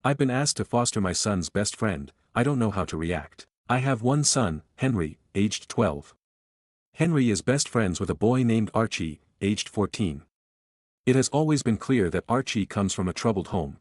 I've been asked to foster my son's best friend. I don't know how to react. I have one son, Henry, aged 12. Henry is best friends with a boy named Archie, aged 14. It has always been clear that Archie comes from a troubled home.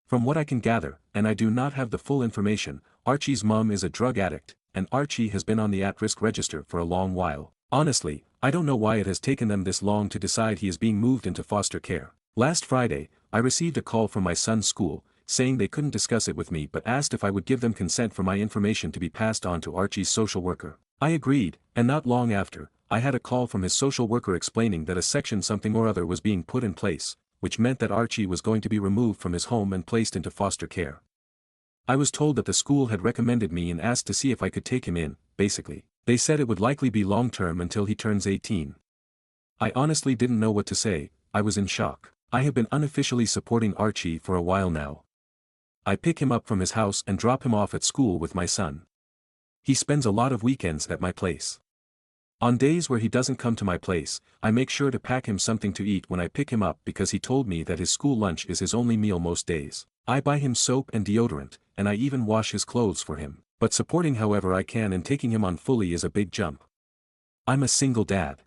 From what I can gather, and I do not have the full information, Archie's mom is a drug addict, and Archie has been on the at-risk register for a long while. Honestly, I don't know why it has taken them this long to decide he is being moved into foster care. Last Friday, I received a call from my son's school, saying they couldn't discuss it with me but asked if I would give them consent for my information to be passed on to Archie's social worker. I agreed, and not long after, I had a call from his social worker explaining that a section something or other was being put in place, which meant that Archie was going to be removed from his home and placed into foster care. I was told that the school had recommended me and asked to see if I could take him in. Basically, they said it would likely be long-term until he turns 18. I honestly didn't know what to say. I was in shock. I have been unofficially supporting Archie for a while now. I pick him up from his house and drop him off at school with my son. He spends a lot of weekends at my place. On days where he doesn't come to my place, I make sure to pack him something to eat when I pick him up because he told me that his school lunch is his only meal most days. I buy him soap and deodorant, and I even wash his clothes for him. But supporting however I can and taking him on fully is a big jump. I'm a single dad.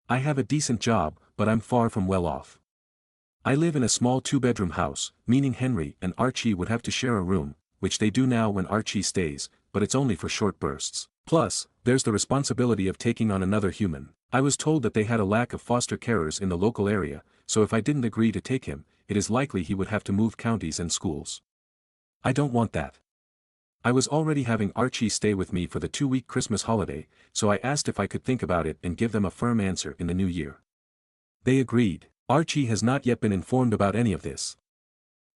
I have a decent job, but I'm far from well off. I live in a small 2-bedroom house, meaning Henry and Archie would have to share a room, which they do now when Archie stays, but it's only for short bursts. Plus, there's the responsibility of taking on another human. I was told that they had a lack of foster carers in the local area, so if I didn't agree to take him, it is likely he would have to move counties and schools. I don't want that. I was already having Archie stay with me for the 2-week Christmas holiday, so I asked if I could think about it and give them a firm answer in the new year. They agreed. Archie has not yet been informed about any of this.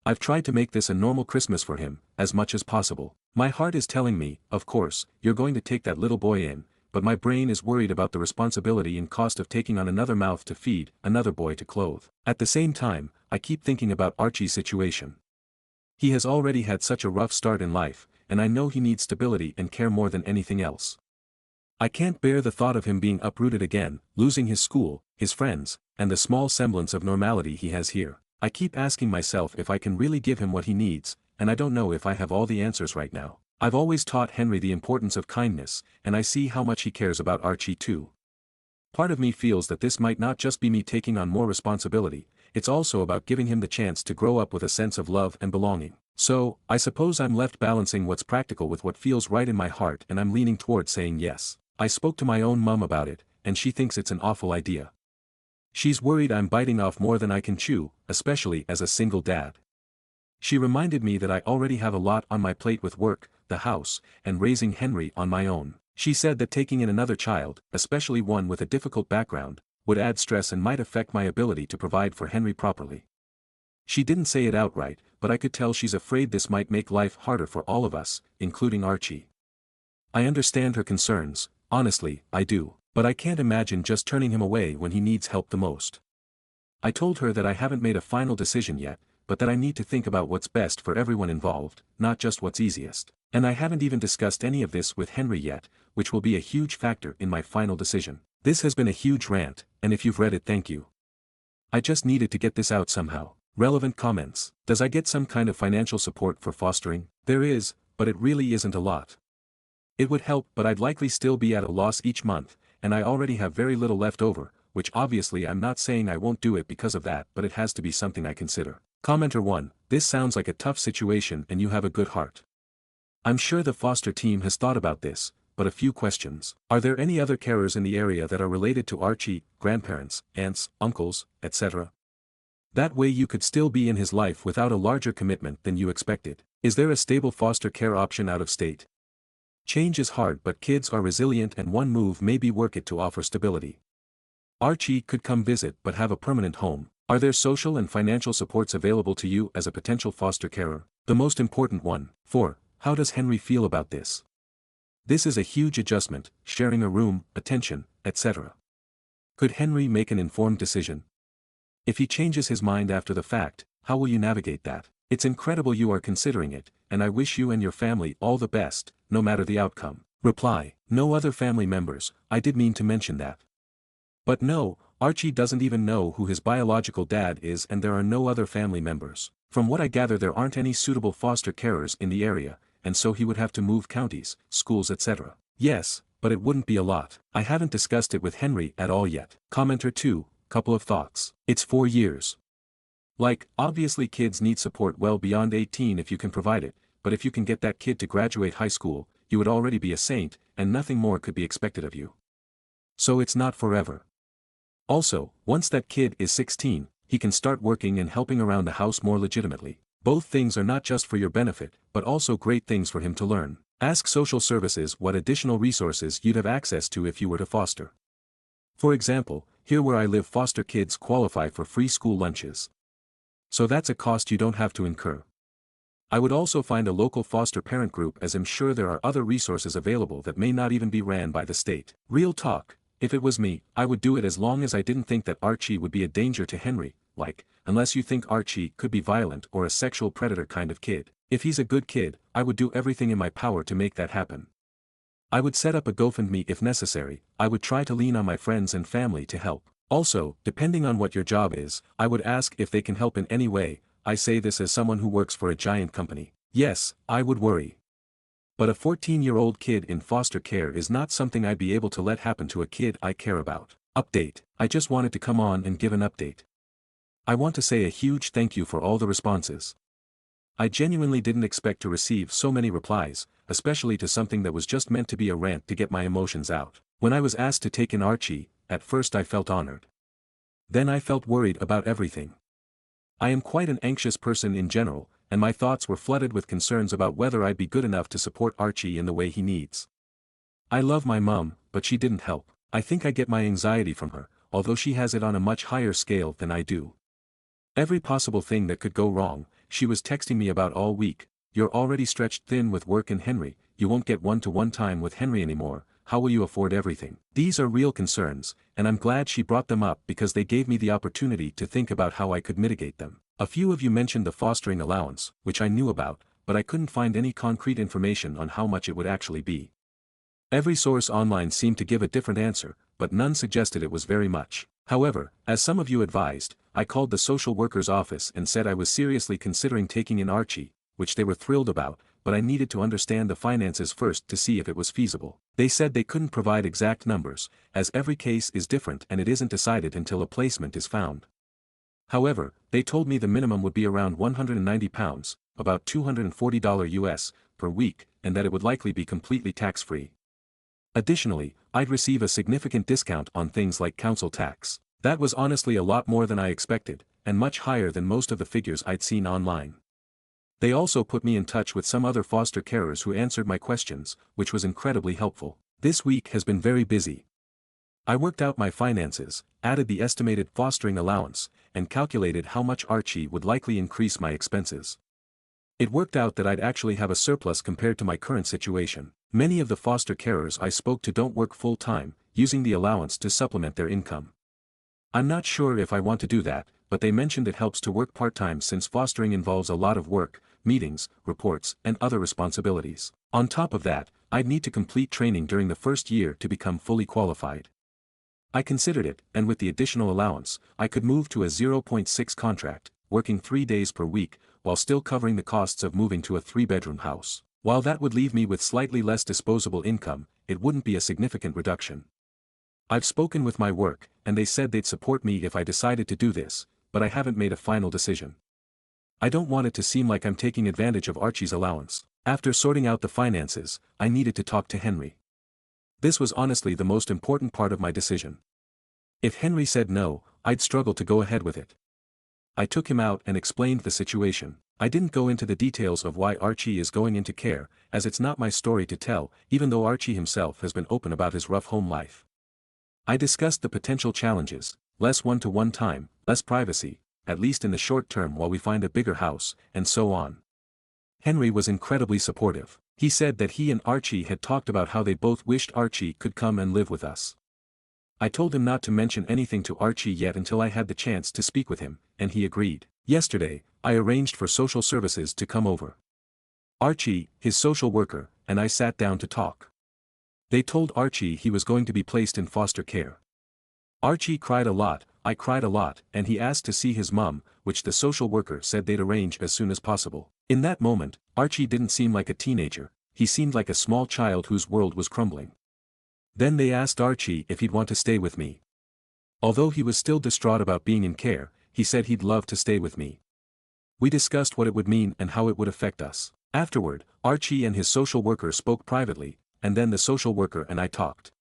I've tried to make this a normal Christmas for him, as much as possible. My heart is telling me, of course, you're going to take that little boy in, but my brain is worried about the responsibility and cost of taking on another mouth to feed, another boy to clothe. At the same time, I keep thinking about Archie's situation. He has already had such a rough start in life, and I know he needs stability and care more than anything else. I can't bear the thought of him being uprooted again, losing his school, his friends, and the small semblance of normality he has here. I keep asking myself if I can really give him what he needs, and I don't know if I have all the answers right now. I've always taught Henry the importance of kindness, and I see how much he cares about Archie too. Part of me feels that this might not just be me taking on more responsibility, it's also about giving him the chance to grow up with a sense of love and belonging. So, I suppose I'm left balancing what's practical with what feels right in my heart and I'm leaning towards saying yes. I spoke to my own mum about it, and she thinks it's an awful idea. She's worried I'm biting off more than I can chew, especially as a single dad. She reminded me that I already have a lot on my plate with work, the house, and raising Henry on my own. She said that taking in another child, especially one with a difficult background, would add stress and might affect my ability to provide for Henry properly. She didn't say it outright, but I could tell she's afraid this might make life harder for all of us, including Archie. I understand her concerns, honestly, I do, but I can't imagine just turning him away when he needs help the most. I told her that I haven't made a final decision yet, but that I need to think about what's best for everyone involved, not just what's easiest. And I haven't even discussed any of this with Henry yet, which will be a huge factor in my final decision. This has been a huge rant, and if you've read it, thank you. I just needed to get this out somehow. Relevant comments. Does I get some kind of financial support for fostering? There is, but it really isn't a lot. It would help, but I'd likely still be at a loss each month, and I already have very little left over, which obviously I'm not saying I won't do it because of that, but it has to be something I consider. Commenter 1, this sounds like a tough situation and you have a good heart. I'm sure the foster team has thought about this, but a few questions. Are there any other carers in the area that are related to Archie, grandparents, aunts, uncles, etc.? That way you could still be in his life without a larger commitment than you expected. Is there a stable foster care option out of state? Change is hard, but kids are resilient and one move may be worth it to offer stability. Archie could come visit but have a permanent home. Are there social and financial supports available to you as a potential foster carer? The most important one. 4. How does Henry feel about this? This is a huge adjustment, sharing a room, attention, etc. Could Henry make an informed decision? If he changes his mind after the fact, how will you navigate that? It's incredible you are considering it, and I wish you and your family all the best, no matter the outcome. Reply. No other family members, I did mean to mention that. But no, Archie doesn't even know who his biological dad is and there are no other family members. From what I gather there aren't any suitable foster carers in the area, and so he would have to move counties, schools etc. Yes, but it wouldn't be a lot. I haven't discussed it with Henry at all yet. Commenter 2, couple of thoughts. It's 4 years. Like, obviously kids need support well beyond 18 if you can provide it, but if you can get that kid to graduate high school, you would already be a saint, and nothing more could be expected of you. So it's not forever. Also, once that kid is 16, he can start working and helping around the house more legitimately. Both things are not just for your benefit, but also great things for him to learn. Ask social services what additional resources you'd have access to if you were to foster. For example, here where I live foster kids qualify for free school lunches. So that's a cost you don't have to incur. I would also find a local foster parent group, as I'm sure there are other resources available that may not even be ran by the state. Real talk, if it was me, I would do it as long as I didn't think that Archie would be a danger to Henry, like, unless you think Archie could be violent or a sexual predator kind of kid. If he's a good kid, I would do everything in my power to make that happen. I would set up a GoFundMe if necessary. I would try to lean on my friends and family to help. Also, depending on what your job is, I would ask if they can help in any way. I say this as someone who works for a giant company. Yes, I would worry. But a 14-year-old kid in foster care is not something I'd be able to let happen to a kid I care about. Update. I just wanted to come on and give an update. I want to say a huge thank you for all the responses. I genuinely didn't expect to receive so many replies, especially to something that was just meant to be a rant to get my emotions out. When I was asked to take in Archie, at first I felt honored. Then I felt worried about everything. I am quite an anxious person in general, and my thoughts were flooded with concerns about whether I'd be good enough to support Archie in the way he needs. I love my mom, but she didn't help. I think I get my anxiety from her, although she has it on a much higher scale than I do. Every possible thing that could go wrong, she was texting me about all week. You're already stretched thin with work and Henry, you won't get one-to-one time with Henry anymore, how will you afford everything? These are real concerns, and I'm glad she brought them up because they gave me the opportunity to think about how I could mitigate them. A few of you mentioned the fostering allowance, which I knew about, but I couldn't find any concrete information on how much it would actually be. Every source online seemed to give a different answer, but none suggested it was very much. However, as some of you advised, I called the social worker's office and said I was seriously considering taking in Archie, which they were thrilled about, but I needed to understand the finances first to see if it was feasible. They said they couldn't provide exact numbers, as every case is different and it isn't decided until a placement is found. However, they told me the minimum would be around £190, about $240 US, per week, and that it would likely be completely tax-free. Additionally, I'd receive a significant discount on things like council tax. That was honestly a lot more than I expected, and much higher than most of the figures I'd seen online. They also put me in touch with some other foster carers who answered my questions, which was incredibly helpful. This week has been very busy. I worked out my finances, added the estimated fostering allowance, and calculated how much Archie would likely increase my expenses. It worked out that I'd actually have a surplus compared to my current situation. Many of the foster carers I spoke to don't work full-time, using the allowance to supplement their income. I'm not sure if I want to do that, but they mentioned it helps to work part-time since fostering involves a lot of work, meetings, reports, and other responsibilities. On top of that, I'd need to complete training during the first year to become fully qualified. I considered it, and with the additional allowance, I could move to a 0.6 contract, working 3 days per week, while still covering the costs of moving to a 3-bedroom house. While that would leave me with slightly less disposable income, it wouldn't be a significant reduction. I've spoken with my work, and they said they'd support me if I decided to do this, but I haven't made a final decision. I don't want it to seem like I'm taking advantage of Archie's allowance. After sorting out the finances, I needed to talk to Henry. This was honestly the most important part of my decision. If Henry said no, I'd struggle to go ahead with it. I took him out and explained the situation. I didn't go into the details of why Archie is going into care, as it's not my story to tell, even though Archie himself has been open about his rough home life. I discussed the potential challenges, less one-to-one time, less privacy, at least in the short term while we find a bigger house, and so on. Henry was incredibly supportive. He said that he and Archie had talked about how they both wished Archie could come and live with us. I told him not to mention anything to Archie yet until I had the chance to speak with him, and he agreed. Yesterday, I arranged for social services to come over. Archie, his social worker, and I sat down to talk. They told Archie he was going to be placed in foster care. Archie cried a lot, I cried a lot, and he asked to see his mom, which the social worker said they'd arrange as soon as possible. In that moment, Archie didn't seem like a teenager, he seemed like a small child whose world was crumbling. Then they asked Archie if he'd want to stay with me. Although he was still distraught about being in care, he said he'd love to stay with me. We discussed what it would mean and how it would affect us. Afterward, Archie and his social worker spoke privately, and then the social worker and I talked.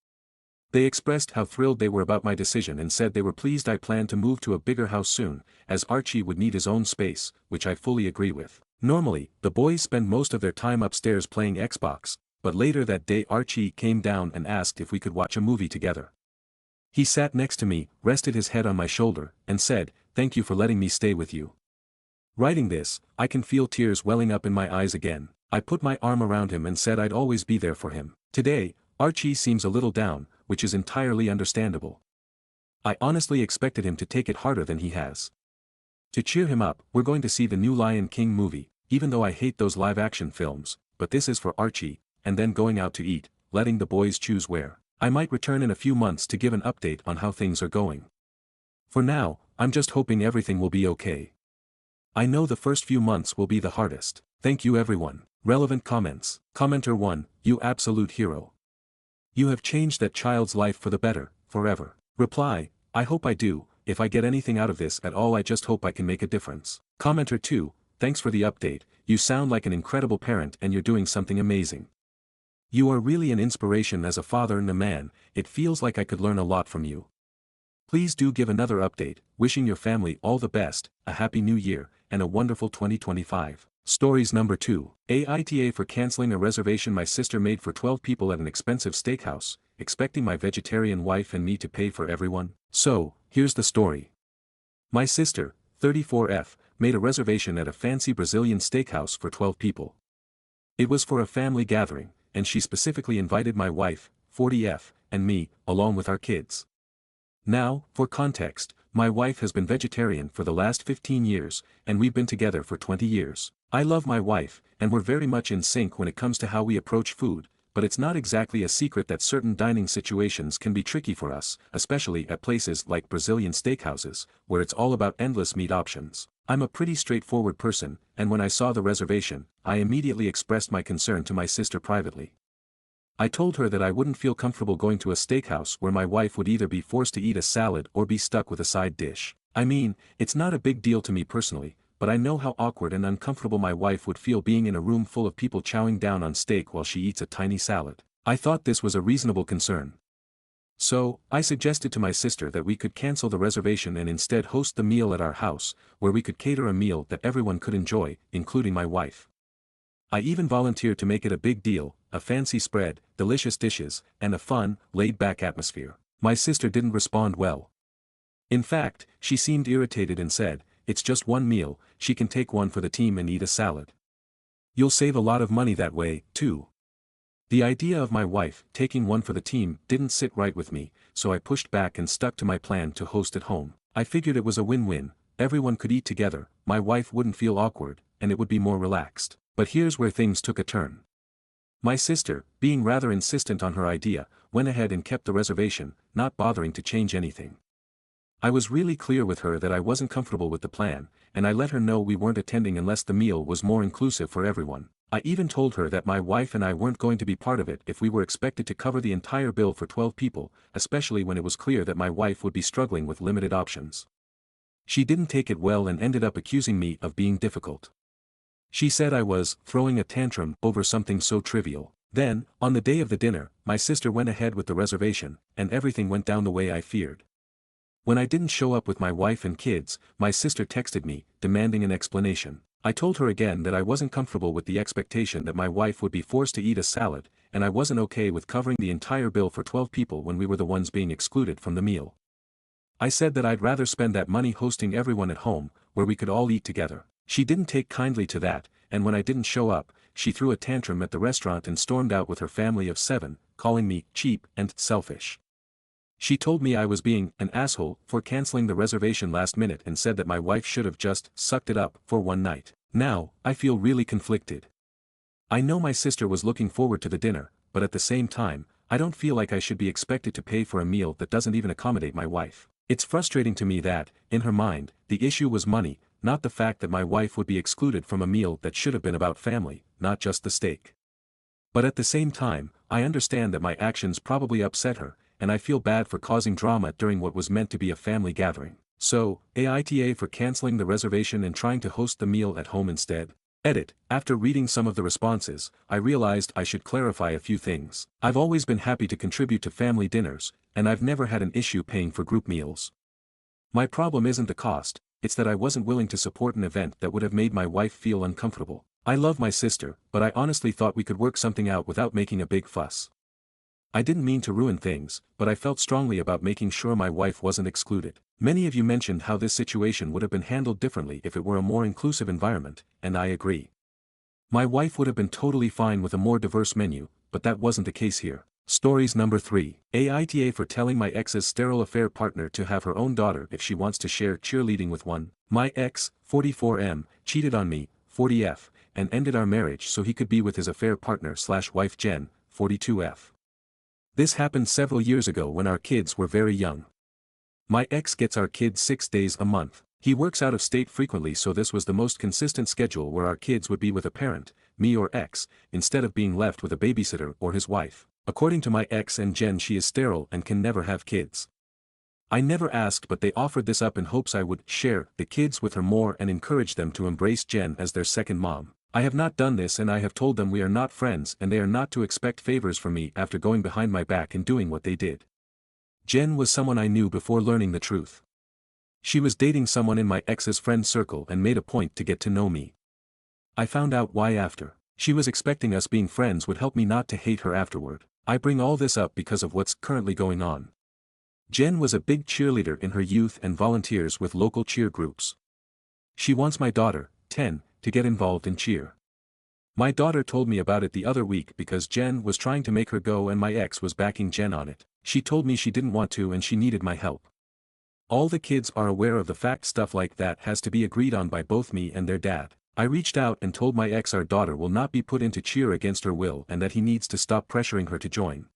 They expressed how thrilled they were about my decision and said they were pleased I planned to move to a bigger house soon, as Archie would need his own space, which I fully agree with. Normally, the boys spend most of their time upstairs playing Xbox, but later that day Archie came down and asked if we could watch a movie together. He sat next to me, rested his head on my shoulder, and said, "Thank you for letting me stay with you." Writing this, I can feel tears welling up in my eyes again. I put my arm around him and said I'd always be there for him. Today, Archie seems a little down, which is entirely understandable. I honestly expected him to take it harder than he has. To cheer him up, we're going to see the new Lion King movie, even though I hate those live-action films, but this is for Archie, and then going out to eat, letting the boys choose where. I might return in a few months to give an update on how things are going. For now, I'm just hoping everything will be okay. I know the first few months will be the hardest. Thank you everyone. Relevant comments. Commenter 1, you absolute hero. You have changed that child's life for the better, forever. Reply, I hope I do, if I get anything out of this at all I just hope I can make a difference. Commenter 2, thanks for the update, you sound like an incredible parent and you're doing something amazing. You are really an inspiration as a father and a man, it feels like I could learn a lot from you. Please do give another update, wishing your family all the best, a happy new year, and a wonderful 2025. Stories number 2. Aita for canceling a reservation my sister made for 12 people at an expensive steakhouse, expecting my vegetarian wife and me to pay for everyone. So, here's the story. My sister, 34F, made a reservation at a fancy Brazilian steakhouse for 12 people. It was for a family gathering, and she specifically invited my wife, 40F, and me, along with our kids. Now, for context, my wife has been vegetarian for the last 15 years, and we've been together for 20 years. I love my wife, and we're very much in sync when it comes to how we approach food, but it's not exactly a secret that certain dining situations can be tricky for us, especially at places like Brazilian steakhouses, where it's all about endless meat options. I'm a pretty straightforward person, and when I saw the reservation, I immediately expressed my concern to my sister privately. I told her that I wouldn't feel comfortable going to a steakhouse where my wife would either be forced to eat a salad or be stuck with a side dish. I mean, it's not a big deal to me personally, but I know how awkward and uncomfortable my wife would feel being in a room full of people chowing down on steak while she eats a tiny salad. I thought this was a reasonable concern. So, I suggested to my sister that we could cancel the reservation and instead host the meal at our house, where we could cater a meal that everyone could enjoy, including my wife. I even volunteered to make it a big deal, a fancy spread, delicious dishes, and a fun, laid-back atmosphere. My sister didn't respond well. In fact, she seemed irritated and said, "It's just one meal, she can take one for the team and eat a salad. You'll save a lot of money that way, too." The idea of my wife taking one for the team didn't sit right with me, so I pushed back and stuck to my plan to host at home. I figured it was a win-win, everyone could eat together, my wife wouldn't feel awkward, and it would be more relaxed. But here's where things took a turn. My sister, being rather insistent on her idea, went ahead and kept the reservation, not bothering to change anything. I was really clear with her that I wasn't comfortable with the plan, and I let her know we weren't attending unless the meal was more inclusive for everyone. I even told her that my wife and I weren't going to be part of it if we were expected to cover the entire bill for 12 people, especially when it was clear that my wife would be struggling with limited options. She didn't take it well and ended up accusing me of being difficult. She said I was throwing a tantrum over something so trivial. Then, on the day of the dinner, my sister went ahead with the reservation, and everything went down the way I feared. When I didn't show up with my wife and kids, my sister texted me, demanding an explanation. I told her again that I wasn't comfortable with the expectation that my wife would be forced to eat a salad, and I wasn't okay with covering the entire bill for 12 people when we were the ones being excluded from the meal. I said that I'd rather spend that money hosting everyone at home, where we could all eat together. She didn't take kindly to that, and when I didn't show up, she threw a tantrum at the restaurant and stormed out with her family of 7, calling me cheap and selfish. She told me I was being an asshole for canceling the reservation last minute and said that my wife should have just sucked it up for one night. Now, I feel really conflicted. I know my sister was looking forward to the dinner, but at the same time, I don't feel like I should be expected to pay for a meal that doesn't even accommodate my wife. It's frustrating to me that, in her mind, the issue was money, not the fact that my wife would be excluded from a meal that should have been about family, not just the steak. But at the same time, I understand that my actions probably upset her, and I feel bad for causing drama during what was meant to be a family gathering. So, AITA for canceling the reservation and trying to host the meal at home instead. Edit. After reading some of the responses, I realized I should clarify a few things. I've always been happy to contribute to family dinners, and I've never had an issue paying for group meals. My problem isn't the cost, it's that I wasn't willing to support an event that would have made my wife feel uncomfortable. I love my sister, but I honestly thought we could work something out without making a big fuss. I didn't mean to ruin things, but I felt strongly about making sure my wife wasn't excluded. Many of you mentioned how this situation would have been handled differently if it were a more inclusive environment, and I agree. My wife would have been totally fine with a more diverse menu, but that wasn't the case here. Stories number 3. AITA for telling my ex's sterile affair partner to have her own daughter if she wants to share cheerleading with one. My ex, 44M, cheated on me, 40F, and ended our marriage so he could be with his affair partner/wife Jen, 42F. This happened several years ago when our kids were very young. My ex gets our kids 6 days a month. He works out of state frequently, so this was the most consistent schedule where our kids would be with a parent, me or ex, instead of being left with a babysitter or his wife. According to my ex and Jen, she is sterile and can never have kids. I never asked, but they offered this up in hopes I would share the kids with her more and encourage them to embrace Jen as their second mom. I have not done this, and I have told them we are not friends and they are not to expect favors from me after going behind my back and doing what they did. Jen was someone I knew before learning the truth. She was dating someone in my ex's friend circle and made a point to get to know me. I found out why after. She was expecting us being friends would help me not to hate her afterward. I bring all this up because of what's currently going on. Jen was a big cheerleader in her youth and volunteers with local cheer groups. She wants my daughter, 10, to get involved in cheer. My daughter told me about it the other week because Jen was trying to make her go and my ex was backing Jen on it. She told me she didn't want to and she needed my help. All the kids are aware of the fact stuff like that has to be agreed on by both me and their dad. I reached out and told my ex our daughter will not be put into cheer against her will and that he needs to stop pressuring her to join.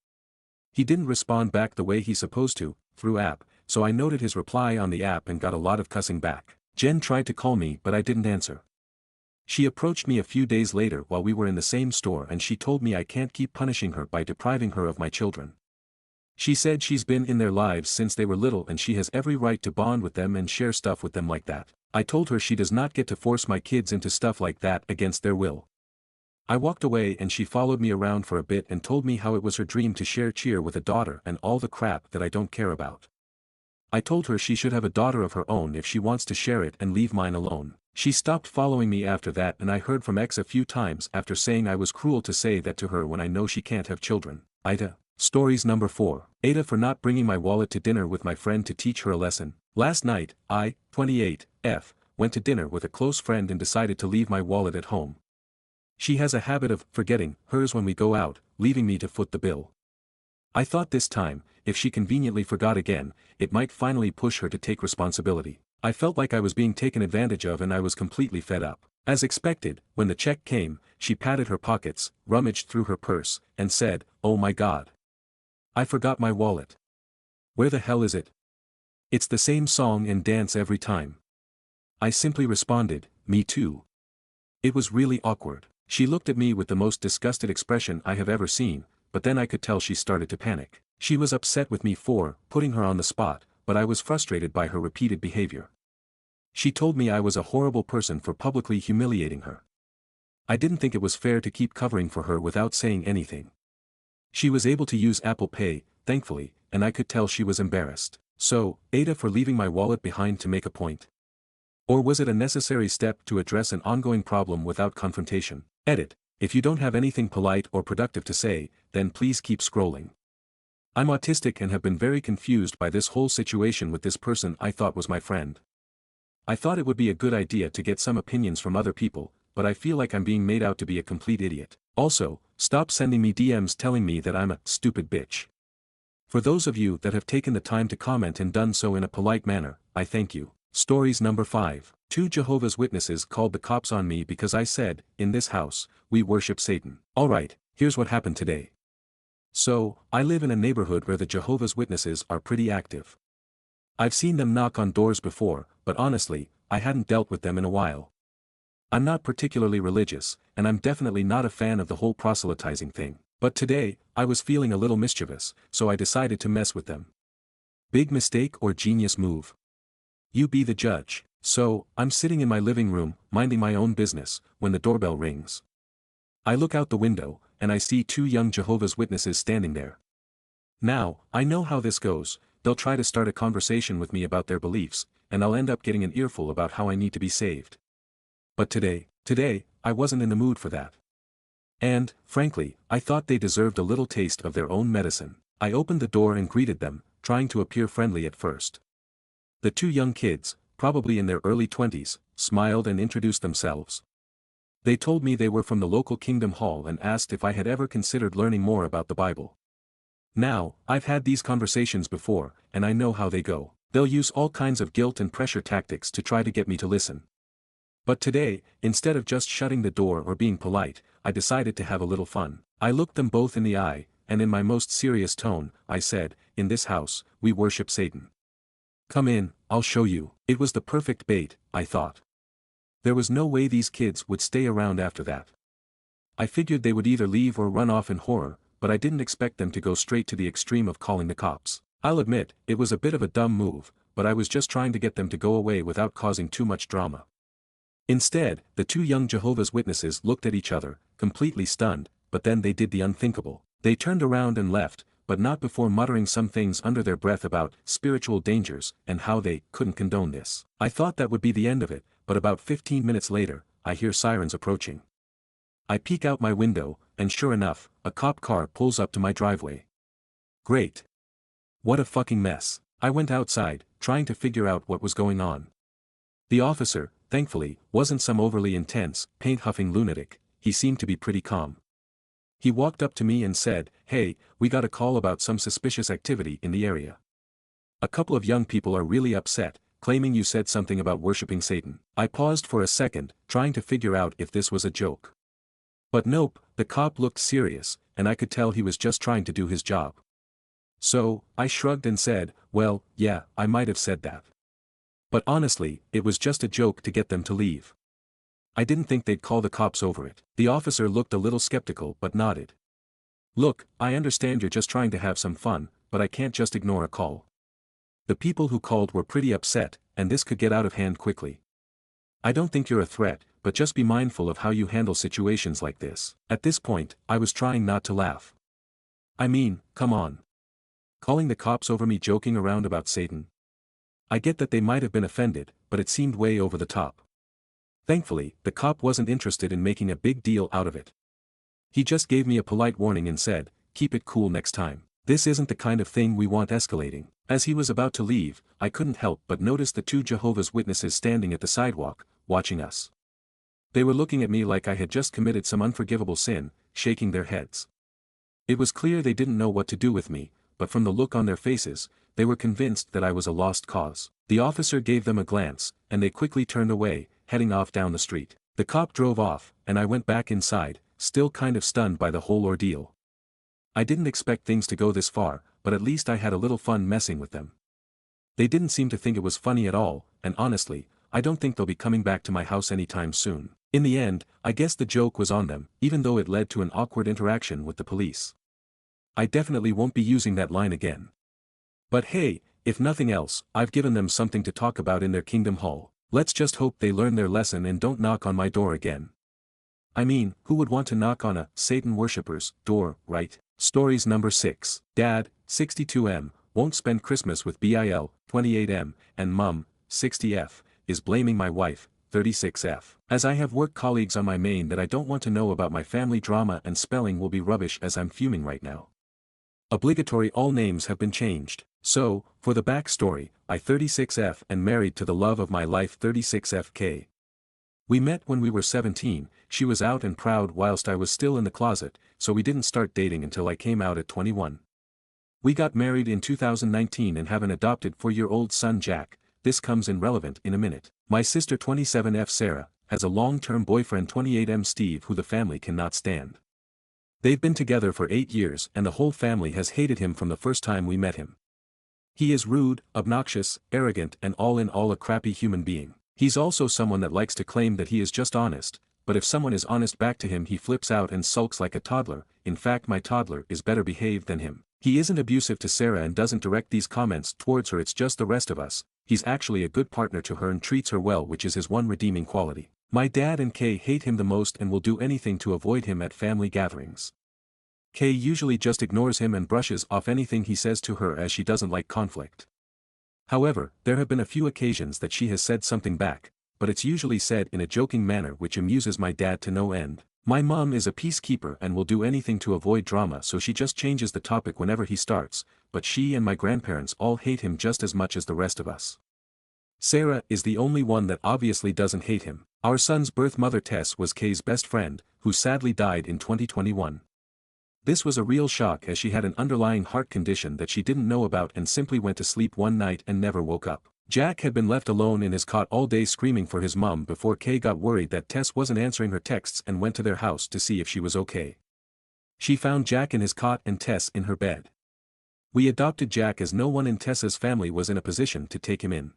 He didn't respond back the way he's supposed to, through app, so I noted his reply on the app and got a lot of cussing back. Jen tried to call me but I didn't answer. She approached me a few days later while we were in the same store and she told me I can't keep punishing her by depriving her of my children. She said she's been in their lives since they were little and she has every right to bond with them and share stuff with them like that. I told her she does not get to force my kids into stuff like that against their will. I walked away and she followed me around for a bit and told me how it was her dream to share cheer with a daughter and all the crap that I don't care about. I told her she should have a daughter of her own if she wants to share it and leave mine alone. She stopped following me after that and I heard from ex a few times after saying I was cruel to say that to her when I know she can't have children. Aita. Stories number 4. Aita for not bringing my wallet to dinner with my friend to teach her a lesson. Last night, I, 28F, went to dinner with a close friend and decided to leave my wallet at home. She has a habit of forgetting hers when we go out, leaving me to foot the bill. I thought this time, if she conveniently forgot again, it might finally push her to take responsibility. I felt like I was being taken advantage of and I was completely fed up. As expected, when the check came, she patted her pockets, rummaged through her purse, and said, "Oh my God. I forgot my wallet. Where the hell is it?" It's the same song and dance every time. I simply responded, "Me too." It was really awkward. She looked at me with the most disgusted expression I have ever seen, but then I could tell she started to panic. She was upset with me for putting her on the spot, but I was frustrated by her repeated behavior. She told me I was a horrible person for publicly humiliating her. I didn't think it was fair to keep covering for her without saying anything. She was able to use Apple Pay, thankfully, and I could tell she was embarrassed. So, Aita for leaving my wallet behind to make a point? Or was it a necessary step to address an ongoing problem without confrontation? Edit. If you don't have anything polite or productive to say, then please keep scrolling. I'm autistic and have been very confused by this whole situation with this person I thought was my friend. I thought it would be a good idea to get some opinions from other people, but I feel like I'm being made out to be a complete idiot. Also, stop sending me DMs telling me that I'm a stupid bitch. For those of you that have taken the time to comment and done so in a polite manner, I thank you. Stories number 5. 2 Jehovah's Witnesses called the cops on me because I said, "In this house, we worship Satan." Alright, here's what happened today. So, I live in a neighborhood where the Jehovah's Witnesses are pretty active. I've seen them knock on doors before, but honestly, I hadn't dealt with them in a while. I'm not particularly religious, and I'm definitely not a fan of the whole proselytizing thing. But today, I was feeling a little mischievous, so I decided to mess with them. Big mistake or genius move? You be the judge. So, I'm sitting in my living room, minding my own business, when the doorbell rings. I look out the window, and I see two young Jehovah's Witnesses standing there. Now, I know how this goes. They'll try to start a conversation with me about their beliefs, and I'll end up getting an earful about how I need to be saved. But today, I wasn't in the mood for that. And, frankly, I thought they deserved a little taste of their own medicine. I opened the door and greeted them, trying to appear friendly at first. The two young kids, probably in their early 20s, smiled and introduced themselves. They told me they were from the local Kingdom Hall and asked if I had ever considered learning more about the Bible. Now, I've had these conversations before, and I know how they go. They'll use all kinds of guilt and pressure tactics to try to get me to listen. But today, instead of just shutting the door or being polite, I decided to have a little fun. I looked them both in the eye, and in my most serious tone, I said, "In this house, we worship Satan. Come in, I'll show you." It was the perfect bait, I thought. There was no way these kids would stay around after that. I figured they would either leave or run off in horror, but I didn't expect them to go straight to the extreme of calling the cops. I'll admit, it was a bit of a dumb move, but I was just trying to get them to go away without causing too much drama. Instead, the two young Jehovah's Witnesses looked at each other, completely stunned, but then they did the unthinkable. They turned around and left, but not before muttering some things under their breath about spiritual dangers and how they couldn't condone this. I thought that would be the end of it, but about 15 minutes later, I hear sirens approaching. I peek out my window, and sure enough, a cop car pulls up to my driveway. Great. What a fucking mess. I went outside, trying to figure out what was going on. The officer, thankfully, wasn't some overly intense, paint-huffing lunatic. He seemed to be pretty calm. He walked up to me and said, "Hey, we got a call about some suspicious activity in the area. A couple of young people are really upset, claiming you said something about worshipping Satan." I paused for a second, trying to figure out if this was a joke. But nope, the cop looked serious, and I could tell he was just trying to do his job. So, I shrugged and said, "Well, yeah, I might have said that. But honestly, it was just a joke to get them to leave. I didn't think they'd call the cops over it." The officer looked a little skeptical but nodded. "Look, I understand you're just trying to have some fun, but I can't just ignore a call. The people who called were pretty upset, and this could get out of hand quickly. I don't think you're a threat, but just be mindful of how you handle situations like this." At this point, I was trying not to laugh. I mean, come on. Calling the cops over me joking around about Satan? I get that they might have been offended, but it seemed way over the top. Thankfully, the cop wasn't interested in making a big deal out of it. He just gave me a polite warning and said, "Keep it cool next time. This isn't the kind of thing we want escalating." As he was about to leave, I couldn't help but notice the two Jehovah's Witnesses standing at the sidewalk, watching us. They were looking at me like I had just committed some unforgivable sin, shaking their heads. It was clear they didn't know what to do with me, but from the look on their faces, they were convinced that I was a lost cause. The officer gave them a glance, and they quickly turned away, heading off down the street. The cop drove off, and I went back inside, still kind of stunned by the whole ordeal. I didn't expect things to go this far, but at least I had a little fun messing with them. They didn't seem to think it was funny at all, and honestly, I don't think they'll be coming back to my house anytime soon. In the end, I guess the joke was on them, even though it led to an awkward interaction with the police. I definitely won't be using that line again. But hey, if nothing else, I've given them something to talk about in their Kingdom Hall. Let's just hope they learn their lesson and don't knock on my door again. I mean, who would want to knock on a Satan worshipper's door, right? Stories number 6. Dad, 62M, won't spend Christmas with Bil, 28M, and Mum, 60F, is blaming my wife, 36F. As I have work colleagues on my main that I don't want to know about my family drama, and spelling will be rubbish as I'm fuming right now. Obligatory all names have been changed. So, for the backstory, I 36F and married to the love of my life 36FK. We met when we were 17, she was out and proud whilst I was still in the closet, so we didn't start dating until I came out at 21. We got married in 2019 and have an adopted 4-year-old son Jack. This comes in relevant in a minute. My sister 27F Sarah, has a long-term boyfriend 28M Steve who the family cannot stand. They've been together for 8 years and the whole family has hated him from the first time we met him. He is rude, obnoxious, arrogant and all in all a crappy human being. He's also someone that likes to claim that he is just honest, but if someone is honest back to him he flips out and sulks like a toddler. In fact my toddler is better behaved than him. He isn't abusive to Sarah and doesn't direct these comments towards her, it's just the rest of us. He's actually a good partner to her and treats her well, which is his one redeeming quality. My dad and Kay hate him the most and will do anything to avoid him at family gatherings. Kay usually just ignores him and brushes off anything he says to her as she doesn't like conflict. However, there have been a few occasions that she has said something back, but it's usually said in a joking manner which amuses my dad to no end. My mom is a peacekeeper and will do anything to avoid drama, so she just changes the topic whenever he starts, but she and my grandparents all hate him just as much as the rest of us. Sarah is the only one that obviously doesn't hate him. Our son's birth mother Tess was Kay's best friend, who sadly died in 2021. This was a real shock as she had an underlying heart condition that she didn't know about and simply went to sleep one night and never woke up. Jack had been left alone in his cot all day screaming for his mum before Kay got worried that Tess wasn't answering her texts and went to their house to see if she was okay. She found Jack in his cot and Tess in her bed. We adopted Jack as no one in Tessa's family was in a position to take him in.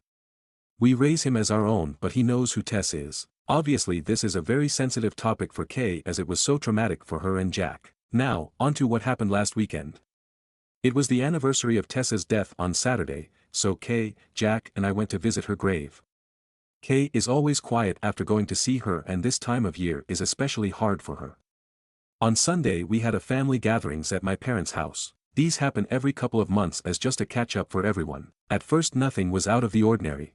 We raise him as our own, but he knows who Tess is. Obviously this is a very sensitive topic for Kay as it was so traumatic for her and Jack. Now, on to what happened last weekend. It was the anniversary of Tessa's death on Saturday, so Kay, Jack and I went to visit her grave. Kay is always quiet after going to see her and this time of year is especially hard for her. On Sunday we had a family gatherings at my parents' house. These happen every couple of months as just a catch-up for everyone. At first nothing was out of the ordinary.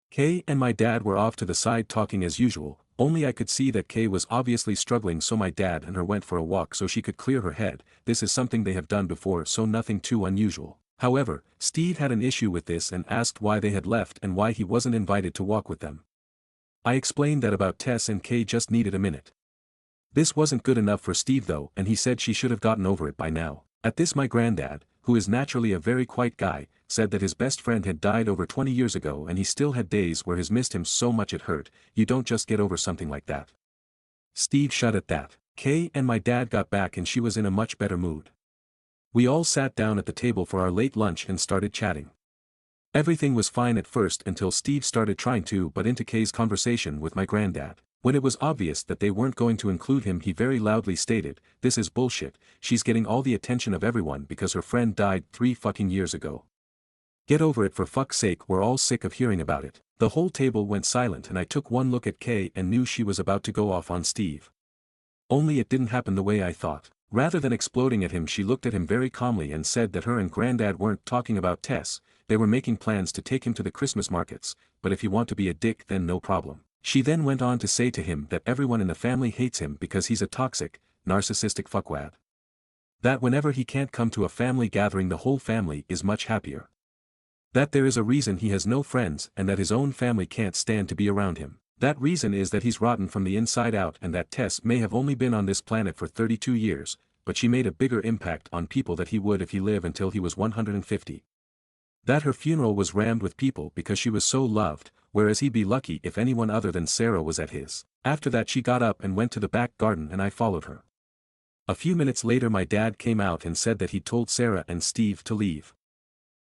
Kay and my dad were off to the side talking as usual, only I could see that Kay was obviously struggling, so my dad and her went for a walk so she could clear her head. This is something they have done before, so nothing too unusual. However, Steve had an issue with this and asked why they had left and why he wasn't invited to walk with them. I explained that about Tess and Kay just needed a minute. This wasn't good enough for Steve though, and he said she should have gotten over it by now. At this my granddad, who is naturally a very quiet guy, said that his best friend had died over 20 years ago and he still had days where he missed him so much it hurt. You don't just get over something like that. Steve shut at that. Kay and my dad got back and she was in a much better mood. We all sat down at the table for our late lunch and started chatting. Everything was fine at first until Steve started trying to butt into Kay's conversation with my granddad. When it was obvious that they weren't going to include him, he very loudly stated, "This is bullshit, she's getting all the attention of everyone because her friend died 3 fucking years ago. Get over it for fuck's sake, we're all sick of hearing about it." The whole table went silent and I took one look at Kay and knew she was about to go off on Steve. Only it didn't happen the way I thought. Rather than exploding at him, she looked at him very calmly and said that her and granddad weren't talking about Tess, they were making plans to take him to the Christmas markets, but if you want to be a dick then no problem. She then went on to say to him that everyone in the family hates him because he's a toxic, narcissistic fuckwad. That whenever he can't come to a family gathering the whole family is much happier. That there is a reason he has no friends and that his own family can't stand to be around him. That reason is that he's rotten from the inside out and that Tess may have only been on this planet for 32 years, but she made a bigger impact on people than he would if he lived until he was 150. That her funeral was rammed with people because she was so loved, whereas he'd be lucky if anyone other than Sarah was at his. After that she got up and went to the back garden and I followed her. A few minutes later my dad came out and said that he'd told Sarah and Steve to leave.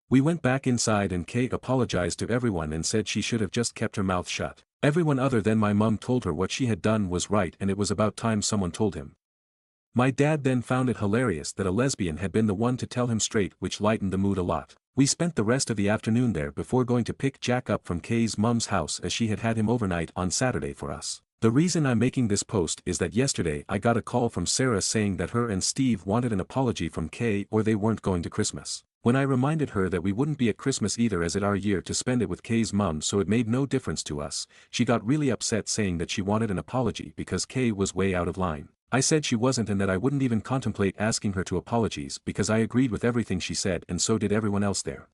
We went back inside and Kay apologized to everyone and said she should have just kept her mouth shut. Everyone other than my mum told her what she had done was right and it was about time someone told him. My dad then found it hilarious that a lesbian had been the one to tell him straight, which lightened the mood a lot. We spent the rest of the afternoon there before going to pick Jack up from Kay's mum's house as she had had him overnight on Saturday for us. The reason I'm making this post is that yesterday I got a call from Sarah saying that her and Steve wanted an apology from Kay or they weren't going to Christmas. When I reminded her that we wouldn't be at Christmas either as it our year to spend it with Kay's mum so it made no difference to us, she got really upset saying that she wanted an apology because Kay was way out of line. I said she wasn't and that I wouldn't even contemplate asking her to apologize because I agreed with everything she said and so did everyone else there.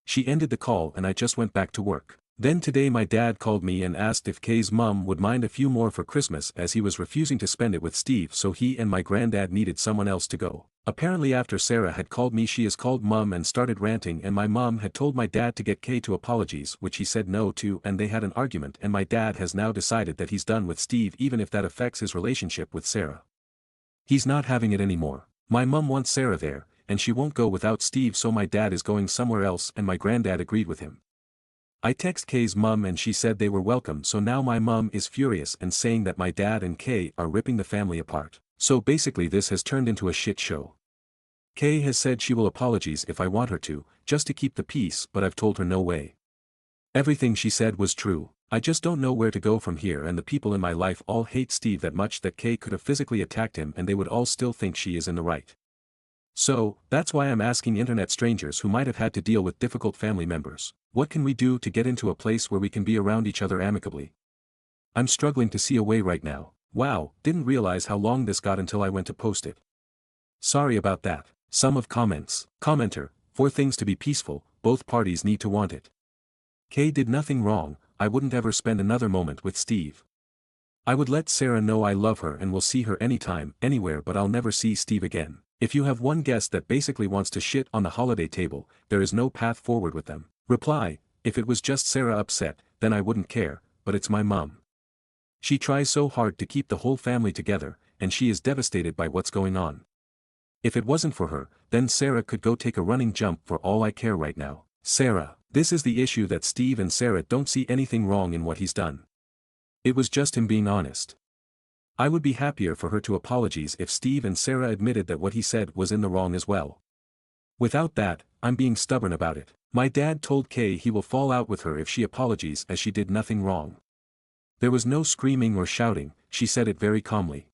She ended the call and I just went back to work. Then today my dad called me and asked if Kay's mum would mind a few more for Christmas as he was refusing to spend it with Steve, so he and my granddad needed someone else to go. Apparently after Sarah had called me she has called mum and started ranting and my mum had told my dad to get Kay to apologies, which he said no to, and they had an argument and my dad has now decided that he's done with Steve even if that affects his relationship with Sarah. He's not having it anymore. My mum wants Sarah there, and she won't go without Steve, so my dad is going somewhere else and my granddad agreed with him. I text Kay's mum and she said they were welcome, so now my mum is furious and saying that my dad and Kay are ripping the family apart. So basically this has turned into a shit show. Kay has said she will apologize if I want her to, just to keep the peace, but I've told her no way. Everything she said was true. I just don't know where to go from here, and the people in my life all hate Steve that much that Kay could have physically attacked him and they would all still think she is in the right. So, that's why I'm asking internet strangers who might have had to deal with difficult family members, what can we do to get into a place where we can be around each other amicably? I'm struggling to see a way right now. Wow, didn't realize how long this got until I went to post it. Sorry about that. Sum of comments. Commenter, for things to be peaceful, both parties need to want it. Kay did nothing wrong, I wouldn't ever spend another moment with Steve. I would let Sarah know I love her and will see her anytime, anywhere, but I'll never see Steve again. If you have one guest that basically wants to shit on the holiday table, there is no path forward with them. Reply, if it was just Sarah upset, then I wouldn't care, but it's my mum. She tries so hard to keep the whole family together, and she is devastated by what's going on. If it wasn't for her, then Sarah could go take a running jump for all I care right now. Sarah, this is the issue, that Steve and Sarah don't see anything wrong in what he's done. It was just him being honest. I would be happier for her to apologize if Steve and Sarah admitted that what he said was in the wrong as well. Without that, I'm being stubborn about it. My dad told Kay he will fall out with her if she apologizes, as she did nothing wrong. There was no screaming or shouting, she said it very calmly.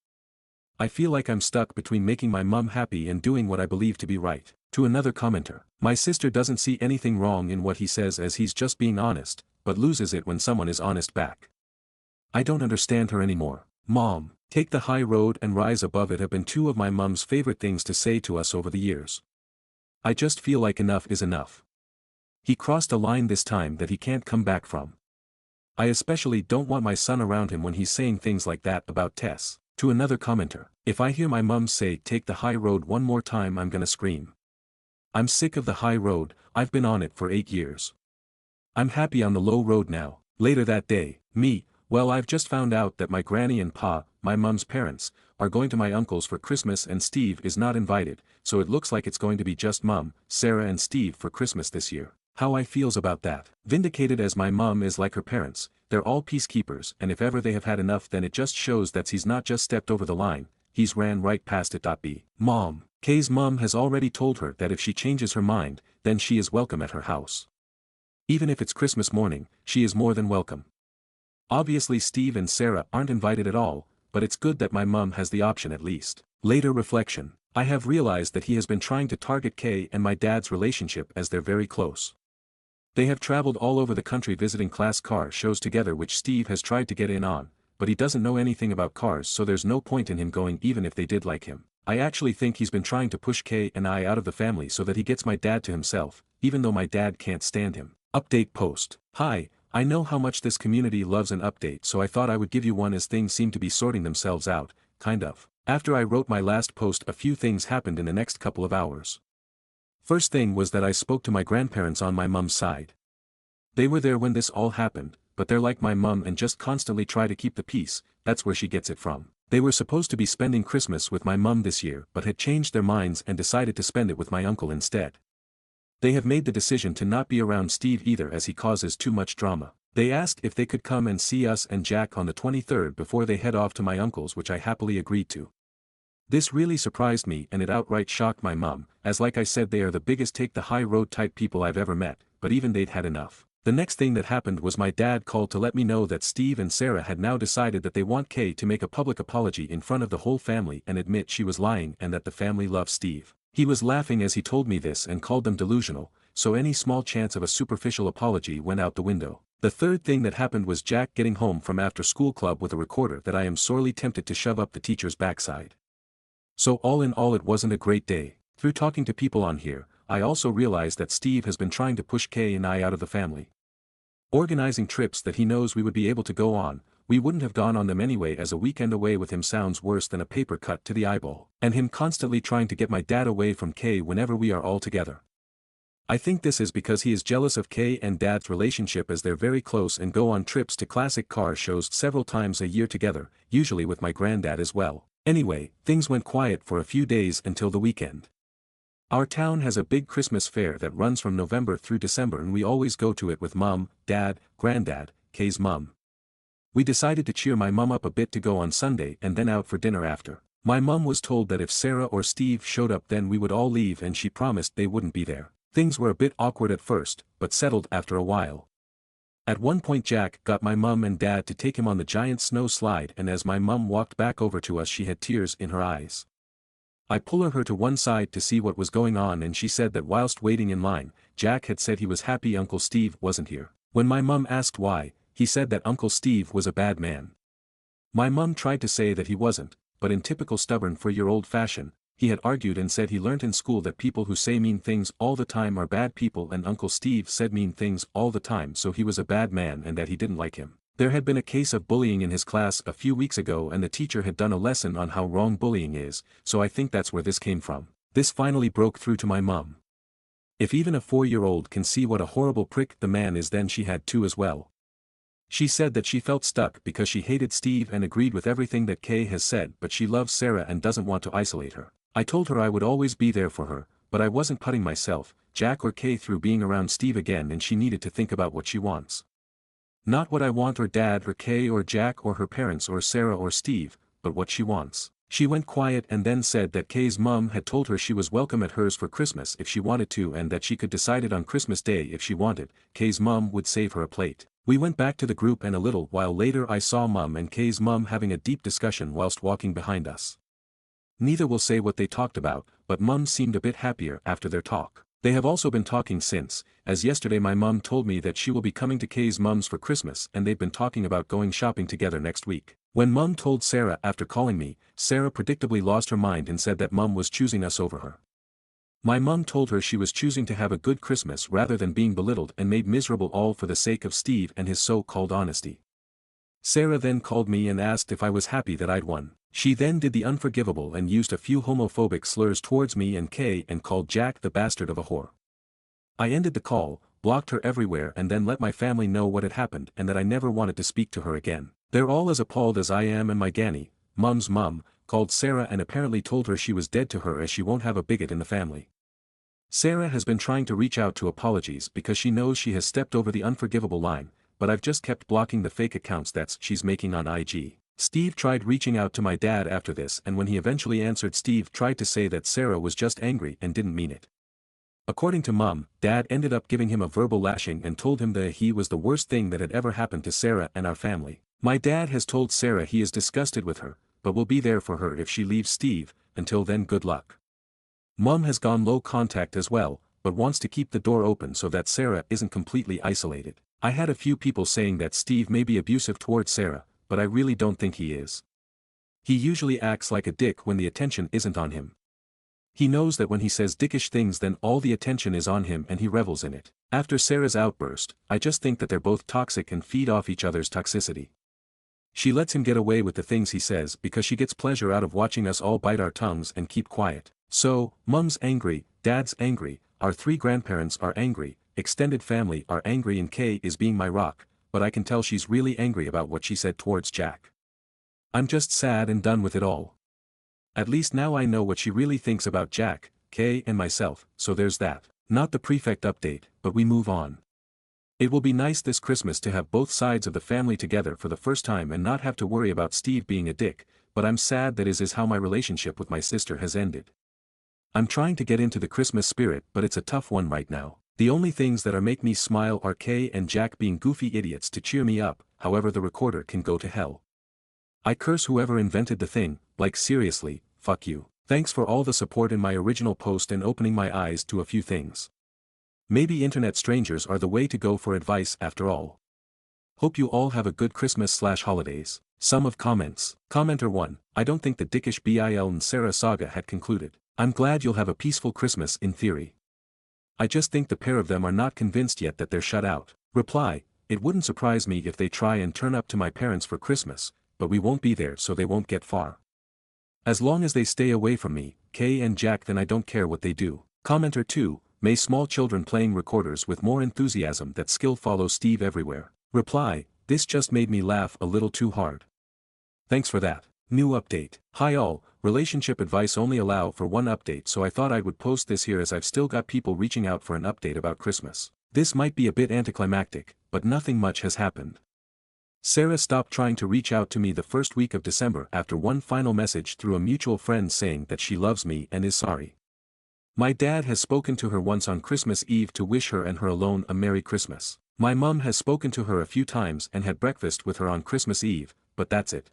I feel like I'm stuck between making my mum happy and doing what I believe to be right. To another commenter, my sister doesn't see anything wrong in what he says, as he's just being honest, but loses it when someone is honest back. I don't understand her anymore. Mom, take the high road and rise above it have been two of my mum's favorite things to say to us over the years. I just feel like enough is enough. He crossed a line this time that he can't come back from. I especially don't want my son around him when he's saying things like that about Tess. To another commenter, if I hear my mum say take the high road one more time, I'm gonna scream. I'm sick of the high road, I've been on it for 8 years. I'm happy on the low road now. Later that day, well, I've just found out that my granny and pa, my mum's parents, are going to my uncle's for Christmas and Steve is not invited, so it looks like it's going to be just mum, Sarah and Steve for Christmas this year. How I feels about that. Vindicated, as my mum is like her parents, they're all peacekeepers, and if ever they have had enough, then it just shows that he's not just stepped over the line, he's ran right past it. Mom, Kay's mum has already told her that if she changes her mind, then she is welcome at her house. Even if it's Christmas morning, she is more than welcome. Obviously Steve and Sarah aren't invited at all, but it's good that my mum has the option at least. Later reflection, I have realized that he has been trying to target Kay and my dad's relationship, as they're very close. They have traveled all over the country visiting class car shows together, which Steve has tried to get in on, but he doesn't know anything about cars, so there's no point in him going even if they did like him. I actually think he's been trying to push Kay and I out of the family so that he gets my dad to himself, even though my dad can't stand him. Update post. Hi, I know how much this community loves an update, so I thought I would give you one, as things seem to be sorting themselves out, kind of. After I wrote my last post, a few things happened in the next couple of hours. First thing was that I spoke to my grandparents on my mum's side. They were there when this all happened, but they're like my mum and just constantly try to keep the peace, that's where she gets it from. They were supposed to be spending Christmas with my mum this year but had changed their minds and decided to spend it with my uncle instead. They have made the decision to not be around Steve either, as he causes too much drama. They asked if they could come and see us and Jack on the 23rd before they head off to my uncle's, which I happily agreed to. This really surprised me and it outright shocked my mum, as like I said, they are the biggest take the high road type people I've ever met, but even they'd had enough. The next thing that happened was my dad called to let me know that Steve and Sarah had now decided that they want Kay to make a public apology in front of the whole family and admit she was lying and that the family loves Steve. He was laughing as he told me this and called them delusional, so any small chance of a superficial apology went out the window. The third thing that happened was Jack getting home from after school club with a recorder that I am sorely tempted to shove up the teacher's backside. So all in all, it wasn't a great day. Through talking to people on here, I also realized that Steve has been trying to push Kay and I out of the family. Organizing trips that he knows we would be able to go on, we wouldn't have gone on them anyway, as a weekend away with him sounds worse than a paper cut to the eyeball. And him constantly trying to get my dad away from Kay whenever we are all together. I think this is because he is jealous of Kay and Dad's relationship, as they're very close and go on trips to classic car shows several times a year together, usually with my granddad as well. Anyway, things went quiet for a few days until the weekend. Our town has a big Christmas fair that runs from November through December and we always go to it with Mom, Dad, Granddad, Kay's mom. We decided to cheer my mum up a bit to go on Sunday and then out for dinner after. My mum was told that if Sarah or Steve showed up then we would all leave and she promised they wouldn't be there. Things were a bit awkward at first, but settled after a while. At one point Jack got my mum and dad to take him on the giant snow slide and as my mum walked back over to us she had tears in her eyes. I pulled her to one side to see what was going on and she said that whilst waiting in line, Jack had said he was happy Uncle Steve wasn't here. When my mum asked why, he said that Uncle Steve was a bad man. My mum tried to say that he wasn't, but in typical stubborn 4-year-old fashion, he had argued and said he learnt in school that people who say mean things all the time are bad people and Uncle Steve said mean things all the time so he was a bad man and that he didn't like him. There had been a case of bullying in his class a few weeks ago and the teacher had done a lesson on how wrong bullying is, so I think that's where this came from. This finally broke through to my mum. If even a 4-year-old can see what a horrible prick the man is then she had to as well. She said that she felt stuck because she hated Steve and agreed with everything that Kay has said but she loves Sarah and doesn't want to isolate her. I told her I would always be there for her, but I wasn't putting myself, Jack or Kay through being around Steve again and she needed to think about what she wants. Not what I want or Dad or Kay or Jack or her parents or Sarah or Steve, but what she wants. She went quiet and then said that Kay's mum had told her she was welcome at hers for Christmas if she wanted to and that she could decide it on Christmas Day if she wanted. Kay's mum would save her a plate. We went back to the group and a little while later I saw Mum and Kay's mum having a deep discussion whilst walking behind us. Neither will say what they talked about, but Mum seemed a bit happier after their talk. They have also been talking since, as yesterday my mum told me that she will be coming to Kay's mum's for Christmas and they've been talking about going shopping together next week. When Mum told Sarah after calling me, Sarah predictably lost her mind and said that Mum was choosing us over her. My mum told her she was choosing to have a good Christmas rather than being belittled and made miserable all for the sake of Steve and his so-called honesty. Sarah then called me and asked if I was happy that I'd won. She then did the unforgivable and used a few homophobic slurs towards me and Kay and called Jack the bastard of a whore. I ended the call, blocked her everywhere and then let my family know what had happened and that I never wanted to speak to her again. They're all as appalled as I am and my Granny, Mum's mum, called Sarah and apparently told her she was dead to her as she won't have a bigot in the family. Sarah has been trying to reach out to apologies because she knows she has stepped over the unforgivable line, but I've just kept blocking the fake accounts that she's making on IG. Steve tried reaching out to my dad after this and when he eventually answered Steve tried to say that Sarah was just angry and didn't mean it. According to Mum, Dad ended up giving him a verbal lashing and told him that he was the worst thing that had ever happened to Sarah and our family. My dad has told Sarah he is disgusted with her, but will be there for her if she leaves Steve. Until then good luck. Mum has gone low contact as well, but wants to keep the door open so that Sarah isn't completely isolated. I had a few people saying that Steve may be abusive towards Sarah, but I really don't think he is. He usually acts like a dick when the attention isn't on him. He knows that when he says dickish things then all the attention is on him and he revels in it. After Sarah's outburst, I just think that they're both toxic and feed off each other's toxicity. She lets him get away with the things he says because she gets pleasure out of watching us all bite our tongues and keep quiet. So, Mum's angry, Dad's angry, our 3 grandparents are angry, extended family are angry and Kay is being my rock, but I can tell she's really angry about what she said towards Jack. I'm just sad and done with it all. At least now I know what she really thinks about Jack, Kay and myself, so there's that. Not the prefect update, but we move on. It will be nice this Christmas to have both sides of the family together for the first time and not have to worry about Steve being a dick, but I'm sad that is how my relationship with my sister has ended. I'm trying to get into the Christmas spirit but it's a tough one right now. The only things that are make me smile are Kay and Jack being goofy idiots to cheer me up, however the recorder can go to hell. I curse whoever invented the thing, like seriously, fuck you. Thanks for all the support in my original post and opening my eyes to a few things. Maybe internet strangers are the way to go for advice after all. Hope you all have a good Christmas/holidays. Sum of comments. Commenter 1, I don't think the dickish Bill and Sarah saga had concluded. I'm glad you'll have a peaceful Christmas in theory. I just think the pair of them are not convinced yet that they're shut out. Reply, it wouldn't surprise me if they try and turn up to my parents for Christmas, but we won't be there so they won't get far. As long as they stay away from me, Kay and Jack then I don't care what they do. Commenter 2, may small children playing recorders with more enthusiasm that skill follow Steve everywhere. Reply, this just made me laugh a little too hard. Thanks for that. New update. Hi all, relationship advice only allow for one update, so I thought I would post this here as I've still got people reaching out for an update about Christmas. This might be a bit anticlimactic, but nothing much has happened. Sarah stopped trying to reach out to me the first week of December after one final message through a mutual friend saying that she loves me and is sorry. My dad has spoken to her once on Christmas Eve to wish her and her alone a Merry Christmas. My mum has spoken to her a few times and had breakfast with her on Christmas Eve, but that's it.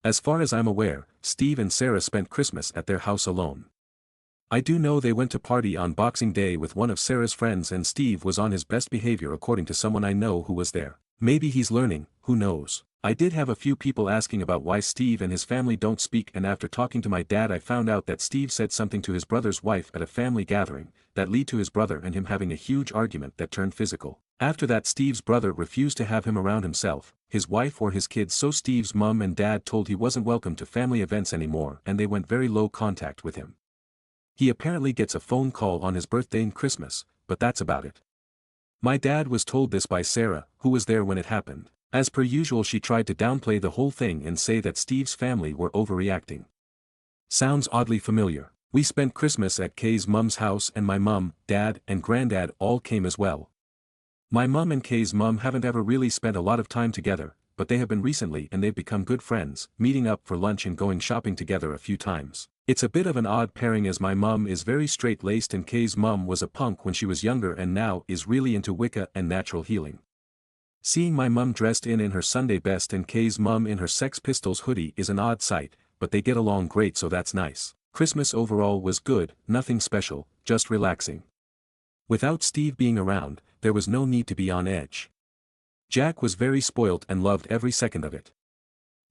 As far as I'm aware, Steve and Sarah spent Christmas at their house alone. I do know they went to party on Boxing Day with one of Sarah's friends and Steve was on his best behavior according to someone I know who was there. Maybe he's learning, who knows. I did have a few people asking about why Steve and his family don't speak, and after talking to my dad I found out that Steve said something to his brother's wife at a family gathering, that led to his brother and him having a huge argument that turned physical. After that Steve's brother refused to have him around himself, his wife or his kids, so Steve's mum and dad told he wasn't welcome to family events anymore and they went very low contact with him. He apparently gets a phone call on his birthday and Christmas, but that's about it. My dad was told this by Sarah, who was there when it happened. As per usual she tried to downplay the whole thing and say that Steve's family were overreacting. Sounds oddly familiar. We spent Christmas at Kay's mum's house and my mum, dad, and granddad all came as well. My mum and Kay's mum haven't ever really spent a lot of time together, but they have been recently and they've become good friends, meeting up for lunch and going shopping together a few times. It's a bit of an odd pairing as my mum is very straight-laced and Kay's mum was a punk when she was younger and now is really into Wicca and natural healing. Seeing my mum dressed in her Sunday best and Kay's mum in her Sex Pistols hoodie is an odd sight, but they get along great, so that's nice. Christmas overall was good, nothing special, just relaxing. Without Steve being around, there was no need to be on edge. Jack was very spoilt and loved every second of it.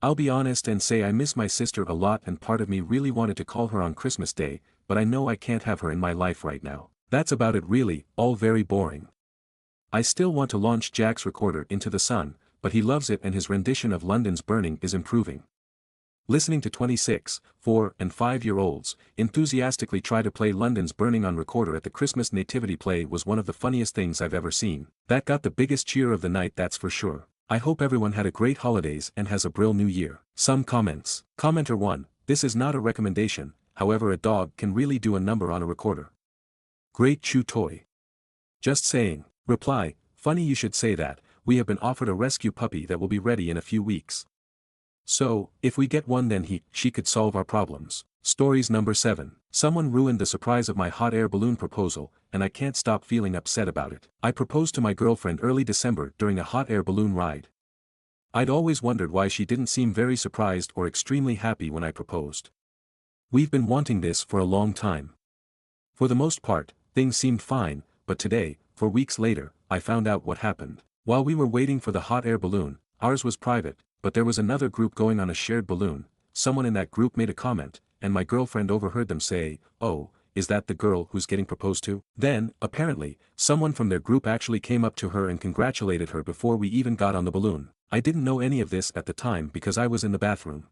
I'll be honest and say I miss my sister a lot and part of me really wanted to call her on Christmas Day, but I know I can't have her in my life right now. That's about it really, all very boring. I still want to launch Jack's recorder into the sun, but he loves it and his rendition of London's Burning is improving. Listening to 26, 4, and 5-year-olds enthusiastically try to play London's Burning on recorder at the Christmas nativity play was one of the funniest things I've ever seen. That got the biggest cheer of the night, that's for sure. I hope everyone had a great holidays and has a brill new year. Some comments. Commenter 1, this is not a recommendation, however a dog can really do a number on a recorder. Great chew toy. Just saying. Reply, funny you should say that, we have been offered a rescue puppy that will be ready in a few weeks. So, if we get one then she could solve our problems. Stories number 7. Someone ruined the surprise of my hot air balloon proposal, and I can't stop feeling upset about it. I proposed to my girlfriend early December during a hot air balloon ride. I'd always wondered why she didn't seem very surprised or extremely happy when I proposed. We've been wanting this for a long time. For the most part, things seemed fine, but today, 4 weeks later, I found out what happened. While we were waiting for the hot air balloon, ours was private, but there was another group going on a shared balloon. Someone in that group made a comment, and my girlfriend overheard them say, "Oh, is that the girl who's getting proposed to?" Then, apparently, someone from their group actually came up to her and congratulated her before we even got on the balloon. I didn't know any of this at the time because I was in the bathroom.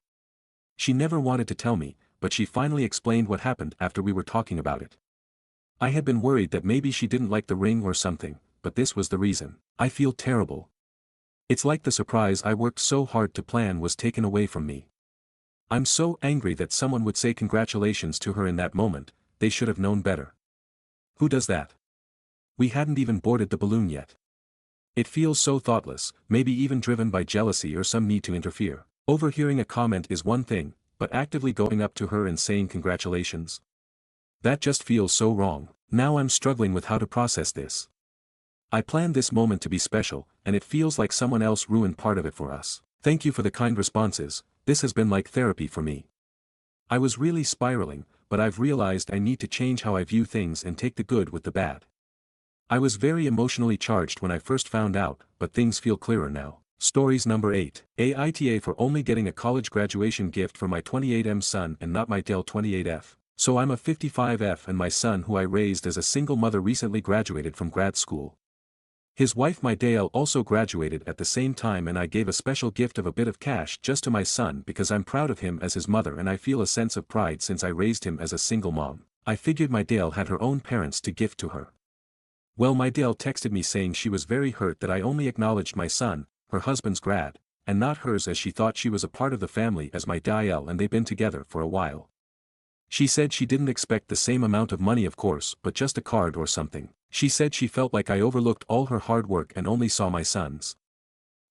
She never wanted to tell me, but she finally explained what happened after we were talking about it. I had been worried that maybe she didn't like the ring or something, but this was the reason. I feel terrible. It's like the surprise I worked so hard to plan was taken away from me. I'm so angry that someone would say congratulations to her in that moment. They should have known better. Who does that? We hadn't even boarded the balloon yet. It feels so thoughtless, maybe even driven by jealousy or some need to interfere. Overhearing a comment is one thing, but actively going up to her and saying congratulations? That just feels so wrong. Now I'm struggling with how to process this. I planned this moment to be special, and it feels like someone else ruined part of it for us. Thank you for the kind responses, this has been like therapy for me. I was really spiraling, but I've realized I need to change how I view things and take the good with the bad. I was very emotionally charged when I first found out, but things feel clearer now. Stories number 8. Aita for only getting a college graduation gift for my 28M son and not my Dell 28F. So I'm a 55F and my son who I raised as a single mother recently graduated from grad school. His wife my Dale also graduated at the same time and I gave a special gift of a bit of cash just to my son because I'm proud of him as his mother and I feel a sense of pride since I raised him as a single mom. I figured my Dale had her own parents to gift to her. Well, my Dale texted me saying she was very hurt that I only acknowledged my son, her husband's grad, and not hers, as she thought she was a part of the family as my DIL and they've been together for a while. She said she didn't expect the same amount of money, of course, but just a card or something. She said she felt like I overlooked all her hard work and only saw my sons.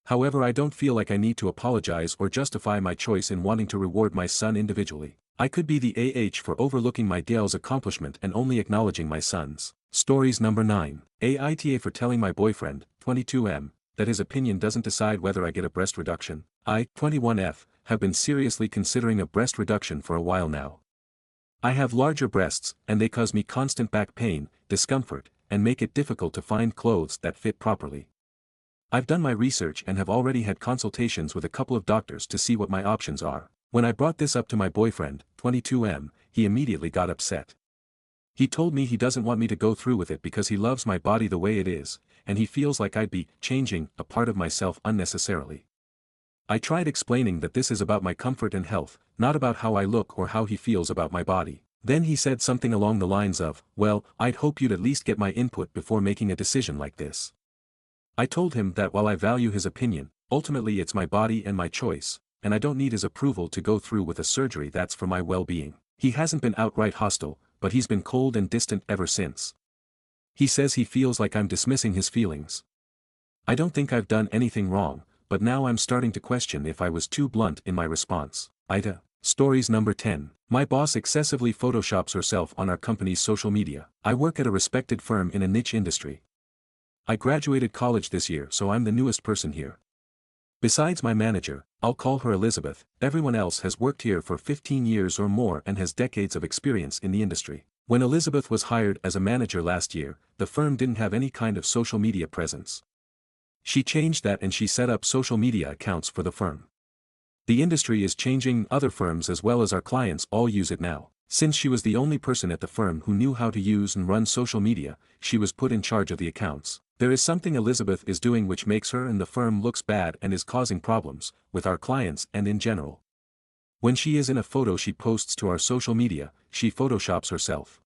However, I don't feel like I need to apologize or justify my choice in wanting to reward my son individually. I could be the for overlooking my DL's accomplishment and only acknowledging my sons. Stories number 9. Aita for telling my boyfriend, 22M, that his opinion doesn't decide whether I get a breast reduction. I, 21F, have been seriously considering a breast reduction for a while now. I have larger breasts, and they cause me constant back pain, discomfort, and make it difficult to find clothes that fit properly. I've done my research and have already had consultations with a couple of doctors to see what my options are. When I brought this up to my boyfriend, 22M, he immediately got upset. He told me he doesn't want me to go through with it because he loves my body the way it is, and he feels like I'd be changing a part of myself unnecessarily. I tried explaining that this is about my comfort and health, not about how I look or how he feels about my body. Then he said something along the lines of, "Well, I'd hope you'd at least get my input before making a decision like this." I told him that while I value his opinion, ultimately it's my body and my choice, and I don't need his approval to go through with a surgery that's for my well-being. He hasn't been outright hostile, but he's been cold and distant ever since. He says he feels like I'm dismissing his feelings. I don't think I've done anything wrong, but now I'm starting to question if I was too blunt in my response. Aita. Stories number 10. My boss excessively photoshops herself on our company's social media. I work at a respected firm in a niche industry. I graduated college this year, so I'm the newest person here. Besides my manager, I'll call her Elizabeth, everyone else has worked here for 15 years or more and has decades of experience in the industry. When Elizabeth was hired as a manager last year, the firm didn't have any kind of social media presence. She changed that and she set up social media accounts for the firm. The industry is changing, other firms as well as our clients all use it now. Since she was the only person at the firm who knew how to use and run social media, she was put in charge of the accounts. There is something Elizabeth is doing which makes her and the firm looks bad and is causing problems with our clients and in general. When she is in a photo she posts to our social media, she photoshops herself.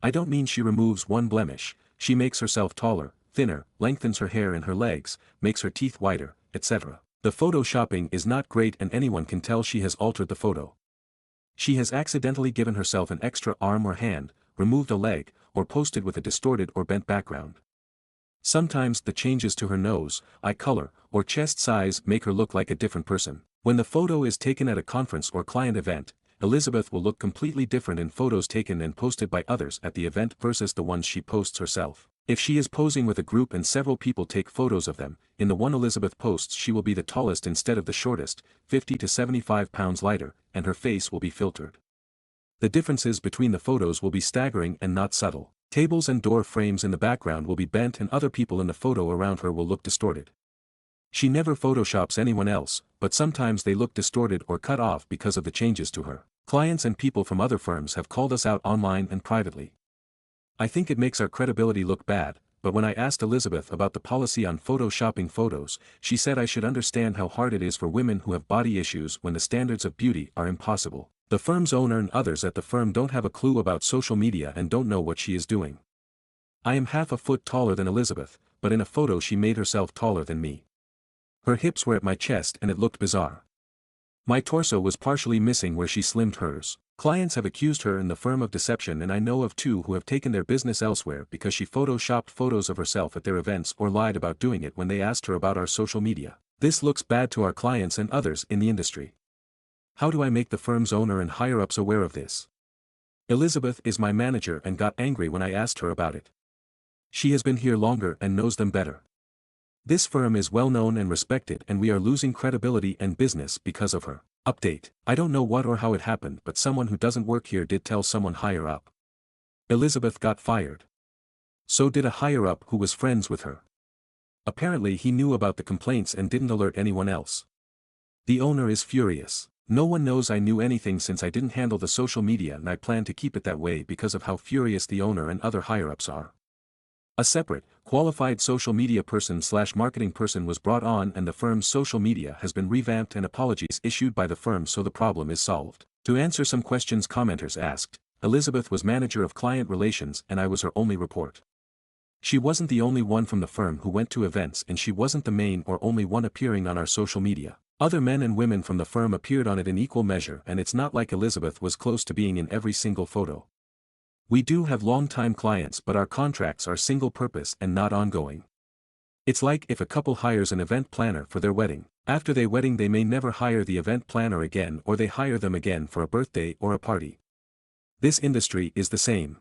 I don't mean she removes one blemish, she makes herself taller, thinner, lengthens her hair and her legs, makes her teeth whiter, etc. The photoshopping is not great and anyone can tell she has altered the photo. She has accidentally given herself an extra arm or hand, removed a leg, or posted with a distorted or bent background. Sometimes the changes to her nose, eye color, or chest size make her look like a different person. When the photo is taken at a conference or client event, Elizabeth will look completely different in photos taken and posted by others at the event versus the ones she posts herself. If she is posing with a group and several people take photos of them, in the one Elizabeth posts she will be the tallest instead of the shortest, 50 to 75 pounds lighter, and her face will be filtered. The differences between the photos will be staggering and not subtle. Tables and door frames in the background will be bent and other people in the photo around her will look distorted. She never photoshops anyone else, but sometimes they look distorted or cut off because of the changes to her. Clients and people from other firms have called us out online and privately. I think it makes our credibility look bad, but when I asked Elizabeth about the policy on photoshopping photos, she said I should understand how hard it is for women who have body issues when the standards of beauty are impossible. The firm's owner and others at the firm don't have a clue about social media and don't know what she is doing. I am half a foot taller than Elizabeth, but in a photo she made herself taller than me. Her hips were at my chest and it looked bizarre. My torso was partially missing where she slimmed hers. Clients have accused her and the firm of deception, and I know of two who have taken their business elsewhere because she photoshopped photos of herself at their events or lied about doing it when they asked her about our social media. This looks bad to our clients and others in the industry. How do I make the firm's owner and higher-ups aware of this? Elizabeth is my manager and got angry when I asked her about it. She has been here longer and knows them better. This firm is well known and respected and we are losing credibility and business because of her. Update. I don't know what or how it happened, but someone who doesn't work here did tell someone higher up. Elizabeth got fired. So did a higher up who was friends with her. Apparently he knew about the complaints and didn't alert anyone else. The owner is furious. No one knows I knew anything since I didn't handle the social media and I plan to keep it that way because of how furious the owner and other higher-ups are. A separate, qualified social media person/marketing person was brought on and the firm's social media has been revamped and apologies issued by the firm so the problem is solved. To answer some questions commenters asked, Elizabeth was manager of client relations and I was her only report. She wasn't the only one from the firm who went to events, and she wasn't the main or only one appearing on our social media. Other men and women from the firm appeared on it in equal measure, and it's not like Elizabeth was close to being in every single photo. We do have long-time clients, but our contracts are single-purpose and not ongoing. It's like if a couple hires an event planner for their wedding. After their wedding they may never hire the event planner again, or they hire them again for a birthday or a party. This industry is the same.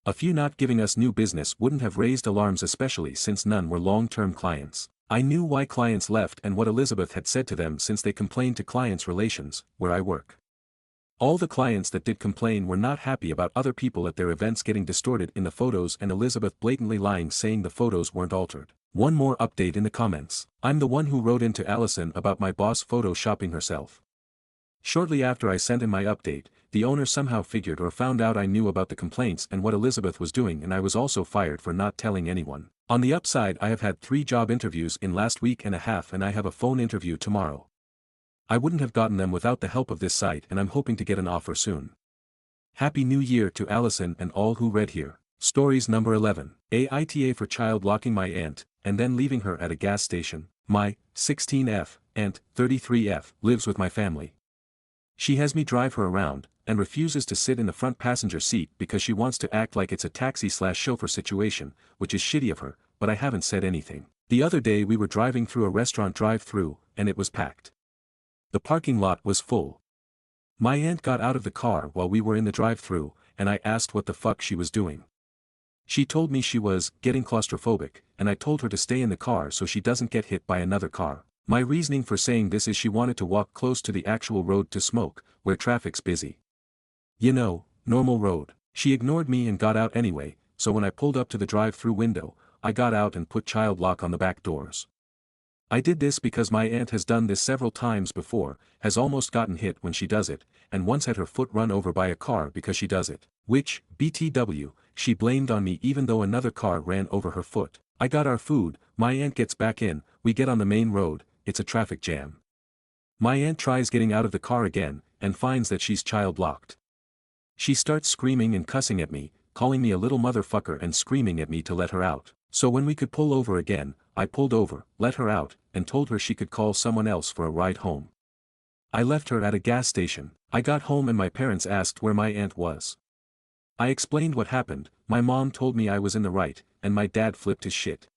A few not giving us new business wouldn't have raised alarms, especially since none were long-term clients. I knew why clients left and what Elizabeth had said to them, since they complained to clients' relations, where I work. All the clients that did complain were not happy about other people at their events getting distorted in the photos and Elizabeth blatantly lying, saying the photos weren't altered. One more update in the comments. I'm the one who wrote into Allison about my boss photoshopping herself. Shortly after I sent in my update, the owner somehow figured or found out I knew about the complaints and what Elizabeth was doing, and I was also fired for not telling anyone. On the upside, I have had 3 job interviews in last week and a half, and I have a phone interview tomorrow. I wouldn't have gotten them without the help of this site, and I'm hoping to get an offer soon. Happy New Year to Allison and all who read here. Stories number 11. Aita for child locking my aunt, and then leaving her at a gas station. My 16F aunt, 33F, lives with my family. She has me drive her around, and refuses to sit in the front passenger seat because she wants to act like it's a taxi/chauffeur situation, which is shitty of her, but I haven't said anything. The other day we were driving through a restaurant drive-through, and it was packed. The parking lot was full. My aunt got out of the car while we were in the drive-through, and I asked what the fuck she was doing. She told me she was getting claustrophobic, and I told her to stay in the car so she doesn't get hit by another car. My reasoning for saying this is she wanted to walk close to the actual road to smoke, where traffic's busy. You know, normal road. She ignored me and got out anyway, so when I pulled up to the drive-through window, I got out and put child lock on the back doors. I did this because my aunt has done this several times before, has almost gotten hit when she does it, and once had her foot run over by a car because she does it, which, BTW, she blamed on me even though another car ran over her foot. I got our food, my aunt gets back in, we get on the main road, it's a traffic jam. My aunt tries getting out of the car again, and finds that she's child locked. She starts screaming and cussing at me, calling me a little motherfucker and screaming at me to let her out. So when we could pull over again, I pulled over, let her out, and told her she could call someone else for a ride home. I left her at a gas station. I got home and my parents asked where my aunt was. I explained what happened. My mom told me I was in the right, and my dad flipped his shit.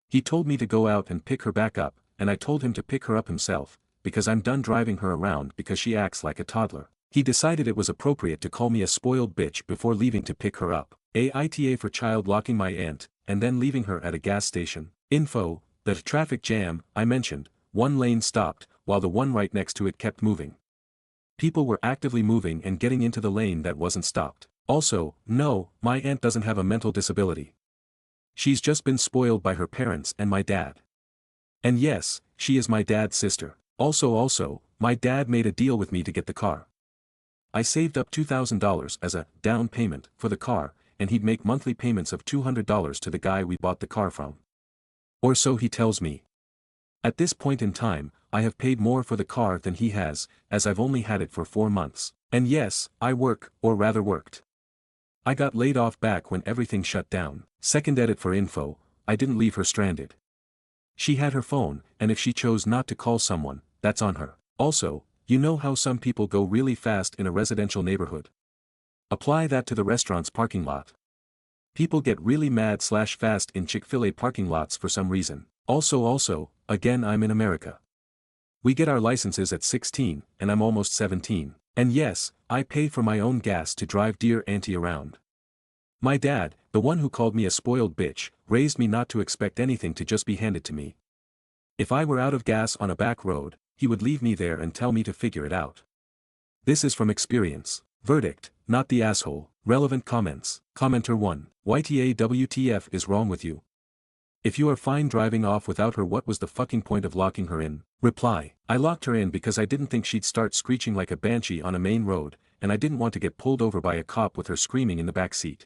He told me to go out and pick her back up, and I told him to pick her up himself, because I'm done driving her around because she acts like a toddler. He decided it was appropriate to call me a spoiled bitch before leaving to pick her up. Aita for child locking my aunt, and then leaving her at a gas station. Info, the traffic jam, I mentioned, one lane stopped, while the one right next to it kept moving. People were actively moving and getting into the lane that wasn't stopped. Also, no, my aunt doesn't have a mental disability. She's just been spoiled by her parents and my dad. And yes, she is my dad's sister. Also, my dad made a deal with me to get the car. I saved up $2,000 as a down payment for the car, and he'd make monthly payments of $200 to the guy we bought the car from. Or so he tells me. At this point in time, I have paid more for the car than he has, as I've only had it for 4 months. And yes, I work, or rather worked. I got laid off back when everything shut down. Second edit for info, I didn't leave her stranded. She had her phone, and if she chose not to call someone, that's on her. Also, you know how some people go really fast in a residential neighborhood? Apply that to the restaurant's parking lot. People get really mad/fast in Chick-fil-A parking lots for some reason. Also, again I'm in America. We get our licenses at 16, and I'm almost 17. And yes, I pay for my own gas to drive dear auntie around. My dad, the one who called me a spoiled bitch, raised me not to expect anything to just be handed to me. If I were out of gas on a back road, he would leave me there and tell me to figure it out. This is from experience. Verdict, not the asshole. Relevant comments. Commenter 1. YTAWTF is wrong with you? If you are fine driving off without her, what was the fucking point of locking her in? Reply. I locked her in because I didn't think she'd start screeching like a banshee on a main road, and I didn't want to get pulled over by a cop with her screaming in the back seat.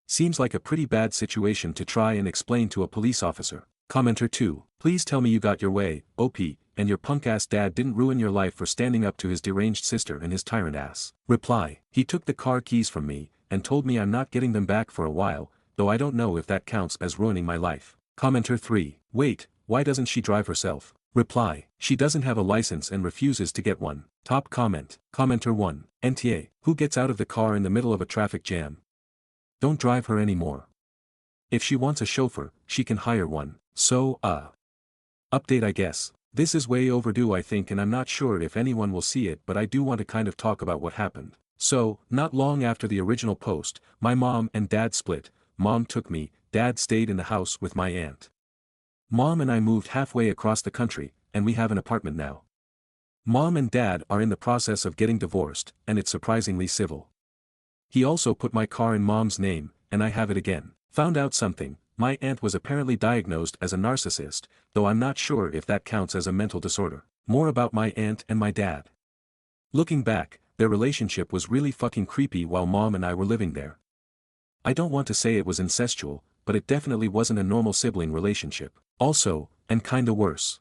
Seems like a pretty bad situation to try and explain to a police officer. Commenter 2. Please tell me you got your way, OP, and your punk-ass dad didn't ruin your life for standing up to his deranged sister and his tyrant ass. Reply. He took the car keys from me, and told me I'm not getting them back for a while, though I don't know if that counts as ruining my life. Commenter 3. Wait, why doesn't she drive herself? Reply. She doesn't have a license and refuses to get one. Top comment. Commenter 1. NTA. Who gets out of the car in the middle of a traffic jam? Don't drive her anymore. If she wants a chauffeur, she can hire one. So, update I guess. This is way overdue I think, and I'm not sure if anyone will see it, but I do want to kind of talk about what happened. So, not long after the original post, my mom and dad split. Mom took me, dad stayed in the house with my aunt. Mom and I moved halfway across the country, and we have an apartment now. Mom and dad are in the process of getting divorced, and it's surprisingly civil. He also put my car in mom's name, and I have it again. Found out something. My aunt was apparently diagnosed as a narcissist, though I'm not sure if that counts as a mental disorder. More about my aunt and my dad. Looking back, their relationship was really fucking creepy while mom and I were living there. I don't want to say it was incestual, but it definitely wasn't a normal sibling relationship. Also, and kinda worse.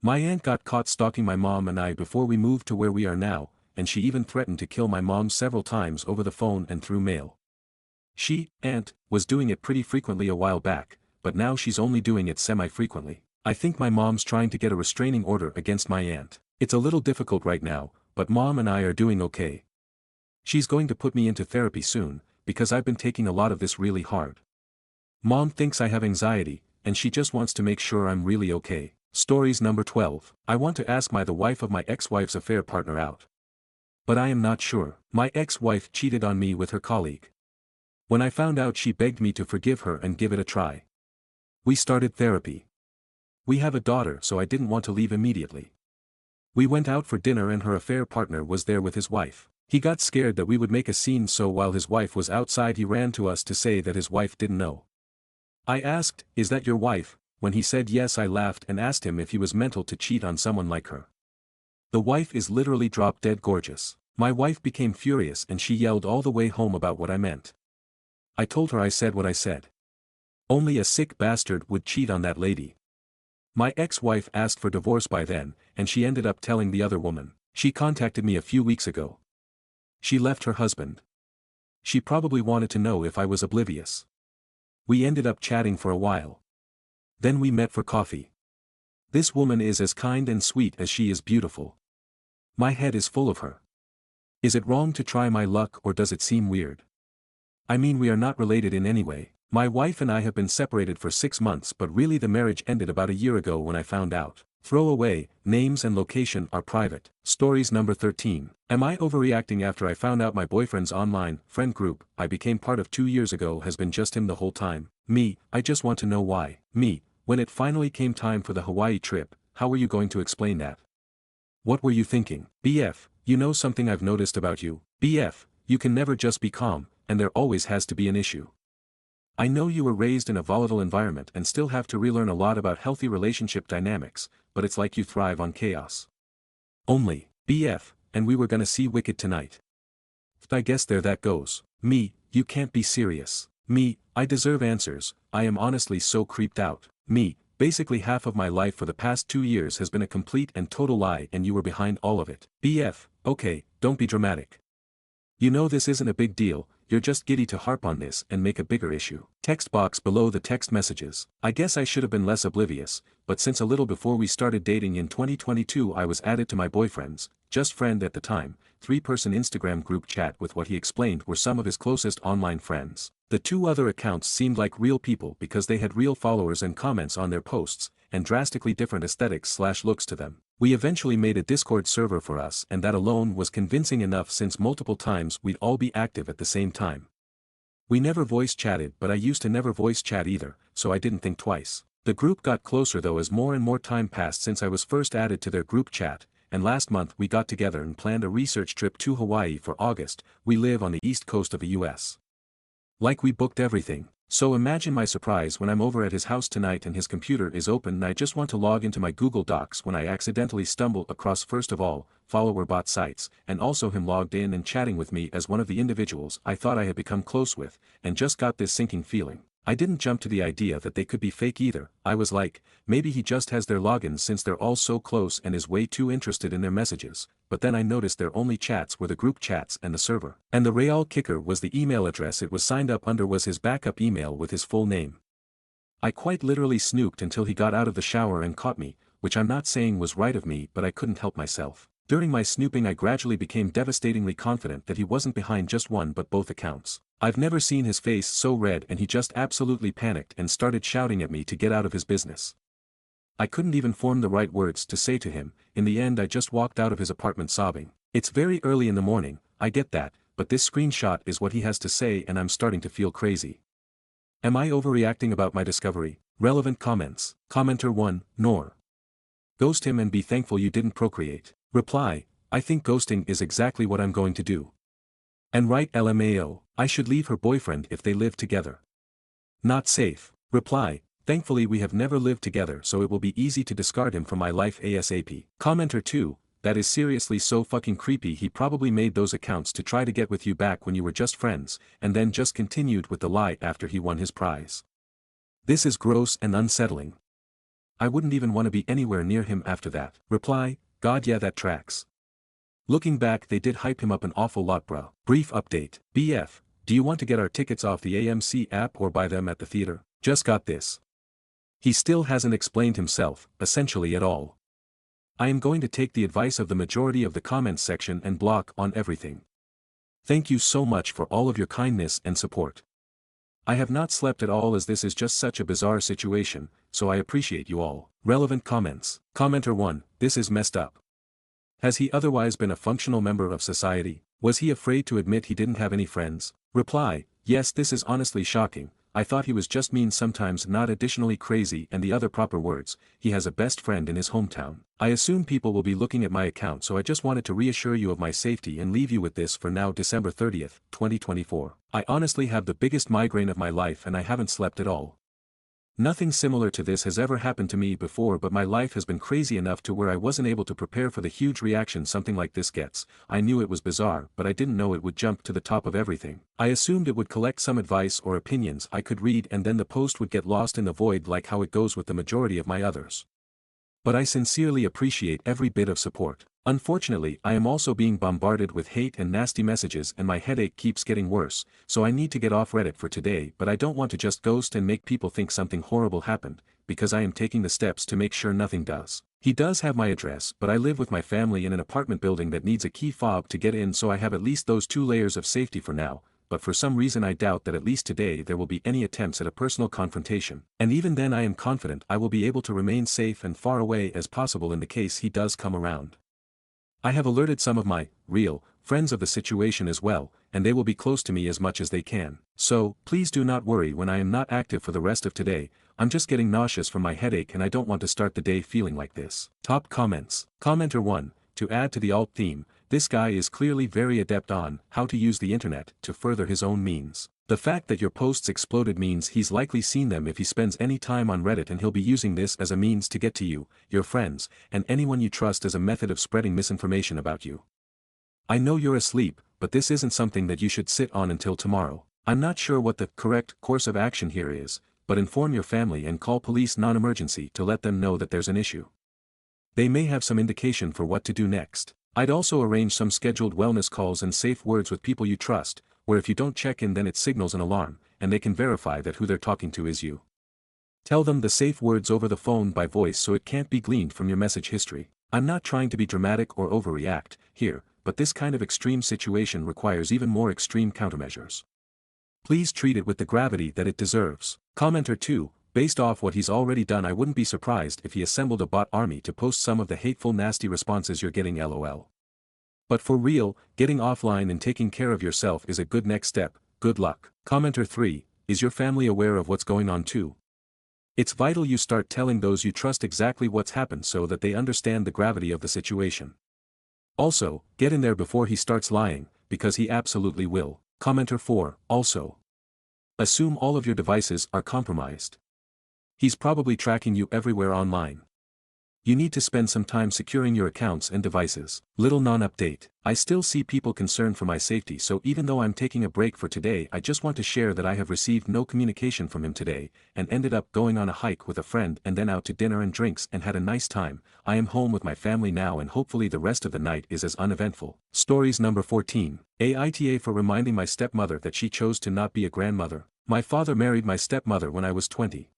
My aunt got caught stalking my mom and I before we moved to where we are now, and she even threatened to kill my mom several times over the phone and through mail. Aunt, was doing it pretty frequently a while back, but now she's only doing it semi-frequently. I think my mom's trying to get a restraining order against my aunt. It's a little difficult right now, but mom and I are doing okay. She's going to put me into therapy soon, because I've been taking a lot of this really hard. Mom thinks I have anxiety, and she just wants to make sure I'm really okay. Stories number 12. I want to ask the wife of my ex-wife's affair partner out. But I am not sure. My ex-wife cheated on me with her colleague. When I found out, she begged me to forgive her and give it a try. We started therapy. We have a daughter, so I didn't want to leave immediately. We went out for dinner and her affair partner was there with his wife. He got scared that we would make a scene, so while his wife was outside he ran to us to say that his wife didn't know. I asked, "Is that your wife?" When he said yes, I laughed and asked him if he was mental to cheat on someone like her. The wife is literally drop dead gorgeous. My wife became furious and she yelled all the way home about what I meant. I told her I said what I said. Only a sick bastard would cheat on that lady. My ex-wife asked for divorce by then, and she ended up telling the other woman. She contacted me a few weeks ago. She left her husband. She probably wanted to know if I was oblivious. We ended up chatting for a while. Then we met for coffee. This woman is as kind and sweet as she is beautiful. My head is full of her. Is it wrong to try my luck, or does it seem weird? I mean, we are not related in any way. My wife and I have been separated for 6 months, but really the marriage ended about a year ago when I found out. Throw away, names and location are private. Stories number 13. Am I overreacting after I found out my boyfriend's online friend group I became part of 2 years ago has been just him the whole time? Me, I just want to know why. Me, when it finally came time for the Hawaii trip, how were you going to explain that? What were you thinking? BF, you know something I've noticed about you? BF, you can never just be calm, and there always has to be an issue. I know you were raised in a volatile environment and still have to relearn a lot about healthy relationship dynamics, but it's like you thrive on chaos. Only, BF, and we were gonna see Wicked tonight. I guess there that goes. Me, you can't be serious. Me, I deserve answers, I am honestly so creeped out. Me, basically half of my life for the past 2 years has been a complete and total lie and you were behind all of it. BF, okay, don't be dramatic. You know this isn't a big deal, you're just giddy to harp on this and make a bigger issue. Text box below the text messages. I guess I should have been less oblivious, but since a little before we started dating in 2022 I was added to my boyfriend's, just friend at the time, 3-person Instagram group chat with what he explained were some of his closest online friends. The 2 other accounts seemed like real people because they had real followers and comments on their posts, and drastically different aesthetics/looks to them. We eventually made a Discord server for us, and that alone was convincing enough since multiple times we'd all be active at the same time. We never voice chatted, but I used to never voice chat either, so I didn't think twice. The group got closer though as more and more time passed since I was first added to their group chat, and last month we got together and planned a research trip to Hawaii for August. We live on the east coast of the US. Like we booked everything. So imagine my surprise when I'm over at his house tonight and his computer is open and I just want to log into my Google Docs when I accidentally stumble across first of all, follower bot sites, and also him logged in and chatting with me as one of the individuals I thought I had become close with, and just got this sinking feeling. I didn't jump to the idea that they could be fake either. I was like, maybe he just has their logins since they're all so close and is way too interested in their messages, but then I noticed their only chats were the group chats and the server. And the real kicker was the email address it was signed up under was his backup email with his full name. I quite literally snooped until he got out of the shower and caught me, which I'm not saying was right of me, but I couldn't help myself. During my snooping I gradually became devastatingly confident that he wasn't behind just one but both accounts. I've never seen his face so red, and he just absolutely panicked and started shouting at me to get out of his business. I couldn't even form the right words to say to him. In the end I just walked out of his apartment sobbing. It's very early in the morning, I get that, but this screenshot is what he has to say and I'm starting to feel crazy. Am I overreacting about my discovery? Relevant comments. Commenter 1, Nor. Ghost him and be thankful you didn't procreate. Reply, I think ghosting is exactly what I'm going to do. And write LMAO, I should leave her boyfriend if they live together. Not safe. Reply, thankfully we have never lived together so it will be easy to discard him from my life ASAP. Commenter 2, that is seriously so fucking creepy. He probably made those accounts to try to get with you back when you were just friends, and then just continued with the lie after he won his prize. This is gross and unsettling. I wouldn't even want to be anywhere near him after that. Reply, God yeah that tracks. Looking back they did hype him up an awful lot bruh. Brief update. BF, do you want to get our tickets off the AMC app or buy them at the theater? Just got this. He still hasn't explained himself, essentially at all. I am going to take the advice of the majority of the comments section and block on everything. Thank you so much for all of your kindness and support. I have not slept at all as this is just such a bizarre situation, so I appreciate you all. Relevant comments. Commenter 1, this is messed up. Has he otherwise been a functional member of society? Was he afraid to admit he didn't have any friends? Reply, yes, this is honestly shocking. I thought he was just mean sometimes, not additionally crazy, and the other proper words. He has a best friend in his hometown. I assume people will be looking at my account, so I just wanted to reassure you of my safety and leave you with this for now. December 30th, 2024. I honestly have the biggest migraine of my life and I haven't slept at all. Nothing similar to this has ever happened to me before, but my life has been crazy enough to where I wasn't able to prepare for the huge reaction something like this gets. I knew it was bizarre, but I didn't know it would jump to the top of everything. I assumed it would collect some advice or opinions I could read and then the post would get lost in the void like how it goes with the majority of my others. But I sincerely appreciate every bit of support. Unfortunately, I am also being bombarded with hate and nasty messages and my headache keeps getting worse, so I need to get off Reddit for today, but I don't want to just ghost and make people think something horrible happened, because I am taking the steps to make sure nothing does. He does have my address, but I live with my family in an apartment building that needs a key fob to get in, so I have at least those 2 layers of safety for now, but for some reason I doubt that at least today there will be any attempts at a personal confrontation, and even then I am confident I will be able to remain safe and far away as possible in the case he does come around. I have alerted some of my real friends of the situation as well, and they will be close to me as much as they can. So, please do not worry when I am not active for the rest of today. I'm just getting nauseous from my headache and I don't want to start the day feeling like this. Top comments. Commenter 1, to add to the alt theme, this guy is clearly very adept on how to use the internet to further his own means. The fact that your posts exploded means he's likely seen them if he spends any time on Reddit, and he'll be using this as a means to get to you, your friends, and anyone you trust as a method of spreading misinformation about you. I know you're asleep, but this isn't something that you should sit on until tomorrow. I'm not sure what the correct course of action here is, but inform your family and call police non-emergency to let them know that there's an issue. They may have some indication for what to do next. I'd also arrange some scheduled wellness calls and safe words with people you trust, where if you don't check in then it signals an alarm, and they can verify that who they're talking to is you. Tell them the safe words over the phone by voice so it can't be gleaned from your message history. I'm not trying to be dramatic or overreact here, but this kind of extreme situation requires even more extreme countermeasures. Please treat it with the gravity that it deserves. Commenter 2, based off what he's already done, I wouldn't be surprised if he assembled a bot army to post some of the hateful nasty responses you're getting, LOL. But for real, getting offline and taking care of yourself is a good next step. Good luck. Commenter 3, is your family aware of what's going on too? It's vital you start telling those you trust exactly what's happened so that they understand the gravity of the situation. Also, get in there before he starts lying, because he absolutely will. Commenter 4, also. Assume all of your devices are compromised. He's probably tracking you everywhere online. You need to spend some time securing your accounts and devices. Little non-update. I still see people concerned for my safety, so even though I'm taking a break for today, I just want to share that I have received no communication from him today, and ended up going on a hike with a friend and then out to dinner and drinks and had a nice time. I am home with my family now and hopefully the rest of the night is as uneventful. Stories number 14. Aita for reminding my stepmother that she chose to not be a grandmother. My father married my stepmother when I was 20.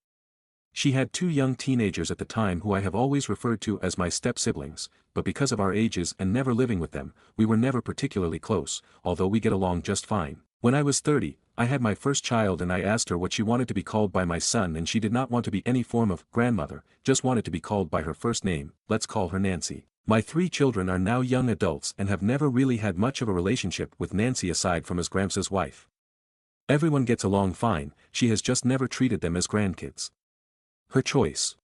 She had 2 young teenagers at the time who I have always referred to as my step-siblings, but because of our ages and never living with them, we were never particularly close, although we get along just fine. When I was 30, I had my first child and I asked her what she wanted to be called by my son, and she did not want to be any form of grandmother, just wanted to be called by her first name. Let's call her Nancy. My 3 children are now young adults and have never really had much of a relationship with Nancy aside from as Gramps' wife. Everyone gets along fine, she has just never treated them as grandkids. Her choice.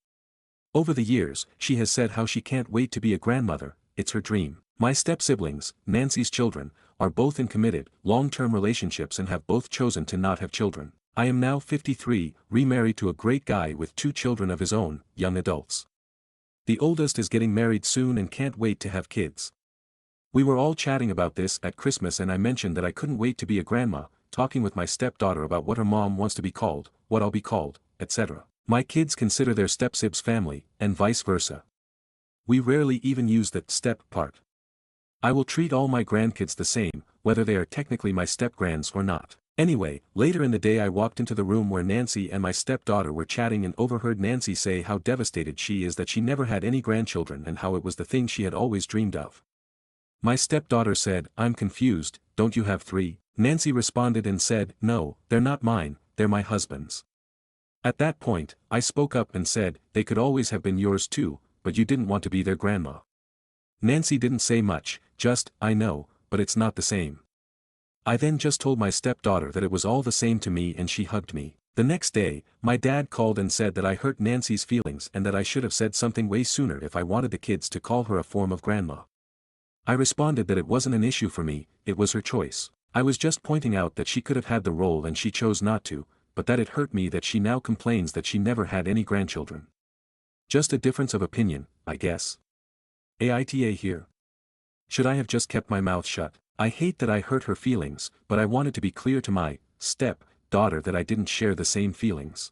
Over the years, she has said how she can't wait to be a grandmother, it's her dream. My step-siblings, Nancy's children, are both in committed, long-term relationships and have both chosen to not have children. I am now 53, remarried to a great guy with 2 children of his own, young adults. The oldest is getting married soon and can't wait to have kids. We were all chatting about this at Christmas and I mentioned that I couldn't wait to be a grandma, talking with my stepdaughter about what her mom wants to be called, what I'll be called, etc. My kids consider their step-sibs family, and vice versa. We rarely even use the step part. I will treat all my grandkids the same, whether they are technically my step-grands or not. Anyway, later in the day I walked into the room where Nancy and my stepdaughter were chatting and overheard Nancy say how devastated she is that she never had any grandchildren and how it was the thing she had always dreamed of. My stepdaughter said, "I'm confused, don't you have 3? Nancy responded and said, "No, they're not mine, they're my husband's." At that point, I spoke up and said, "They could always have been yours too, but you didn't want to be their grandma." Nancy didn't say much, just, "I know, but it's not the same." I then just told my stepdaughter that it was all the same to me and she hugged me. The next day, my dad called and said that I hurt Nancy's feelings and that I should have said something way sooner if I wanted the kids to call her a form of grandma. I responded that it wasn't an issue for me, it was her choice. I was just pointing out that she could have had the role and she chose not to, but that it hurt me that she now complains that she never had any grandchildren. Just a difference of opinion, I guess. Aita here. Should I have just kept my mouth shut? I hate that I hurt her feelings, but I wanted to be clear to my step-daughter that I didn't share the same feelings.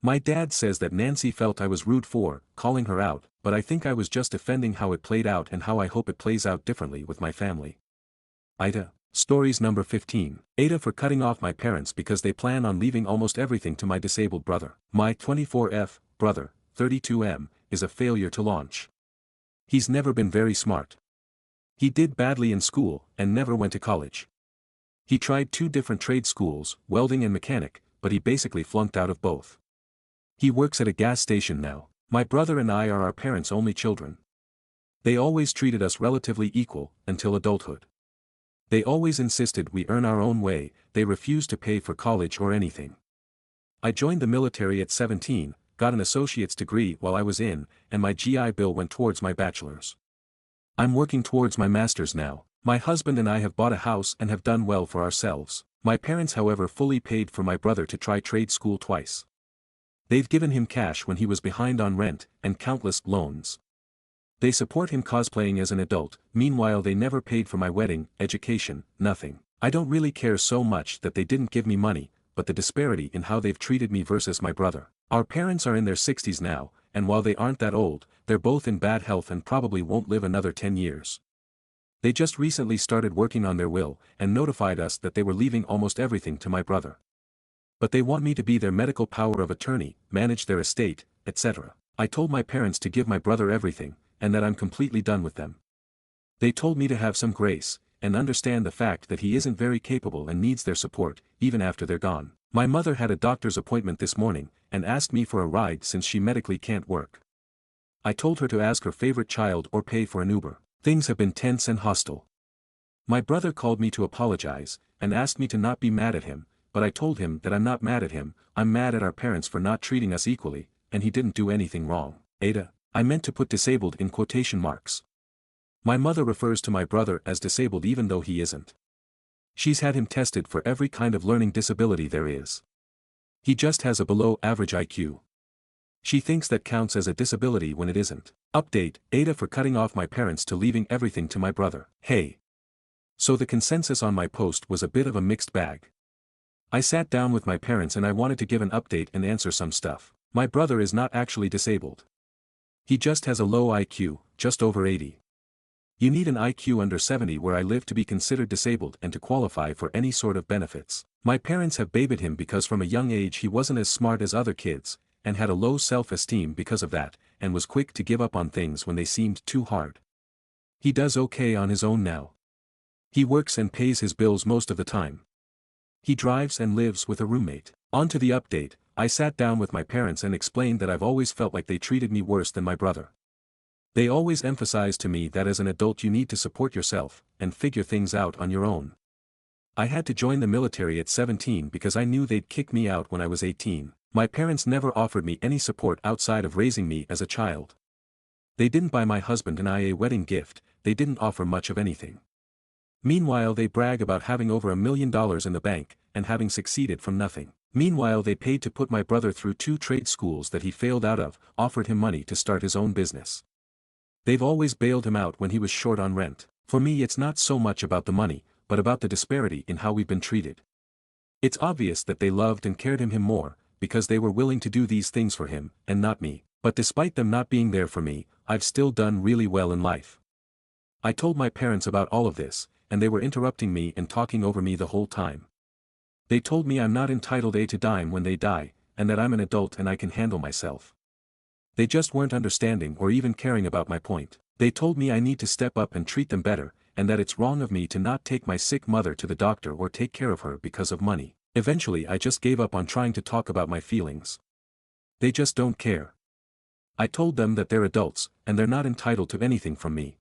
My dad says that Nancy felt I was rude for calling her out, but I think I was just defending how it played out and how I hope it plays out differently with my family. Aita. Stories number 15. Aita for cutting off my parents because they plan on leaving almost everything to my disabled brother. My 24F brother, 32M, is a failure to launch. He's never been very smart. He did badly in school and never went to college. He tried 2 different trade schools, welding and mechanic, but he basically flunked out of both. He works at a gas station now. My brother and I are our parents' only children. They always treated us relatively equal, until adulthood. They always insisted we earn our own way, they refused to pay for college or anything. I joined the military at 17, got an associate's degree while I was in, and my GI Bill went towards my bachelor's. I'm working towards my master's now. My husband and I have bought a house and have done well for ourselves. My parents however fully paid for my brother to try trade school twice. They've given him cash when he was behind on rent, and countless loans. They support him cosplaying as an adult, meanwhile they never paid for my wedding, education, nothing. I don't really care so much that they didn't give me money, but the disparity in how they've treated me versus my brother. Our parents are in their 60s now, and while they aren't that old, they're both in bad health and probably won't live another 10 years. They just recently started working on their will, and notified us that they were leaving almost everything to my brother. But they want me to be their medical power of attorney, manage their estate, etc. I told my parents to give my brother everything, and that I'm completely done with them. They told me to have some grace, and understand the fact that he isn't very capable and needs their support, even after they're gone. My mother had a doctor's appointment this morning, and asked me for a ride since she medically can't work. I told her to ask her favorite child or pay for an Uber. Things have been tense and hostile. My brother called me to apologize, and asked me to not be mad at him, but I told him that I'm not mad at him, I'm mad at our parents for not treating us equally, and he didn't do anything wrong. Aita. I meant to put disabled in quotation marks. My mother refers to my brother as disabled even though he isn't. She's had him tested for every kind of learning disability there is. He just has a below-average IQ. She thinks that counts as a disability when it isn't. Update, Aita for cutting off my parents to leaving everything to my brother. Hey. So the consensus on my post was a bit of a mixed bag. I sat down with my parents and I wanted to give an update and answer some stuff. My brother is not actually disabled. He just has a low IQ, just over 80. You need an IQ under 70 where I live to be considered disabled and to qualify for any sort of benefits. My parents have babied him because from a young age he wasn't as smart as other kids, and had a low self-esteem because of that, and was quick to give up on things when they seemed too hard. He does okay on his own now. He works and pays his bills most of the time. He drives and lives with a roommate. On to the update, I sat down with my parents and explained that I've always felt like they treated me worse than my brother. They always emphasized to me that as an adult you need to support yourself, and figure things out on your own. I had to join the military at 17 because I knew they'd kick me out when I was 18. My parents never offered me any support outside of raising me as a child. They didn't buy my husband and I a wedding gift, they didn't offer much of anything. Meanwhile they brag about having over $1 million in the bank, and having succeeded from nothing. Meanwhile they paid to put my brother through 2 trade schools that he failed out of, offered him money to start his own business. They've always bailed him out when he was short on rent. For me it's not so much about the money, but about the disparity in how we've been treated. It's obvious that they loved and cared him more, because they were willing to do these things for him, and not me. But despite them not being there for me, I've still done really well in life. I told my parents about all of this, and they were interrupting me and talking over me the whole time. They told me I'm not entitled to dime when they die, and that I'm an adult and I can handle myself. They just weren't understanding or even caring about my point. They told me I need to step up and treat them better, and that it's wrong of me to not take my sick mother to the doctor or take care of her because of money. Eventually I just gave up on trying to talk about my feelings. They just don't care. I told them that they're adults, and they're not entitled to anything from me.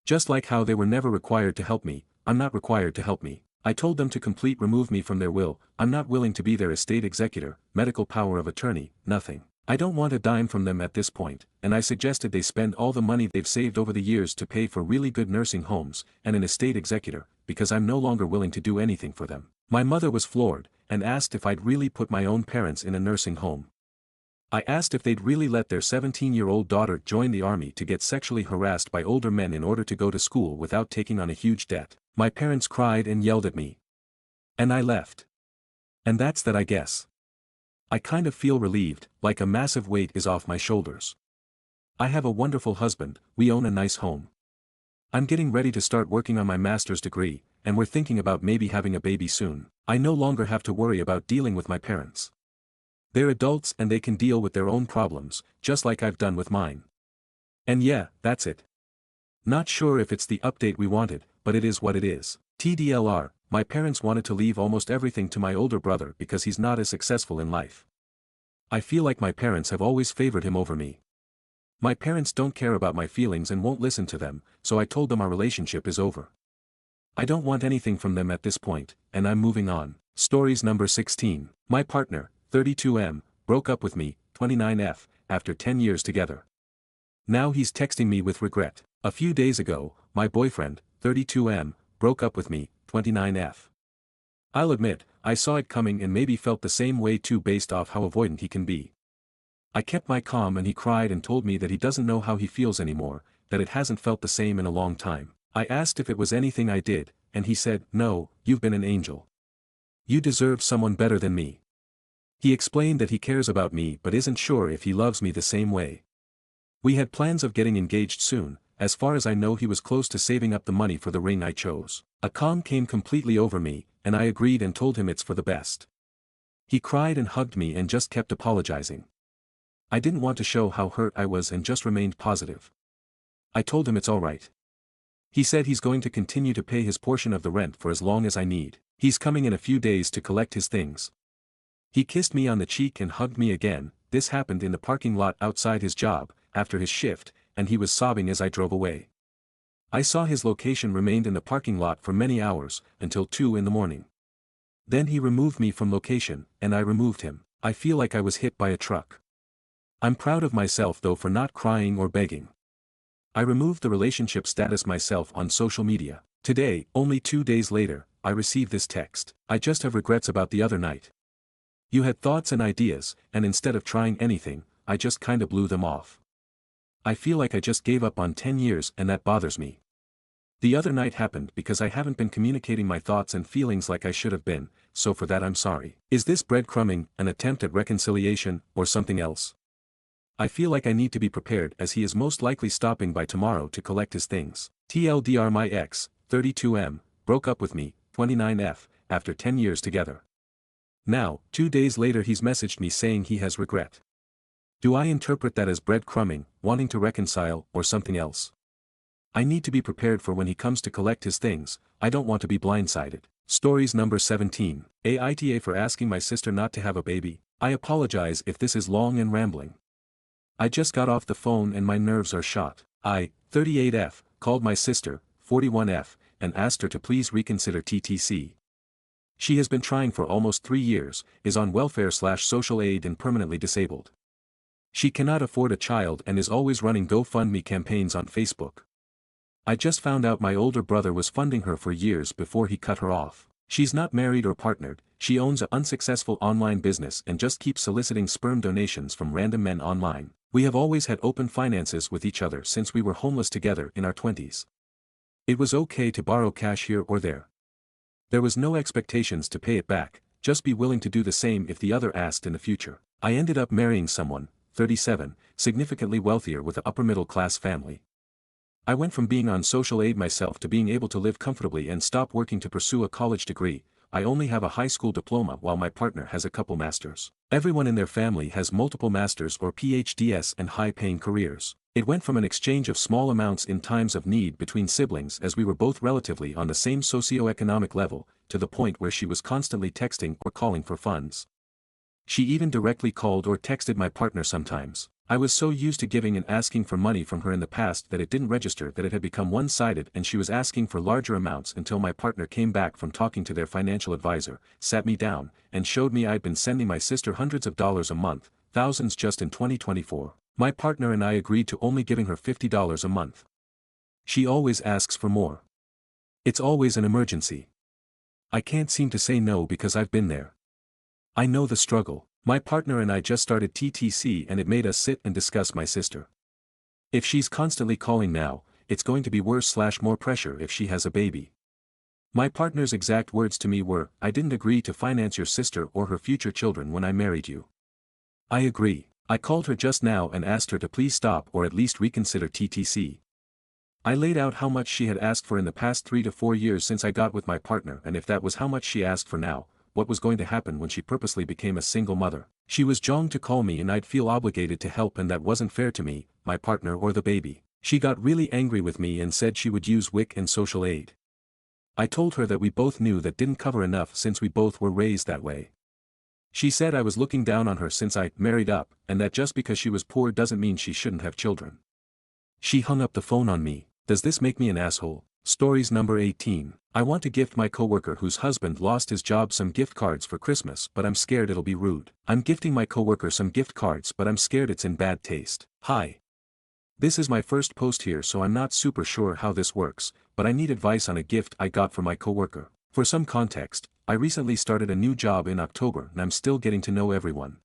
Just like how they were never required to help me, I'm not required to help me. I told them to complete remove me from their will, I'm not willing to be their estate executor, medical power of attorney, nothing. I don't want a dime from them at this point, and I suggested they spend all the money they've saved over the years to pay for really good nursing homes, and an estate executor, because I'm no longer willing to do anything for them. My mother was floored, and asked if I'd really put my own parents in a nursing home. I asked if they'd really let their 17-year-old daughter join the army to get sexually harassed by older men in order to go to school without taking on a huge debt. My parents cried and yelled at me. And I left. And that's that, I guess. I kind of feel relieved, like a massive weight is off my shoulders. I have a wonderful husband, we own a nice home. I'm getting ready to start working on my master's degree, and we're thinking about maybe having a baby soon. I no longer have to worry about dealing with my parents. They're adults and they can deal with their own problems, just like I've done with mine. And yeah, that's it. Not sure if it's the update we wanted, but it is what it is. TDLR, my parents wanted to leave almost everything to my older brother because he's not as successful in life. I feel like my parents have always favored him over me. My parents don't care about my feelings and won't listen to them, so I told them our relationship is over. I don't want anything from them at this point, and I'm moving on. Stories number 16. My partner, 32M, broke up with me, 29F, after 10 years together. Now he's texting me with regret. A few days ago, my boyfriend, 32M, broke up with me, 29F. I'll admit, I saw it coming and maybe felt the same way too based off how avoidant he can be. I kept my calm and he cried and told me that he doesn't know how he feels anymore, that it hasn't felt the same in a long time. I asked if it was anything I did, and he said, "No, you've been an angel. You deserve someone better than me." He explained that he cares about me but isn't sure if he loves me the same way. We had plans of getting engaged soon. As far as I know he was close to saving up the money for the ring I chose. A calm came completely over me, and I agreed and told him it's for the best. He cried and hugged me and just kept apologizing. I didn't want to show how hurt I was and just remained positive. I told him it's alright. He said he's going to continue to pay his portion of the rent for as long as I need. He's coming in a few days to collect his things. He kissed me on the cheek and hugged me again. This happened in the parking lot outside his job, after his shift, and he was sobbing as I drove away. I saw his location remained in the parking lot for many hours, until 2 in the morning. Then he removed me from location, and I removed him. I feel like I was hit by a truck. I'm proud of myself though for not crying or begging. I removed the relationship status myself on social media. Today, only 2 days later, I received this text. I just have regrets about the other night. You had thoughts and ideas, and instead of trying anything, I just kinda blew them off. I feel like I just gave up on 10 years and that bothers me. The other night happened because I haven't been communicating my thoughts and feelings like I should have been, so for that I'm sorry. Is this breadcrumbing, an attempt at reconciliation, or something else? I feel like I need to be prepared as he is most likely stopping by tomorrow to collect his things. TLDR, my ex, 32M, broke up with me, 29F, after 10 years together. Now, 2 days later he's messaged me saying he has regret. Do I interpret that as breadcrumbing, wanting to reconcile, or something else? I need to be prepared for when he comes to collect his things. I don't want to be blindsided. Stories number 17. Aita for asking my sister not to have a baby. I apologize if this is long and rambling. I just got off the phone and my nerves are shot. I, 38F, called my sister, 41F, and asked her to please reconsider TTC. She has been trying for almost 3 years, is on welfare/social aid and permanently disabled. She cannot afford a child and is always running GoFundMe campaigns on Facebook. I just found out my older brother was funding her for years before he cut her off. She's not married or partnered, she owns an unsuccessful online business and just keeps soliciting sperm donations from random men online. We have always had open finances with each other since we were homeless together in our 20s. It was okay to borrow cash here or there. There was no expectations to pay it back, just be willing to do the same if the other asked in the future. I ended up marrying someone, 37, significantly wealthier with an upper middle class family. I went from being on social aid myself to being able to live comfortably and stop working to pursue a college degree. I only have a high school diploma while my partner has a couple masters. Everyone in their family has multiple masters or PhDs and high-paying careers. It went from an exchange of small amounts in times of need between siblings as we were both relatively on the same socioeconomic level, to the point where she was constantly texting or calling for funds. She even directly called or texted my partner sometimes. I was so used to giving and asking for money from her in the past that it didn't register that it had become one-sided and she was asking for larger amounts until my partner came back from talking to their financial advisor, sat me down, and showed me I'd been sending my sister hundreds of dollars a month, thousands just in 2024. My partner and I agreed to only giving her $50 a month. She always asks for more. It's always an emergency. I can't seem to say no because I've been there. I know the struggle. My partner and I just started TTC and it made us sit and discuss my sister. If she's constantly calling now, it's going to be worse/more pressure if she has a baby. My partner's exact words to me were, I didn't agree to finance your sister or her future children when I married you. I agree. I called her just now and asked her to please stop or at least reconsider TTC. I laid out how much she had asked for in the past 3 to 4 years since I got with my partner and if that was how much she asked for now, what was going to happen when she purposely became a single mother. She was jong to call me and I'd feel obligated to help and that wasn't fair to me, my partner or the baby. She got really angry with me and said she would use WIC and social aid. I told her that we both knew that didn't cover enough since we both were raised that way. She said I was looking down on her since I married up and that just because she was poor doesn't mean she shouldn't have children. She hung up the phone on me. Does this make me an asshole? Stories number 18. I want to gift my coworker whose husband lost his job some gift cards for Christmas but I'm scared it'll be rude. I'm gifting my coworker some gift cards but I'm scared it's in bad taste. Hi. This is my first post here so I'm not super sure how this works, but I need advice on a gift I got for my coworker. For some context, I recently started a new job in October and I'm still getting to know everyone.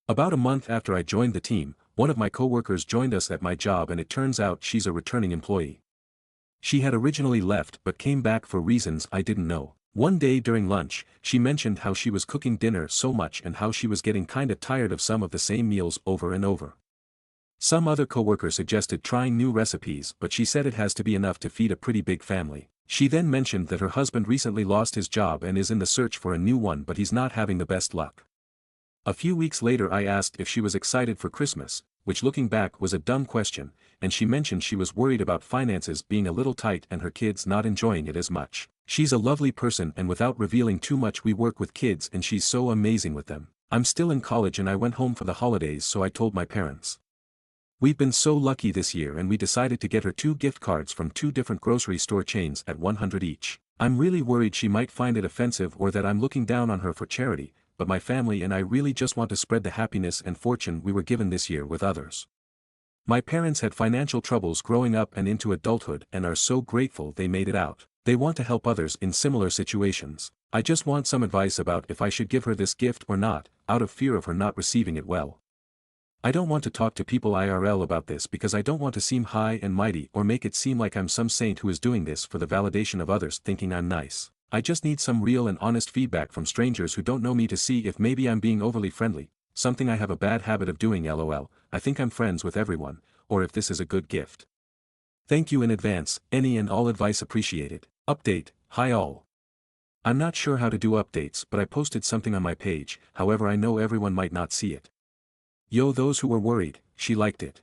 About a month after I joined the team, one of my coworkers joined us at my job and it turns out she's a returning employee. She had originally left but came back for reasons I didn't know. One day during lunch, she mentioned how she was cooking dinner so much and how she was getting kinda tired of some of the same meals over and over. Some other coworker suggested trying new recipes but she said it has to be enough to feed a pretty big family. She then mentioned that her husband recently lost his job and is in the search for a new one but he's not having the best luck. A few weeks later I asked if she was excited for Christmas, which looking back was a dumb question, and she mentioned she was worried about finances being a little tight and her kids not enjoying it as much. She's a lovely person and without revealing too much we work with kids and she's so amazing with them. I'm still in college and I went home for the holidays so I told my parents. We've been so lucky this year and we decided to get her 2 gift cards from 2 different grocery store chains at $100 each. I'm really worried she might find it offensive or that I'm looking down on her for charity, but my family and I really just want to spread the happiness and fortune we were given this year with others. My parents had financial troubles growing up and into adulthood and are so grateful they made it out. They want to help others in similar situations. I just want some advice about if I should give her this gift or not, out of fear of her not receiving it well. I don't want to talk to people IRL about this because I don't want to seem high and mighty or make it seem like I'm some saint who is doing this for the validation of others thinking I'm nice. I just need some real and honest feedback from strangers who don't know me to see if maybe I'm being overly friendly, something I have a bad habit of doing lol, I think I'm friends with everyone, or if this is a good gift. Thank you in advance, any and all advice appreciated. Update, hi all. I'm not sure how to do updates but I posted something on my page, however I know everyone might not see it. Yo, those who were worried, she liked it.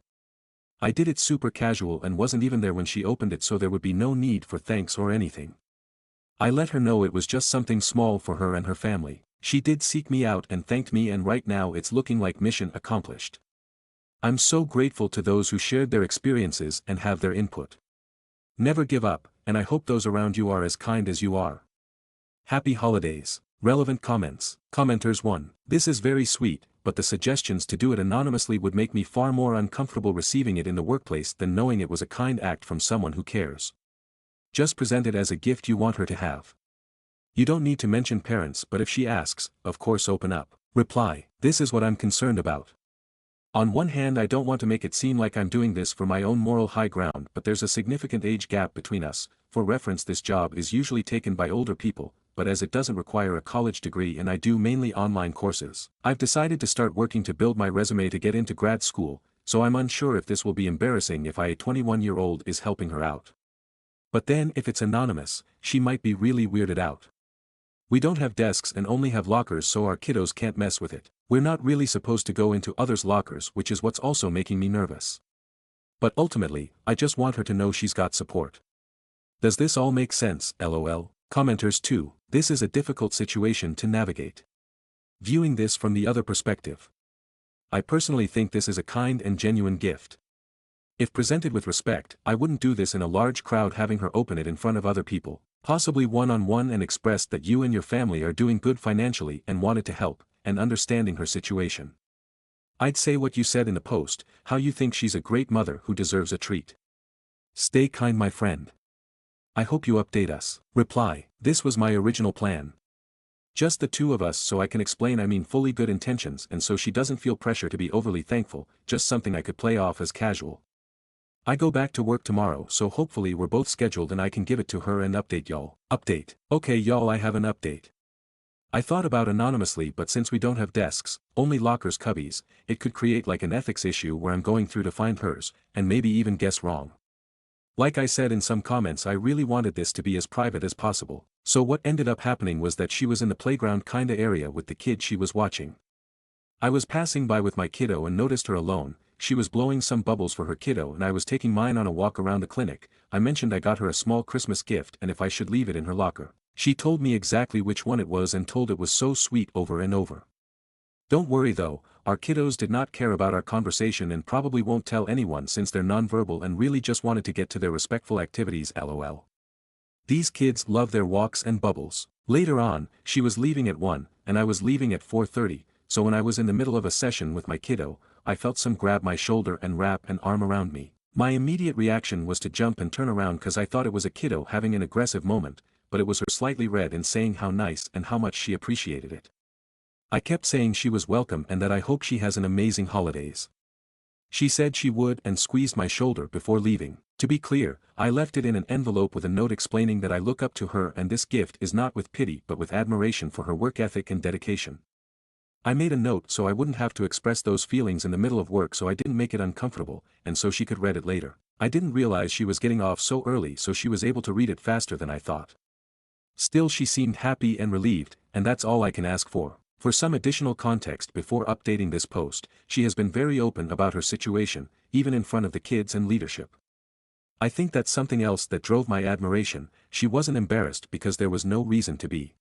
I did it super casual and wasn't even there when she opened it so there would be no need for thanks or anything. I let her know it was just something small for her and her family. She did seek me out and thanked me and right now it's looking like mission accomplished. I'm so grateful to those who shared their experiences and have their input. Never give up, and I hope those around you are as kind as you are. Happy holidays. Relevant comments. Commenters 1. This is very sweet, but the suggestions to do it anonymously would make me far more uncomfortable receiving it in the workplace than knowing it was a kind act from someone who cares. Just present it as a gift you want her to have. You don't need to mention parents but if she asks, of course open up. Reply. This is what I'm concerned about. On one hand I don't want to make it seem like I'm doing this for my own moral high ground but there's a significant age gap between us. For reference, this job is usually taken by older people, but as it doesn't require a college degree and I do mainly online courses, I've decided to start working to build my resume to get into grad school, so I'm unsure if this will be embarrassing if a 21-year-old is helping her out. But then if it's anonymous, she might be really weirded out. We don't have desks and only have lockers so our kiddos can't mess with it. We're not really supposed to go into others' lockers which is what's also making me nervous. But ultimately, I just want her to know she's got support. Does this all make sense, lol? Commenters 2. This is a difficult situation to navigate. Viewing this from the other perspective. I personally think this is a kind and genuine gift. If presented with respect, I wouldn't do this in a large crowd having her open it in front of other people, possibly one-on-one and express that you and your family are doing good financially and wanted to help, and understanding her situation. I'd say what you said in the post, how you think she's a great mother who deserves a treat. Stay kind my friend. I hope you update us. Reply. This was my original plan. Just the two of us so I can explain I mean fully good intentions and so she doesn't feel pressure to be overly thankful, just something I could play off as casual. I go back to work tomorrow so hopefully we're both scheduled and I can give it to her and update y'all. Update. Okay y'all, I have an update. I thought about anonymously but since we don't have desks, only lockers cubbies, it could create like an ethics issue where I'm going through to find hers, and maybe even guess wrong. Like I said in some comments I really wanted this to be as private as possible, so what ended up happening was that she was in the playground kinda area with the kid she was watching. I was passing by with my kiddo and noticed her alone, she was blowing some bubbles for her kiddo and I was taking mine on a walk around the clinic. I mentioned I got her a small Christmas gift and if I should leave it in her locker. She told me exactly which one it was and told it was so sweet over and over. Don't worry though, our kiddos did not care about our conversation and probably won't tell anyone since they're nonverbal and really just wanted to get to their respectful activities lol. These kids love their walks and bubbles. Later on, she was leaving at 1, and I was leaving at 4:30, so when I was in the middle of a session with my kiddo, I felt some grab my shoulder and wrap an arm around me. My immediate reaction was to jump and turn around cause I thought it was a kiddo having an aggressive moment, but it was her slightly red and saying how nice and how much she appreciated it. I kept saying she was welcome and that I hope she has an amazing holidays. She said she would and squeezed my shoulder before leaving. To be clear, I left it in an envelope with a note explaining that I look up to her and this gift is not with pity but with admiration for her work ethic and dedication. I made a note so I wouldn't have to express those feelings in the middle of work so I didn't make it uncomfortable, and so she could read it later. I didn't realize she was getting off so early so she was able to read it faster than I thought. Still she seemed happy and relieved, and that's all I can ask for. For some additional context before updating this post, she has been very open about her situation, even in front of the kids and leadership. I think that's something else that drove my admiration, she wasn't embarrassed because there was no reason to be.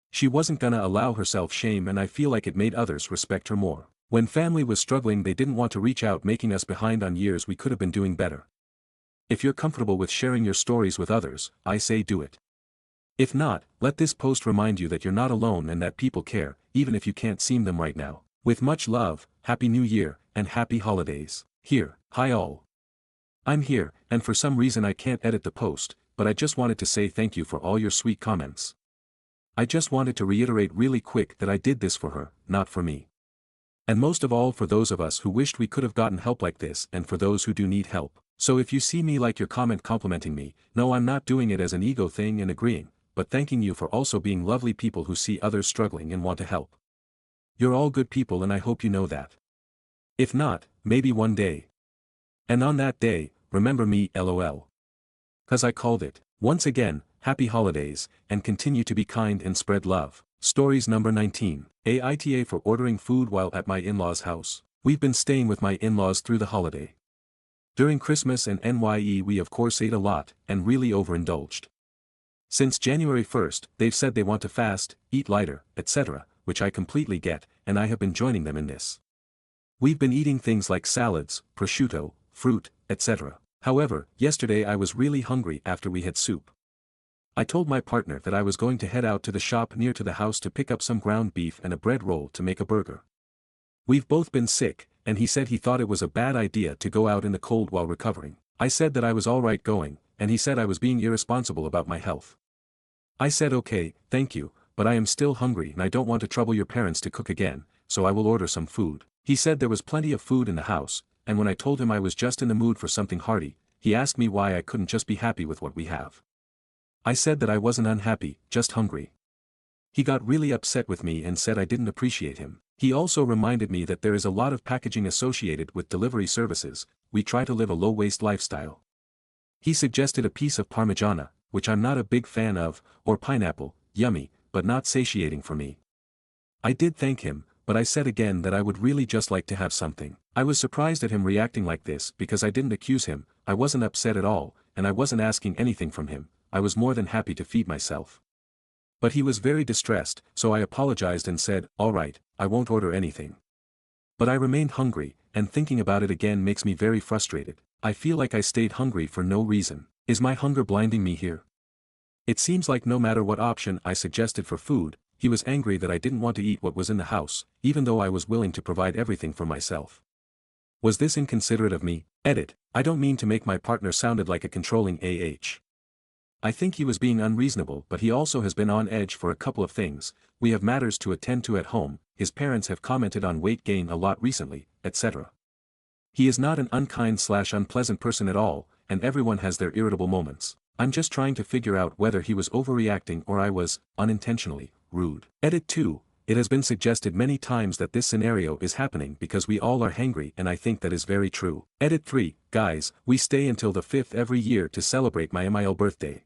She wasn't gonna allow herself shame and I feel like it made others respect her more. When family was struggling they didn't want to reach out making us behind on years we could have been doing better. If you're comfortable with sharing your stories with others, I say do it. If not, let this post remind you that you're not alone and that people care, even if you can't see them right now. With much love, Happy New Year, and Happy Holidays. Here, hi all. I'm here, and for some reason I can't edit the post, but I just wanted to say thank you for all your sweet comments. I just wanted to reiterate really quick that I did this for her, not for me. And most of all for those of us who wished we could have gotten help like this and for those who do need help. So if you see me like your comment complimenting me, no, I'm not doing it as an ego thing and agreeing, but thanking you for also being lovely people who see others struggling and want to help. You're all good people and I hope you know that. If not, maybe one day. And on that day, remember me lol. 'Cause I called it. Once again, happy holidays, and continue to be kind and spread love. Stories number 19. Aita for ordering food while at my in-laws' house. We've been staying with my in-laws through the holiday. During Christmas and NYE we of course ate a lot, and really overindulged. Since January 1st, they've said they want to fast, eat lighter, etc., which I completely get, and I have been joining them in this. We've been eating things like salads, prosciutto, fruit, etc. However, yesterday I was really hungry after we had soup. I told my partner that I was going to head out to the shop near to the house to pick up some ground beef and a bread roll to make a burger. We've both been sick, and he said he thought it was a bad idea to go out in the cold while recovering. I said that I was alright going, and he said I was being irresponsible about my health. I said okay, thank you, but I am still hungry and I don't want to trouble your parents to cook again, so I will order some food. He said there was plenty of food in the house, and when I told him I was just in the mood for something hearty, he asked me why I couldn't just be happy with what we have. I said that I wasn't unhappy, just hungry. He got really upset with me and said I didn't appreciate him. He also reminded me that there is a lot of packaging associated with delivery services. We try to live a low-waste lifestyle. He suggested a piece of Parmigiana, which I'm not a big fan of, or pineapple, yummy, but not satiating for me. I did thank him, but I said again that I would really just like to have something. I was surprised at him reacting like this because I didn't accuse him, I wasn't upset at all, and I wasn't asking anything from him. I was more than happy to feed myself. But he was very distressed, so I apologized and said, alright, I won't order anything. But I remained hungry, and thinking about it again makes me very frustrated. I feel like I stayed hungry for no reason. Is my hunger blinding me here? It seems like no matter what option I suggested for food, he was angry that I didn't want to eat what was in the house, even though I was willing to provide everything for myself. Was this inconsiderate of me? Edit. I don't mean to make my partner sounded like a controlling AH. I think he was being unreasonable, but he also has been on edge for a couple of things. We have matters to attend to at home, his parents have commented on weight gain a lot recently, etc. He is not an unkind/unpleasant person at all, and everyone has their irritable moments. I'm just trying to figure out whether he was overreacting or I was, unintentionally, rude. Edit 2. It has been suggested many times that this scenario is happening because we all are hangry, and I think that is very true. Edit 3. Guys, we stay until the 5th every year to celebrate my MIL birthday.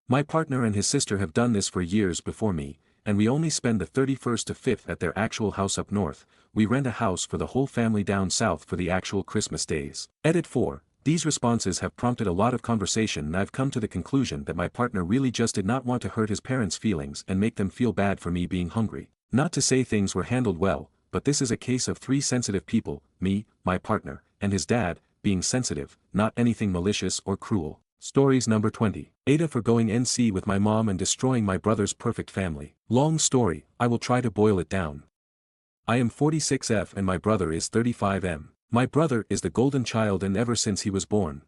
My partner and his sister have done this for years before me, and we only spend the 31st to 5th at their actual house up north. We rent a house for the whole family down south for the actual Christmas days. Edit 4. These responses have prompted a lot of conversation and I've come to the conclusion that my partner really just did not want to hurt his parents' feelings and make them feel bad for me being hungry. Not to say things were handled well, but this is a case of three sensitive people, me, my partner, and his dad, being sensitive, not anything malicious or cruel. Stories number 20. Aita for going NC with my mom and destroying my brother's perfect family. Long story, I will try to boil it down. I am 46F and my brother is 35M. My brother is the golden child and ever since he was born.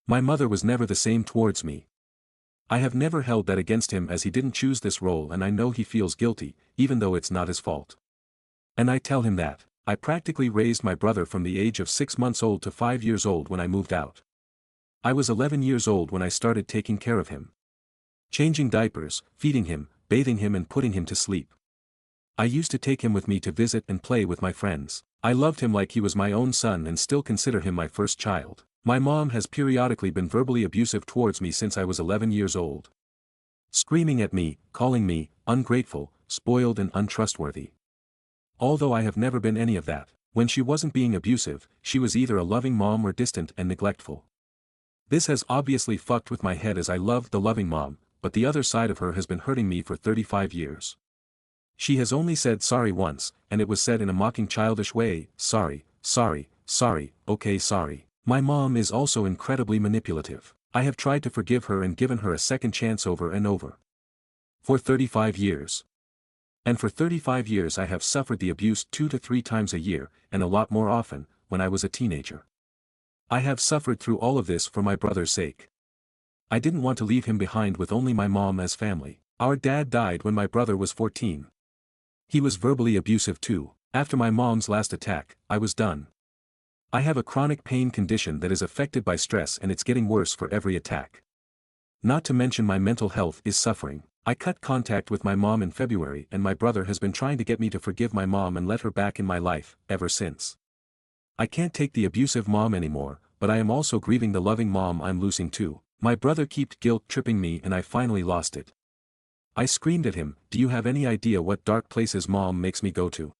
My mother was never the same towards me. I have never held that against him as he didn't choose this role and I know he feels guilty, even though it's not his fault. And I tell him that. I practically raised my brother from the age of 6 months old to 5 years old when I moved out. I was 11 years old when I started taking care of him. Changing diapers, feeding him, bathing him and putting him to sleep. I used to take him with me to visit and play with my friends. I loved him like he was my own son and still consider him my first child. My mom has periodically been verbally abusive towards me since I was 11 years old. Screaming at me, calling me ungrateful, spoiled and untrustworthy. Although I have never been any of that, when she wasn't being abusive, she was either a loving mom or distant and neglectful. This has obviously fucked with my head as I loved the loving mom, but the other side of her has been hurting me for 35 years. She has only said sorry once, and it was said in a mocking childish way, sorry, okay sorry. My mom is also incredibly manipulative. I have tried to forgive her and given her a second chance over and over. For 35 years. And for 35 years I have suffered the abuse 2 to 3 times a year, and a lot more often, when I was a teenager. I have suffered through all of this for my brother's sake. I didn't want to leave him behind with only my mom as family. Our dad died when my brother was 14. He was verbally abusive too. After my mom's last attack, I was done. I have a chronic pain condition that is affected by stress and it's getting worse for every attack. Not to mention my mental health is suffering. I cut contact with my mom in February and my brother has been trying to get me to forgive my mom and let her back in my life, ever since. I can't take the abusive mom anymore, but I am also grieving the loving mom I'm losing too. My brother kept guilt-tripping me and I finally lost it. I screamed at him, "Do you have any idea what dark places mom makes me go to?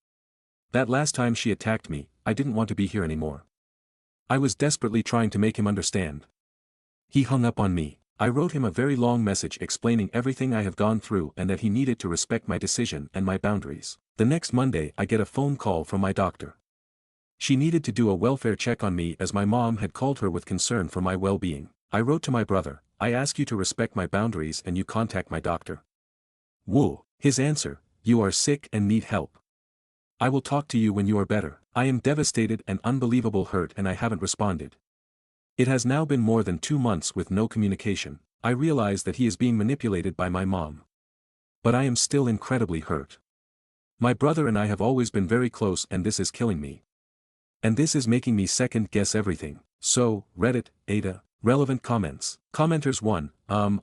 That last time she attacked me, I didn't want to be here anymore." I was desperately trying to make him understand. He hung up on me. I wrote him a very long message explaining everything I have gone through and that he needed to respect my decision and my boundaries. The next Monday I get a phone call from my doctor. She needed to do a welfare check on me as my mom had called her with concern for my well-being. I wrote to my brother, "I ask you to respect my boundaries and you contact my doctor." Whoa. His answer, "You are sick and need help. I will talk to you when you are better." I am devastated and unbelievable hurt and I haven't responded. It has now been more than 2 months with no communication. I realize that he is being manipulated by my mom. But I am still incredibly hurt. My brother and I have always been very close and this is killing me. And this is making me second guess everything. So, Reddit, Aita, relevant comments. Commenters 1,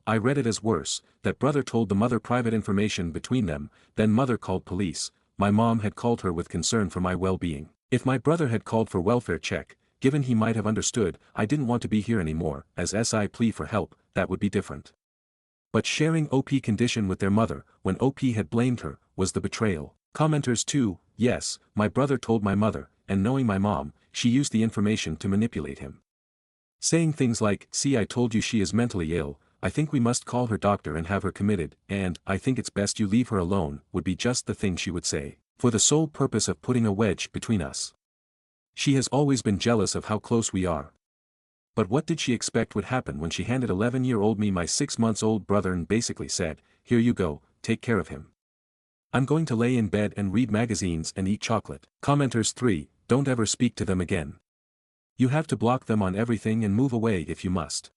I read it as worse, that brother told the mother private information between them, then mother called police, my mom had called her with concern for my well-being. If my brother had called for welfare check, given he might have understood, I didn't want to be here anymore, as SI plea for help, that would be different. But sharing OP condition with their mother, when OP had blamed her, was the betrayal. Commenters 2, yes, my brother told my mother, and knowing my mom, she used the information to manipulate him. Saying things like, "See, I told you she is mentally ill, I think we must call her doctor and have her committed, and, I think it's best you leave her alone," would be just the thing she would say, for the sole purpose of putting a wedge between us. She has always been jealous of how close we are. But what did she expect would happen when she handed 11-year-old me my 6-month-old brother and basically said, "Here you go, take care of him. I'm going to lay in bed and read magazines and eat chocolate." Commenters 3, don't ever speak to them again. You have to block them on everything and move away if you must.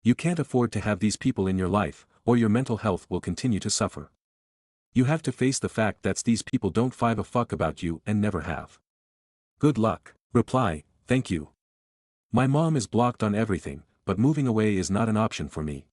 You can't afford to have these people in your life, or your mental health will continue to suffer. You have to face the fact that these people don't give a fuck about you and never have. Good luck. Reply, thank you. My mom is blocked on everything, but moving away is not an option for me.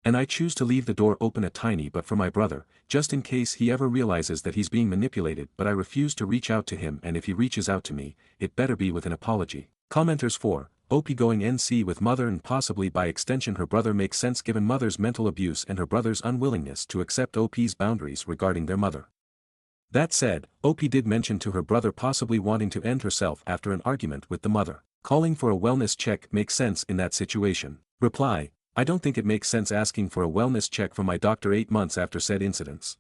And I choose to leave the door open a tiny bit for my brother, just in case he ever realizes that he's being manipulated, but I refuse to reach out to him, and if he reaches out to me, it better be with an apology. Commenters 4, OP going NC with mother and possibly by extension her brother makes sense given mother's mental abuse and her brother's unwillingness to accept OP's boundaries regarding their mother. That said, OP did mention to her brother possibly wanting to end herself after an argument with the mother. Calling for a wellness check makes sense in that situation. Reply, I don't think it makes sense asking for a wellness check from my doctor 8 months after said incidents.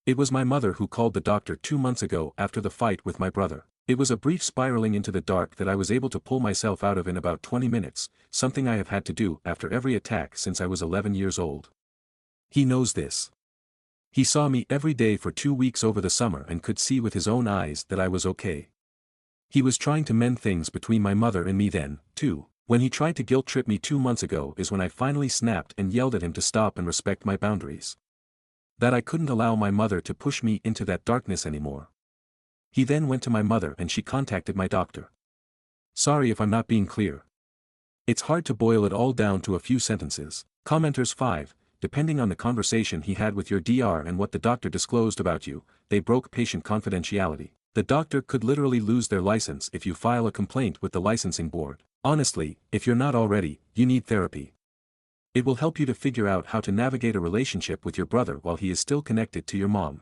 It was my mother who called the doctor 2 months ago after the fight with my brother. It was a brief spiraling into the dark that I was able to pull myself out of in about 20 minutes, something I have had to do after every attack since I was 11 years old. He knows this. He saw me every day for 2 weeks over the summer and could see with his own eyes that I was okay. He was trying to mend things between my mother and me then, too. When he tried to guilt-trip me 2 months ago is when I finally snapped and yelled at him to stop and respect my boundaries. That I couldn't allow my mother to push me into that darkness anymore. He then went to my mother and she contacted my doctor. Sorry if I'm not being clear. It's hard to boil it all down to a few sentences. Commenters 5, depending on the conversation he had with your DR and what the doctor disclosed about you, they broke patient confidentiality. The doctor could literally lose their license if you file a complaint with the licensing board. Honestly, if you're not already, you need therapy. It will help you to figure out how to navigate a relationship with your brother while he is still connected to your mom.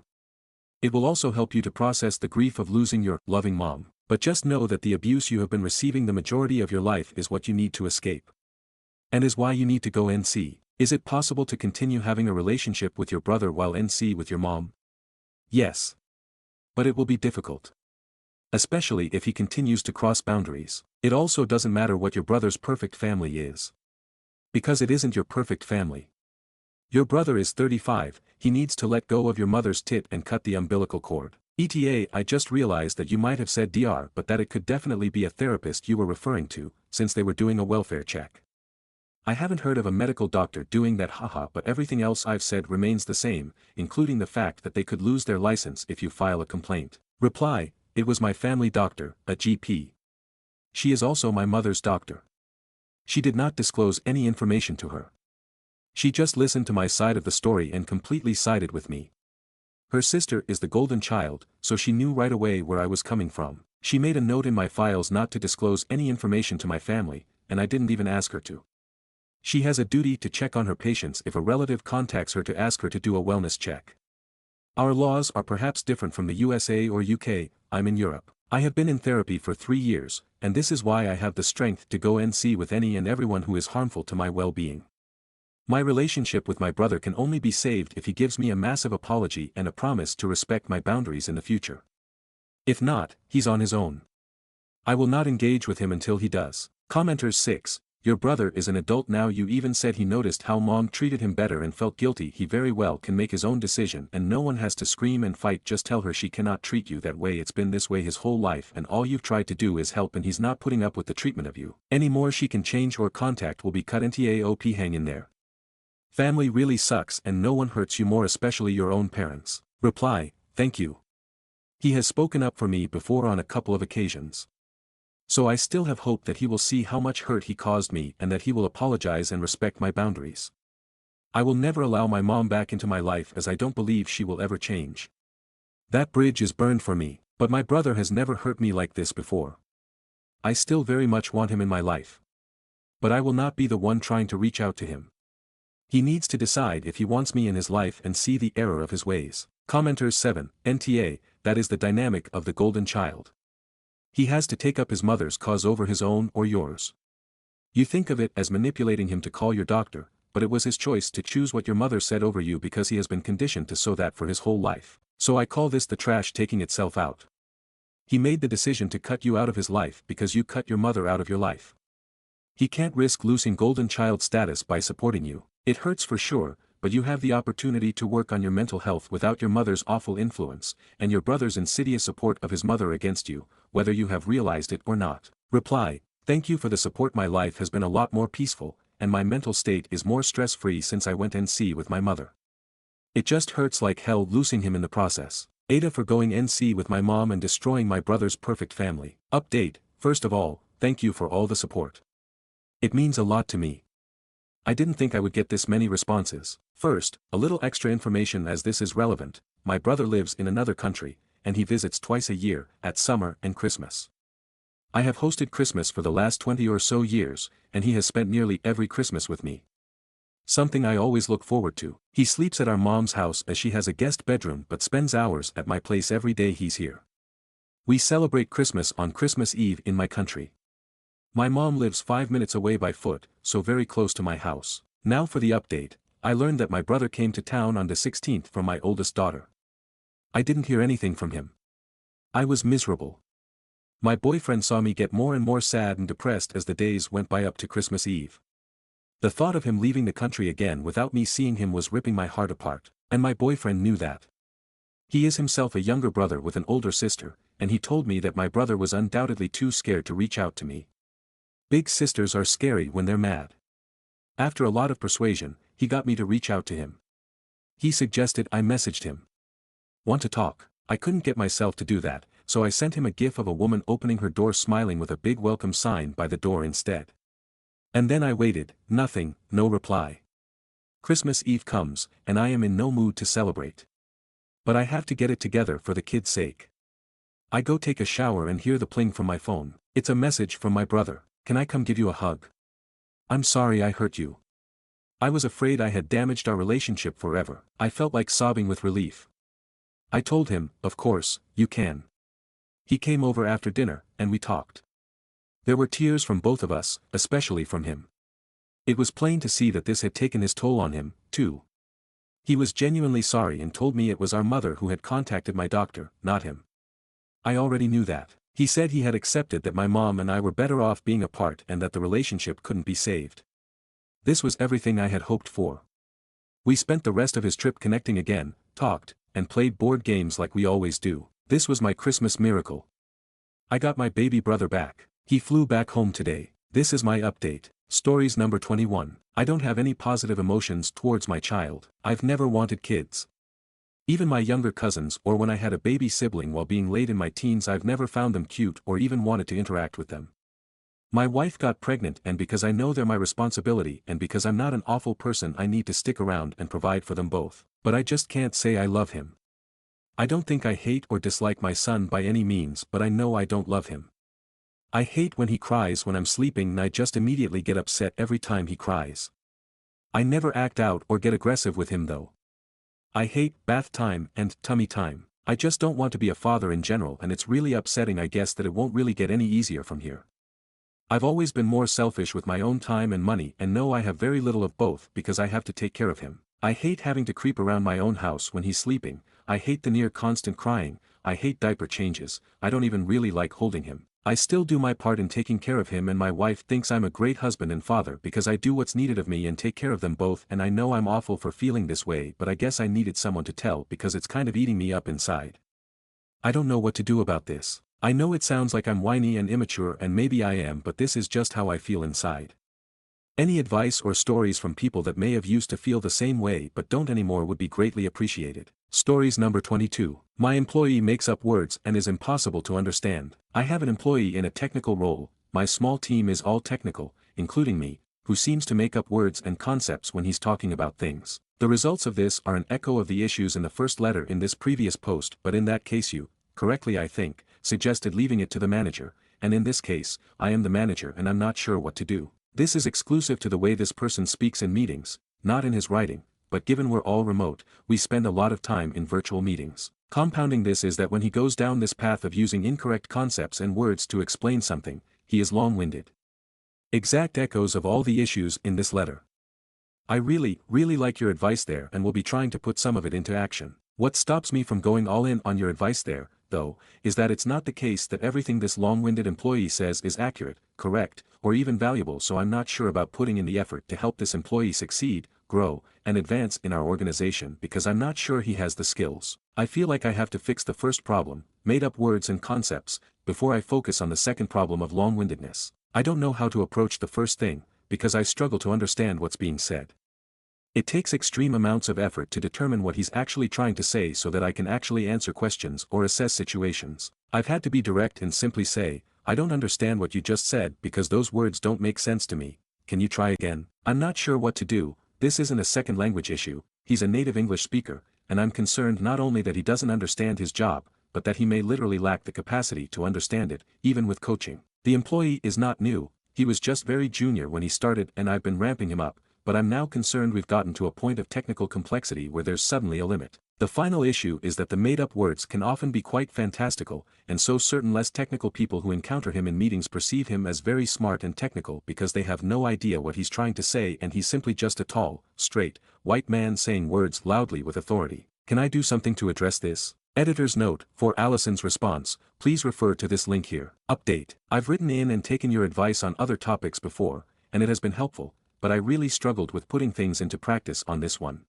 It will also help you to process the grief of losing your loving mom. But just know that the abuse you have been receiving the majority of your life is what you need to escape. And is why you need to go NC. Is it possible to continue having a relationship with your brother while NC with your mom? Yes. But it will be difficult. Especially if he continues to cross boundaries. It also doesn't matter what your brother's perfect family is. Because it isn't your perfect family. Your brother is 35, he needs to let go of your mother's tit and cut the umbilical cord. ETA, I just realized that you might have said DR but that it could definitely be a therapist you were referring to, since they were doing a welfare check. I haven't heard of a medical doctor doing that haha, but everything else I've said remains the same, including the fact that they could lose their license if you file a complaint. Reply, it was my family doctor, a GP. She is also my mother's doctor. She did not disclose any information to her. She just listened to my side of the story and completely sided with me. Her sister is the golden child, so she knew right away where I was coming from. She made a note in my files not to disclose any information to my family, and I didn't even ask her to. She has a duty to check on her patients if a relative contacts her to ask her to do a wellness check. Our laws are perhaps different from the USA or UK, I'm in Europe. I have been in therapy for 3 years, and this is why I have the strength to go NC with any and everyone who is harmful to my well-being. My relationship with my brother can only be saved if he gives me a massive apology and a promise to respect my boundaries in the future. If not, he's on his own. I will not engage with him until he does. Commenters 6. Your brother is an adult now. You even said he noticed how mom treated him better and felt guilty. He very well can make his own decision and no one has to scream and fight. Just tell her she cannot treat you that way. It's been this way his whole life and all you've tried to do is help and he's not putting up with the treatment of you anymore. She can change or contact will be cut. NTAOP, hang in there. Family really sucks and no one hurts you more, especially your own parents. Reply, thank you. He has spoken up for me before on a couple of occasions. So I still have hope that he will see how much hurt he caused me and that he will apologize and respect my boundaries. I will never allow my mom back into my life as I don't believe she will ever change. That bridge is burned for me, but my brother has never hurt me like this before. I still very much want him in my life. But I will not be the one trying to reach out to him. He needs to decide if he wants me in his life and see the error of his ways. Commenters 7. NTA, that is the dynamic of the golden child. He has to take up his mother's cause over his own or yours. You think of it as manipulating him to call your doctor, but it was his choice to choose what your mother said over you because he has been conditioned to so that for his whole life. So I call this the trash taking itself out. He made the decision to cut you out of his life because you cut your mother out of your life. He can't risk losing golden child status by supporting you. It hurts for sure, but you have the opportunity to work on your mental health without your mother's awful influence, and your brother's insidious support of his mother against you, whether you have realized it or not. Reply, thank you for the support. My life has been a lot more peaceful, and my mental state is more stress-free since I went NC with my mother. It just hurts like hell losing him in the process. Aita for going NC with my mom and destroying my brother's perfect family. Update, first of all, thank you for all the support. It means a lot to me. I didn't think I would get this many responses. First, a little extra information as this is relevant. My brother lives in another country, and he visits twice a year, at summer and Christmas. I have hosted Christmas for the last 20 or so years, and he has spent nearly every Christmas with me. Something I always look forward to. He sleeps at our mom's house as she has a guest bedroom but spends hours at my place every day he's here. We celebrate Christmas on Christmas Eve in my country. My mom lives 5 minutes away by foot, so very close to my house. Now for the update, I learned that my brother came to town on the 16th from my oldest daughter. I didn't hear anything from him. I was miserable. My boyfriend saw me get more and more sad and depressed as the days went by up to Christmas Eve. The thought of him leaving the country again without me seeing him was ripping my heart apart, and my boyfriend knew that. He is himself a younger brother with an older sister, and he told me that my brother was undoubtedly too scared to reach out to me. Big sisters are scary when they're mad. After a lot of persuasion, he got me to reach out to him. He suggested I messaged him. Want to talk? I couldn't get myself to do that, so I sent him a gif of a woman opening her door smiling with a big welcome sign by the door instead. And then I waited, nothing, no reply. Christmas Eve comes, and I am in no mood to celebrate. But I have to get it together for the kids' sake. I go take a shower and hear the pling from my phone. It's a message from my brother. Can I come give you a hug? I'm sorry I hurt you. I was afraid I had damaged our relationship forever. I felt like sobbing with relief. I told him, of course, you can. He came over after dinner, and we talked. There were tears from both of us, especially from him. It was plain to see that this had taken his toll on him, too. He was genuinely sorry and told me it was our mother who had contacted my doctor, not him. I already knew that. He said he had accepted that my mom and I were better off being apart and that the relationship couldn't be saved. This was everything I had hoped for. We spent the rest of his trip connecting again, talked, and played board games like we always do. This was my Christmas miracle. I got my baby brother back. He flew back home today. This is my update. Stories number 21. I don't have any positive emotions towards my child. I've never wanted kids. Even my younger cousins or when I had a baby sibling while being late in my teens, I've never found them cute or even wanted to interact with them. My wife got pregnant, and because I know they're my responsibility and because I'm not an awful person, I need to stick around and provide for them both. But I just can't say I love him. I don't think I hate or dislike my son by any means, but I know I don't love him. I hate when he cries when I'm sleeping, and I just immediately get upset every time he cries. I never act out or get aggressive with him though. I hate bath time and tummy time. I just don't want to be a father in general, and it's really upsetting, I guess, that it won't really get any easier from here. I've always been more selfish with my own time and money, and know I have very little of both because I have to take care of him. I hate having to creep around my own house when he's sleeping. I hate the near constant crying. I hate diaper changes. I don't even really like holding him. I still do my part in taking care of him, and my wife thinks I'm a great husband and father because I do what's needed of me and take care of them both, and I know I'm awful for feeling this way, but I guess I needed someone to tell because it's kind of eating me up inside. I don't know what to do about this. I know it sounds like I'm whiny and immature, and maybe I am, but this is just how I feel inside. Any advice or stories from people that may have used to feel the same way but don't anymore would be greatly appreciated. Stories number 22. My employee makes up words and is impossible to understand. I have an employee in a technical role. My small team is all technical, including me, who seems to make up words and concepts when he's talking about things. The results of this are an echo of the issues in the first letter in this previous post, but in that case you, correctly I think, suggested leaving it to the manager, and in this case, I am the manager and I'm not sure what to do. This is exclusive to the way this person speaks in meetings, not in his writing, but given we're all remote, we spend a lot of time in virtual meetings. Compounding this is that when he goes down this path of using incorrect concepts and words to explain something, he is long-winded. Exact echoes of all the issues in this letter. I really like your advice there and will be trying to put some of it into action. What stops me from going all in on your advice there, though, is that it's not the case that everything this long-winded employee says is accurate, correct, or even valuable, so I'm not sure about putting in the effort to help this employee succeed, grow, and advance in our organization because I'm not sure he has the skills. I feel like I have to fix the first problem, made up words and concepts, before I focus on the second problem of long-windedness. I don't know how to approach the first thing, because I struggle to understand what's being said. It takes extreme amounts of effort to determine what he's actually trying to say so that I can actually answer questions or assess situations. I've had to be direct and simply say, I don't understand what you just said because those words don't make sense to me. Can you try again? I'm not sure what to do. This isn't a second language issue. He's a native English speaker, and I'm concerned not only that he doesn't understand his job, but that he may literally lack the capacity to understand it, even with coaching. The employee is not new. He was just very junior when he started and I've been ramping him up. But I'm now concerned we've gotten to a point of technical complexity where there's suddenly a limit. The final issue is that the made-up words can often be quite fantastical, and so certain less technical people who encounter him in meetings perceive him as very smart and technical because they have no idea what he's trying to say and he's simply just a tall, straight, white man saying words loudly with authority. Can I do something to address this? Editor's note: for Allison's response, please refer to this link here. Update: I've written in and taken your advice on other topics before, and it has been helpful, but I really struggled with putting things into practice on this one.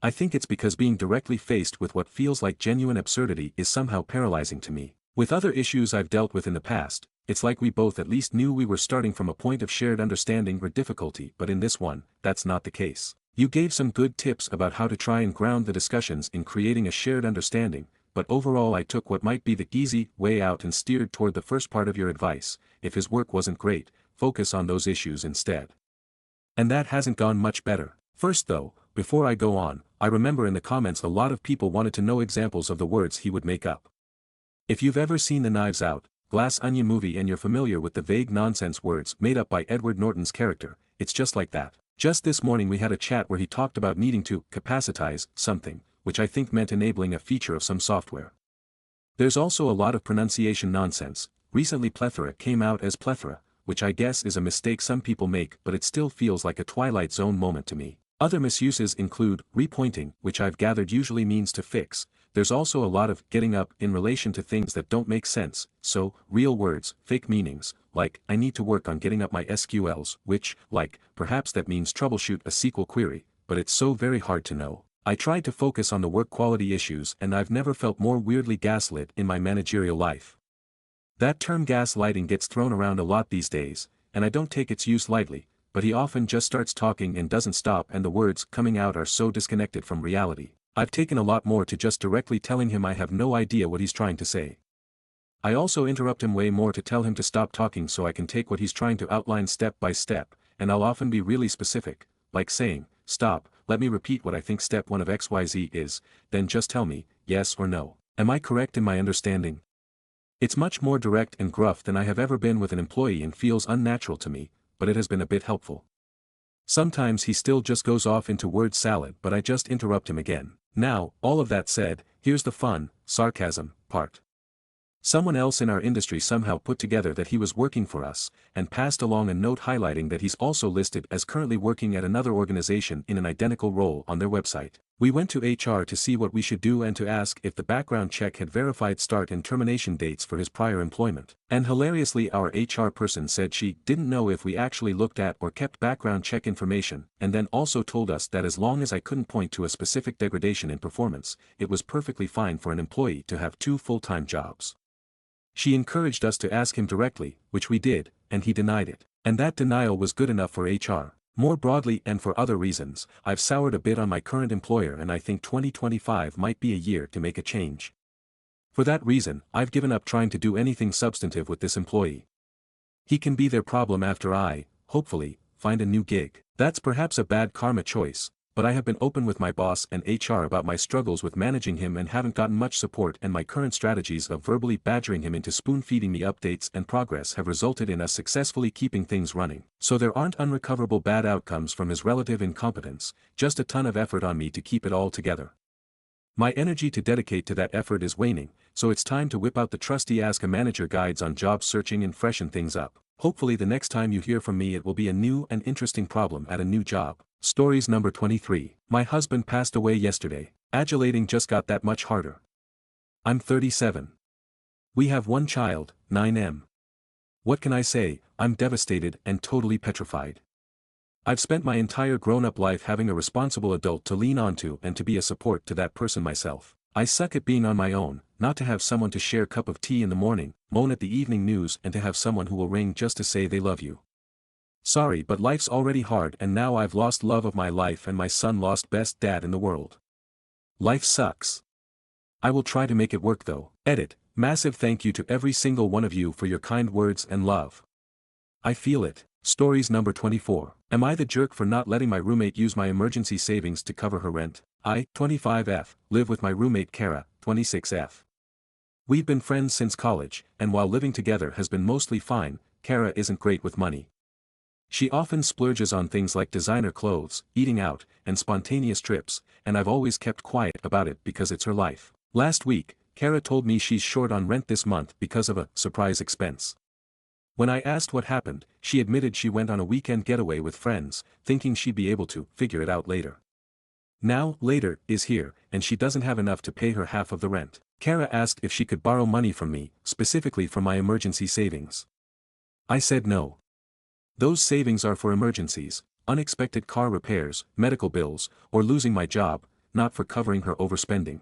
I think it's because being directly faced with what feels like genuine absurdity is somehow paralyzing to me. With other issues I've dealt with in the past, it's like we both at least knew we were starting from a point of shared understanding or difficulty, but in this one, that's not the case. You gave some good tips about how to try and ground the discussions in creating a shared understanding, but overall I took what might be the easy way out and steered toward the first part of your advice. If his work wasn't great, focus on those issues instead. And that hasn't gone much better. First though, before I go on, I remember in the comments a lot of people wanted to know examples of the words he would make up. If you've ever seen the Knives Out, Glass Onion movie and you're familiar with the vague nonsense words made up by Edward Norton's character, it's just like that. Just this morning we had a chat where he talked about needing to capacitize something, which I think meant enabling a feature of some software. There's also a lot of pronunciation nonsense. Recently plethora came out as plethora, which I guess is a mistake some people make, but it still feels like a Twilight Zone moment to me. Other misuses include repointing, which I've gathered usually means to fix. There's also a lot of getting up in relation to things that don't make sense, so real words, fake meanings, like I need to work on getting up my SQLs, which, like, perhaps that means troubleshoot a SQL query, but it's so very hard to know. I tried to focus on the work quality issues and I've never felt more weirdly gaslit in my managerial life. That term gaslighting gets thrown around a lot these days, and I don't take its use lightly, but he often just starts talking and doesn't stop and the words coming out are so disconnected from reality. I've taken a lot more to just directly telling him I have no idea what he's trying to say. I also interrupt him way more to tell him to stop talking so I can take what he's trying to outline step by step, and I'll often be really specific, like saying, stop, let me repeat what I think step 1 of XYZ is, then just tell me, yes or no. Am I correct in my understanding? It's much more direct and gruff than I have ever been with an employee and feels unnatural to me, but it has been a bit helpful. Sometimes he still just goes off into word salad but I just interrupt him again. Now, all of that said, here's the fun, sarcasm, part. Someone else in our industry somehow put together that he was working for us, and passed along a note highlighting that he's also listed as currently working at another organization in an identical role on their website. We went to HR to see what we should do and to ask if the background check had verified start and termination dates for his prior employment. And hilariously our HR person said she didn't know if we actually looked at or kept background check information, and then also told us that as long as I couldn't point to a specific degradation in performance, it was perfectly fine for an employee to have 2 full-time jobs. She encouraged us to ask him directly, which we did, and he denied it. And that denial was good enough for HR. More broadly and for other reasons, I've soured a bit on my current employer and I think 2025 might be a year to make a change. For that reason, I've given up trying to do anything substantive with this employee. He can be their problem after I, hopefully, find a new gig. That's perhaps a bad karma choice, but I have been open with my boss and HR about my struggles with managing him and haven't gotten much support, and my current strategies of verbally badgering him into spoon-feeding me updates and progress have resulted in us successfully keeping things running. So there aren't unrecoverable bad outcomes from his relative incompetence, just a ton of effort on me to keep it all together. My energy to dedicate to that effort is waning, so it's time to whip out the trusty Ask a Manager guides on job searching and freshen things up. Hopefully the next time you hear from me it will be a new and interesting problem at a new job. Stories number 23. My husband passed away yesterday. Adulating just got that much harder. I'm 37. We have one child, 9M. What can I say? I'm devastated and totally petrified. I've spent my entire grown-up life having a responsible adult to lean onto and to be a support to that person myself. I suck at being on my own, not to have someone to share a cup of tea in the morning, moan at the evening news, and to have someone who will ring just to say they love you. Sorry, but life's already hard and now I've lost love of my life and my son lost best dad in the world. Life sucks. I will try to make it work though. Edit. Massive thank you to every single one of you for your kind words and love. I feel it. Stories number 24. Am I the jerk for not letting my roommate use my emergency savings to cover her rent? I, 25F, live with my roommate Kara, 26F. We've been friends since college, and while living together has been mostly fine, Kara isn't great with money. She often splurges on things like designer clothes, eating out, and spontaneous trips, and I've always kept quiet about it because it's her life. Last week, Kara told me she's short on rent this month because of a surprise expense. When I asked what happened, she admitted she went on a weekend getaway with friends, thinking she'd be able to figure it out later. Now, later is here, and she doesn't have enough to pay her half of the rent. Kara asked if she could borrow money from me, specifically from my emergency savings. I said no. Those savings are for emergencies, unexpected car repairs, medical bills, or losing my job, not for covering her overspending.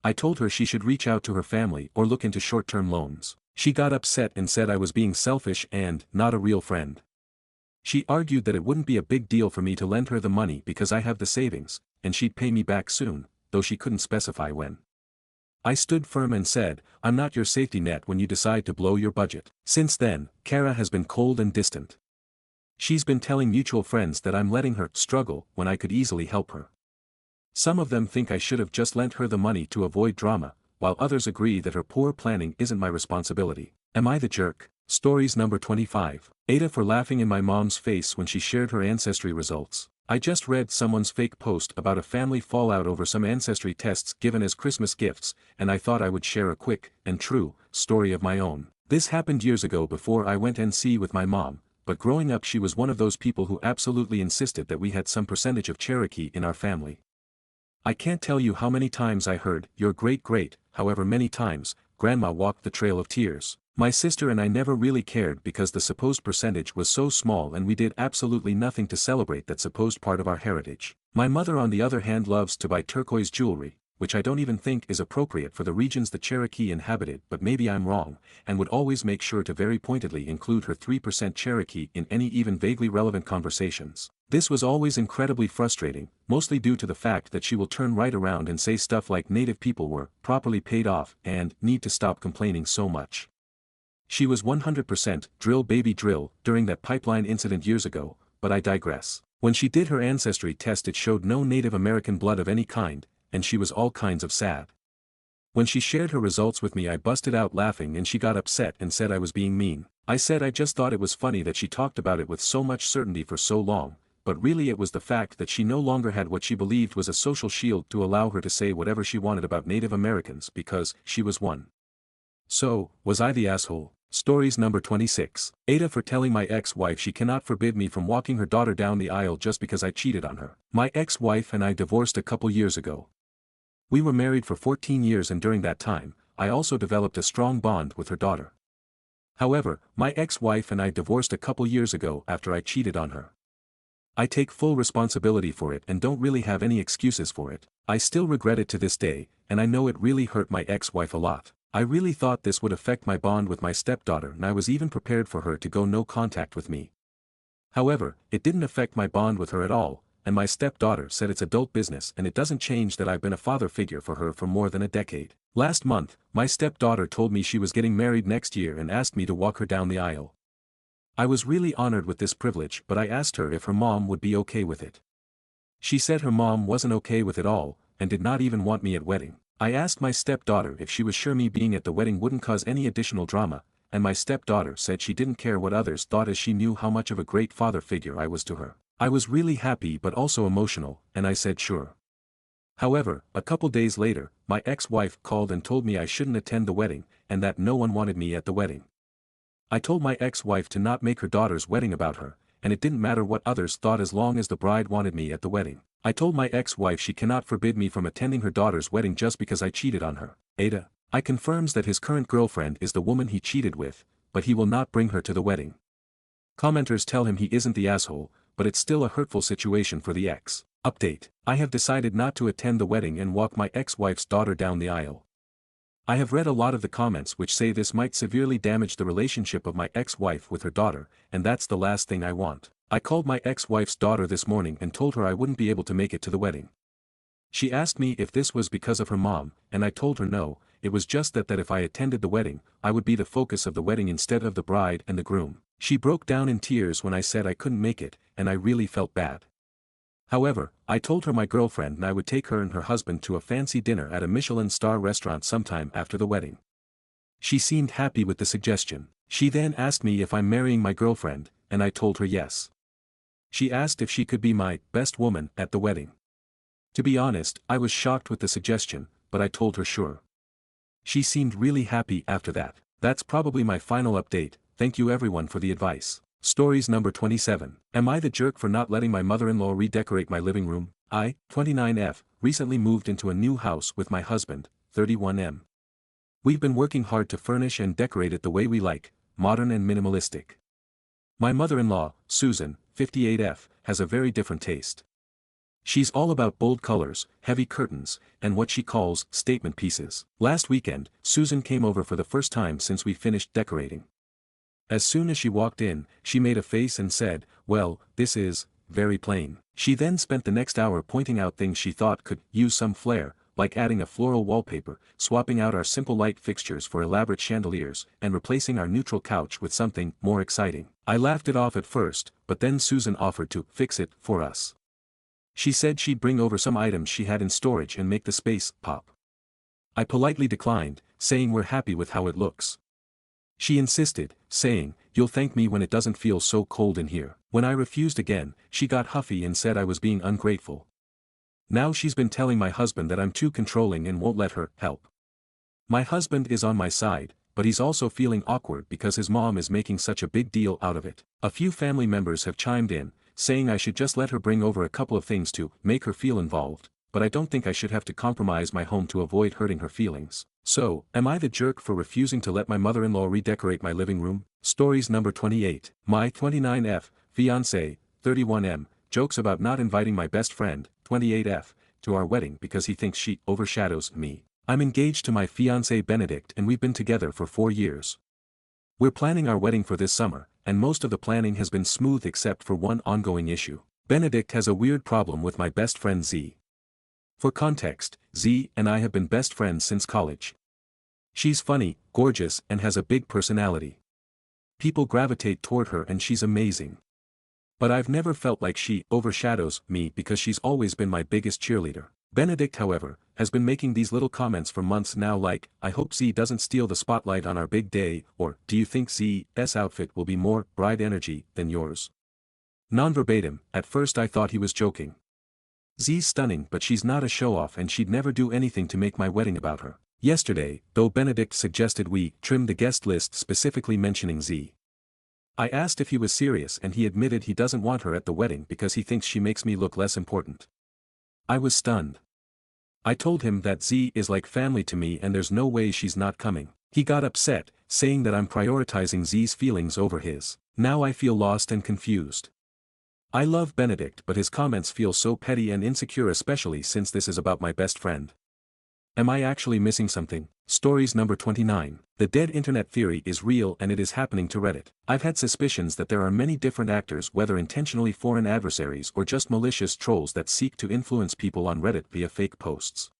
I told her she should reach out to her family or look into short-term loans. She got upset and said I was being selfish and not a real friend. She argued that it wouldn't be a big deal for me to lend her the money because I have the savings, and she'd pay me back soon, though she couldn't specify when. I stood firm and said, I'm not your safety net when you decide to blow your budget. Since then, Kara has been cold and distant. She's been telling mutual friends that I'm letting her struggle when I could easily help her. Some of them think I should have just lent her the money to avoid drama, while others agree that her poor planning isn't my responsibility. Am I the jerk? Stories number 25. Aita for laughing in my mom's face when she shared her ancestry results. I just read someone's fake post about a family fallout over some ancestry tests given as Christmas gifts, and I thought I would share a quick, and true, story of my own. This happened years ago before I went NC with my mom, but growing up she was one of those people who absolutely insisted that we had some percentage of Cherokee in our family. I can't tell you how many times I heard, your great-great, however many times, Grandma walked the trail of tears. My sister and I never really cared because the supposed percentage was so small and we did absolutely nothing to celebrate that supposed part of our heritage. My mother on the other hand loves to buy turquoise jewelry, which I don't even think is appropriate for the regions the Cherokee inhabited, but maybe I'm wrong, and would always make sure to very pointedly include her 3% Cherokee in any even vaguely relevant conversations. This was always incredibly frustrating, mostly due to the fact that she will turn right around and say stuff like Native people were properly paid off and need to stop complaining so much. She was 100% drill baby drill during that pipeline incident years ago, but I digress. When she did her ancestry test it showed no Native American blood of any kind, and she was all kinds of sad. When she shared her results with me I busted out laughing and she got upset and said I was being mean. I said I just thought it was funny that she talked about it with so much certainty for so long, but really it was the fact that she no longer had what she believed was a social shield to allow her to say whatever she wanted about Native Americans because she was one. So, was I the asshole? Stories number 26. Aita for telling my ex-wife she cannot forbid me from walking her daughter down the aisle just because I cheated on her. My ex-wife and I divorced a couple years ago. We were married for 14 years and during that time, I also developed a strong bond with her daughter. However, my ex-wife and I divorced a couple years ago after I cheated on her. I take full responsibility for it and don't really have any excuses for it. I still regret it to this day, and I know it really hurt my ex-wife a lot. I really thought this would affect my bond with my stepdaughter and I was even prepared for her to go no contact with me. However, it didn't affect my bond with her at all, and my stepdaughter said it's adult business and it doesn't change that I've been a father figure for her for more than a decade. Last month, my stepdaughter told me she was getting married next year and asked me to walk her down the aisle. I was really honored with this privilege but I asked her if her mom would be okay with it. She said her mom wasn't okay with it all, and did not even want me at wedding. I asked my stepdaughter if she was sure me being at the wedding wouldn't cause any additional drama, and my stepdaughter said she didn't care what others thought as she knew how much of a great father figure I was to her. I was really happy but also emotional, and I said sure. However, a couple days later, my ex-wife called and told me I shouldn't attend the wedding, and that no one wanted me at the wedding. I told my ex-wife to not make her daughter's wedding about her, and it didn't matter what others thought as long as the bride wanted me at the wedding. I told my ex-wife she cannot forbid me from attending her daughter's wedding just because I cheated on her. Aita. I confirms that his current girlfriend is the woman he cheated with, but he will not bring her to the wedding. Commenters tell him he isn't the asshole, but it's still a hurtful situation for the ex. Update. I have decided not to attend the wedding and walk my ex-wife's daughter down the aisle. I have read a lot of the comments which say this might severely damage the relationship of my ex-wife with her daughter, and that's the last thing I want. I called my ex-wife's daughter this morning and told her I wouldn't be able to make it to the wedding. She asked me if this was because of her mom, and I told her no, it was just that if I attended the wedding, I would be the focus of the wedding instead of the bride and the groom. She broke down in tears when I said I couldn't make it, and I really felt bad. However, I told her my girlfriend and I would take her and her husband to a fancy dinner at a Michelin star restaurant sometime after the wedding. She seemed happy with the suggestion. She then asked me if I'm marrying my girlfriend, and I told her yes. She asked if she could be my best woman at the wedding. To be honest, I was shocked with the suggestion, but I told her sure. She seemed really happy after that. That's probably my final update. Thank you everyone for the advice. Stories number 27. Am I the jerk for not letting my mother-in-law redecorate my living room? I, 29F, recently moved into a new house with my husband, 31M. We've been working hard to furnish and decorate it the way we like, modern and minimalistic. My mother-in-law, Susan, 58F, has a very different taste. She's all about bold colors, heavy curtains, and what she calls statement pieces. Last weekend, Susan came over for the first time since we finished decorating. As soon as she walked in, she made a face and said, "Well, this is very plain." She then spent the next hour pointing out things she thought could use some flair, like adding a floral wallpaper, swapping out our simple light fixtures for elaborate chandeliers, and replacing our neutral couch with something more exciting. I laughed it off at first, but then Susan offered to fix it for us. She said she'd bring over some items she had in storage and make the space pop. I politely declined, saying we're happy with how it looks. She insisted, saying, "You'll thank me when it doesn't feel so cold in here." When I refused again, she got huffy and said I was being ungrateful. Now she's been telling my husband that I'm too controlling and won't let her help. My husband is on my side, but he's also feeling awkward because his mom is making such a big deal out of it. A few family members have chimed in, saying I should just let her bring over a couple of things to make her feel involved, but I don't think I should have to compromise my home to avoid hurting her feelings. So, am I the jerk for refusing to let my mother-in-law redecorate my living room? Stories number 28. My 29F, fiancé, 31M, jokes about not inviting my best friend, 28F, to our wedding because he thinks she overshadows me. I'm engaged to my fiancé Benedict and we've been together for 4 years. We're planning our wedding for this summer, and most of the planning has been smooth except for one ongoing issue. Benedict has a weird problem with my best friend Z. For context, Z and I have been best friends since college. She's funny, gorgeous, and has a big personality. People gravitate toward her and she's amazing. But I've never felt like she overshadows me because she's always been my biggest cheerleader. Benedict, however, has been making these little comments for months now like, I hope Z doesn't steal the spotlight on our big day, or, do you think Z's outfit will be more bride energy than yours? Non-verbatim, at first I thought he was joking. Z's stunning but she's not a show-off and she'd never do anything to make my wedding about her. Yesterday, though, Benedict suggested we trim the guest list specifically mentioning Z. I asked if he was serious and he admitted he doesn't want her at the wedding because he thinks she makes me look less important. I was stunned. I told him that Z is like family to me and there's no way she's not coming. He got upset, saying that I'm prioritizing Z's feelings over his. Now I feel lost and confused. I love Benedict but his comments feel so petty and insecure, especially since this is about my best friend. Am I actually missing something? Stories number 29. The dead internet theory is real and it is happening to Reddit. I've had suspicions that there are many different actors, whether intentionally foreign adversaries or just malicious trolls, that seek to influence people on Reddit via fake posts.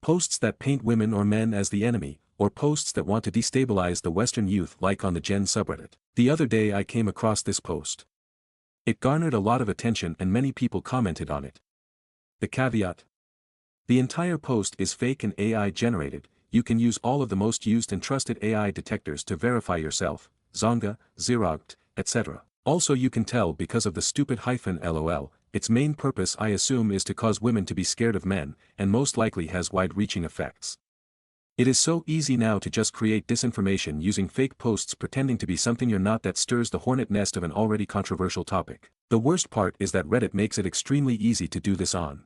Posts that paint women or men as the enemy, or posts that want to destabilize the Western youth, like on the Gen subreddit. The other day I came across this post. It garnered a lot of attention and many people commented on it. The caveat: the entire post is fake and AI generated. You can use all of the most used and trusted AI detectors to verify yourself, Zonga, Xerogt, etc. Also, you can tell because of the stupid hyphen LOL, its main purpose I assume is to cause women to be scared of men, and most likely has wide-reaching effects. It is so easy now to just create disinformation using fake posts pretending to be something you're not that stirs the hornet nest of an already controversial topic. The worst part is that Reddit makes it extremely easy to do this on.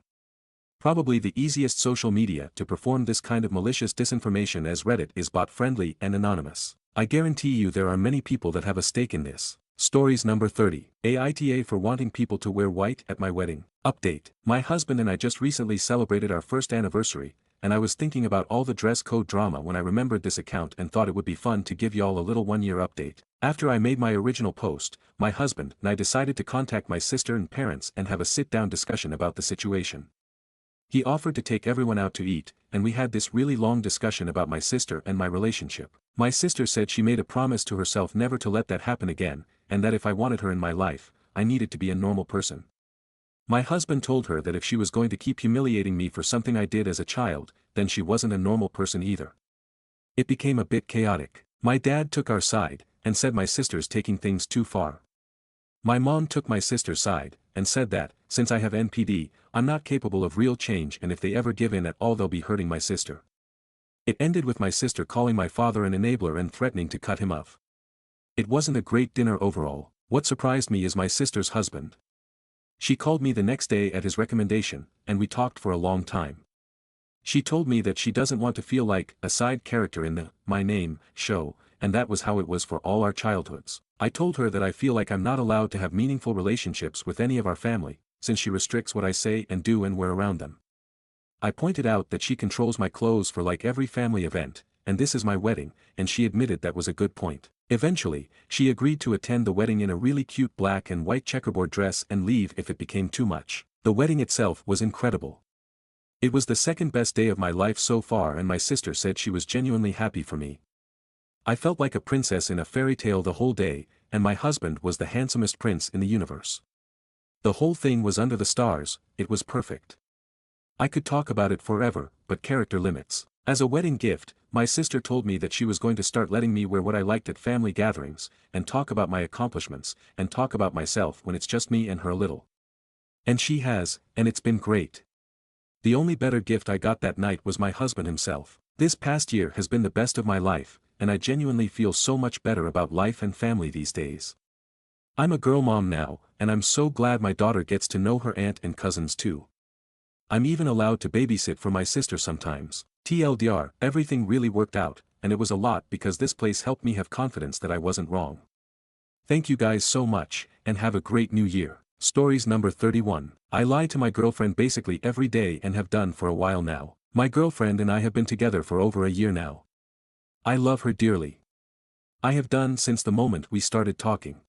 Probably the easiest social media to perform this kind of malicious disinformation, as Reddit is bot-friendly and anonymous. I guarantee you there are many people that have a stake in this. Stories number 30. Aita for wanting people to wear white at my wedding. Update. My husband and I just recently celebrated our first anniversary, and I was thinking about all the dress code drama when I remembered this account and thought it would be fun to give y'all a little one-year update. After I made my original post, my husband and I decided to contact my sister and parents and have a sit-down discussion about the situation. He offered to take everyone out to eat, and we had this really long discussion about my sister and my relationship. My sister said she made a promise to herself never to let that happen again, and that if I wanted her in my life, I needed to be a normal person. My husband told her that if she was going to keep humiliating me for something I did as a child, then she wasn't a normal person either. It became a bit chaotic. My dad took our side, and said my sister's taking things too far. My mom took my sister's side, and said that, since I have NPD, I'm not capable of real change, and if they ever give in at all they'll be hurting my sister. It ended with my sister calling my father an enabler and threatening to cut him off. It wasn't a great dinner overall. What surprised me is my sister's husband. She called me the next day at his recommendation, and we talked for a long time. She told me that she doesn't want to feel like a side character in the My Name show, and that was how it was for all our childhoods. I told her that I feel like I'm not allowed to have meaningful relationships with any of our family, since she restricts what I say and do and we're around them. I pointed out that she controls my clothes for like every family event, and this is my wedding, and she admitted that was a good point. Eventually, she agreed to attend the wedding in a really cute black and white checkerboard dress and leave if it became too much. The wedding itself was incredible. It was the second best day of my life so far, and my sister said she was genuinely happy for me. I felt like a princess in a fairy tale the whole day, and my husband was the handsomest prince in the universe. The whole thing was under the stars, it was perfect. I could talk about it forever, but character limits. As a wedding gift, my sister told me that she was going to start letting me wear what I liked at family gatherings, and talk about my accomplishments, and talk about myself when it's just me and her a little. And she has, and it's been great. The only better gift I got that night was my husband himself. This past year has been the best of my life, and I genuinely feel so much better about life and family these days. I'm a girl mom now, and I'm so glad my daughter gets to know her aunt and cousins too. I'm even allowed to babysit for my sister sometimes. TLDR, everything really worked out, and it was a lot because this place helped me have confidence that I wasn't wrong. Thank you guys so much, and have a great new year. Stories number 31. I lie to my girlfriend basically every day and have done for a while now. My girlfriend and I have been together for over a year now. I love her dearly. I have done since the moment we started talking.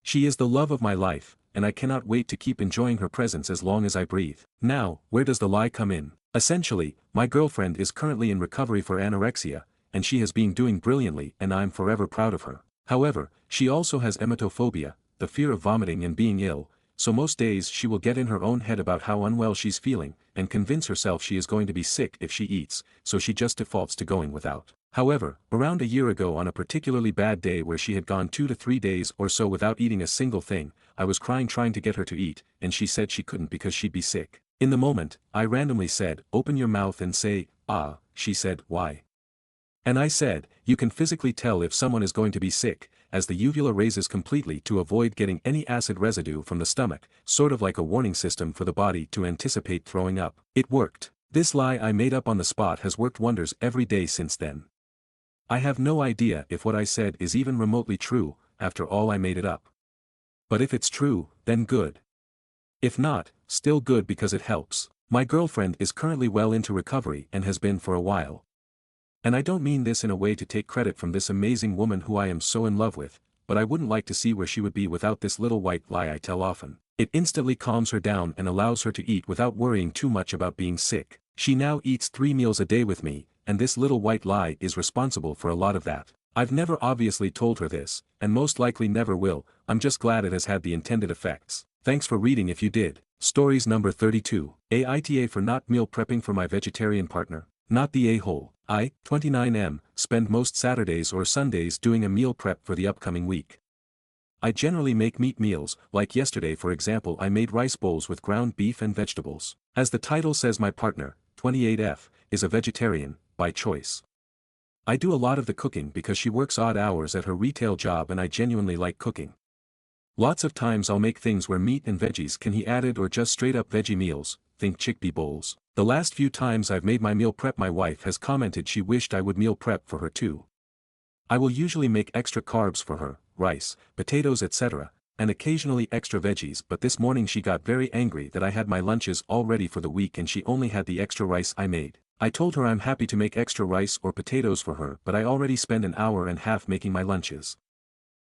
She is the love of my life, and I cannot wait to keep enjoying her presence as long as I breathe. Now, where does the lie come in? Essentially, my girlfriend is currently in recovery for anorexia, and she has been doing brilliantly and I'm forever proud of her. However, she also has emetophobia, the fear of vomiting and being ill, so most days she will get in her own head about how unwell she's feeling, and convince herself she is going to be sick if she eats, so she just defaults to going without. However, around a year ago on a particularly bad day where she had gone 2 to 3 days or so without eating a single thing, I was crying trying to get her to eat, and she said she couldn't because she'd be sick. In the moment, I randomly said, "Open your mouth and say, ah," she said, "Why?" And I said, "You can physically tell if someone is going to be sick, as the uvula raises completely to avoid getting any acid residue from the stomach, sort of like a warning system for the body to anticipate throwing up." It worked. This lie I made up on the spot has worked wonders every day since then. I have no idea if what I said is even remotely true, after all I made it up. But if it's true, then good. If not, still good because it helps. My girlfriend is currently well into recovery and has been for a while. And I don't mean this in a way to take credit from this amazing woman who I am so in love with, but I wouldn't like to see where she would be without this little white lie I tell often. It instantly calms her down and allows her to eat without worrying too much about being sick. She now eats 3 meals a day with me, and this little white lie is responsible for a lot of that. I've never obviously told her this, and most likely never will. I'm just glad it has had the intended effects. Thanks for reading if you did. Stories number 32. Aita for not meal prepping for my vegetarian partner. Not the a-hole. I, 29M, spend most Saturdays or Sundays doing a meal prep for the upcoming week. I generally make meat meals, like yesterday for example I made rice bowls with ground beef and vegetables. As the title says, my partner, 28F, is a vegetarian, by choice. I do a lot of the cooking because she works odd hours at her retail job and I genuinely like cooking. Lots of times I'll make things where meat and veggies can be added or just straight up veggie meals, think chickpea bowls. The last few times I've made my meal prep my wife has commented she wished I would meal prep for her too. I will usually make extra carbs for her, rice, potatoes etc., and occasionally extra veggies, but this morning she got very angry that I had my lunches all ready for the week and she only had the extra rice I made. I told her I'm happy to make extra rice or potatoes for her, but I already spend an hour and a half making my lunches.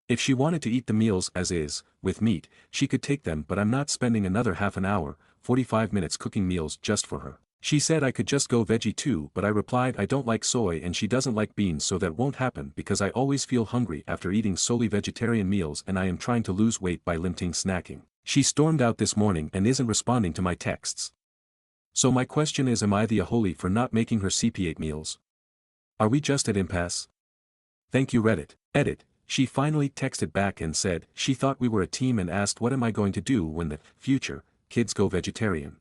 If she wanted to eat the meals as is, with meat, she could take them, but I'm not spending another half an hour, 45 minutes cooking meals just for her. She said I could just go veggie too, but I replied I don't like soy and she doesn't like beans, so that won't happen because I always feel hungry after eating solely vegetarian meals and I am trying to lose weight by limiting snacking. She stormed out this morning and isn't responding to my texts. So my question is, am I the aholi for not making her CP8 meals? Are we just at impasse? Thank you Reddit. Edit. She finally texted back and said she thought we were a team and asked what am I going to do when the future kids go vegetarian.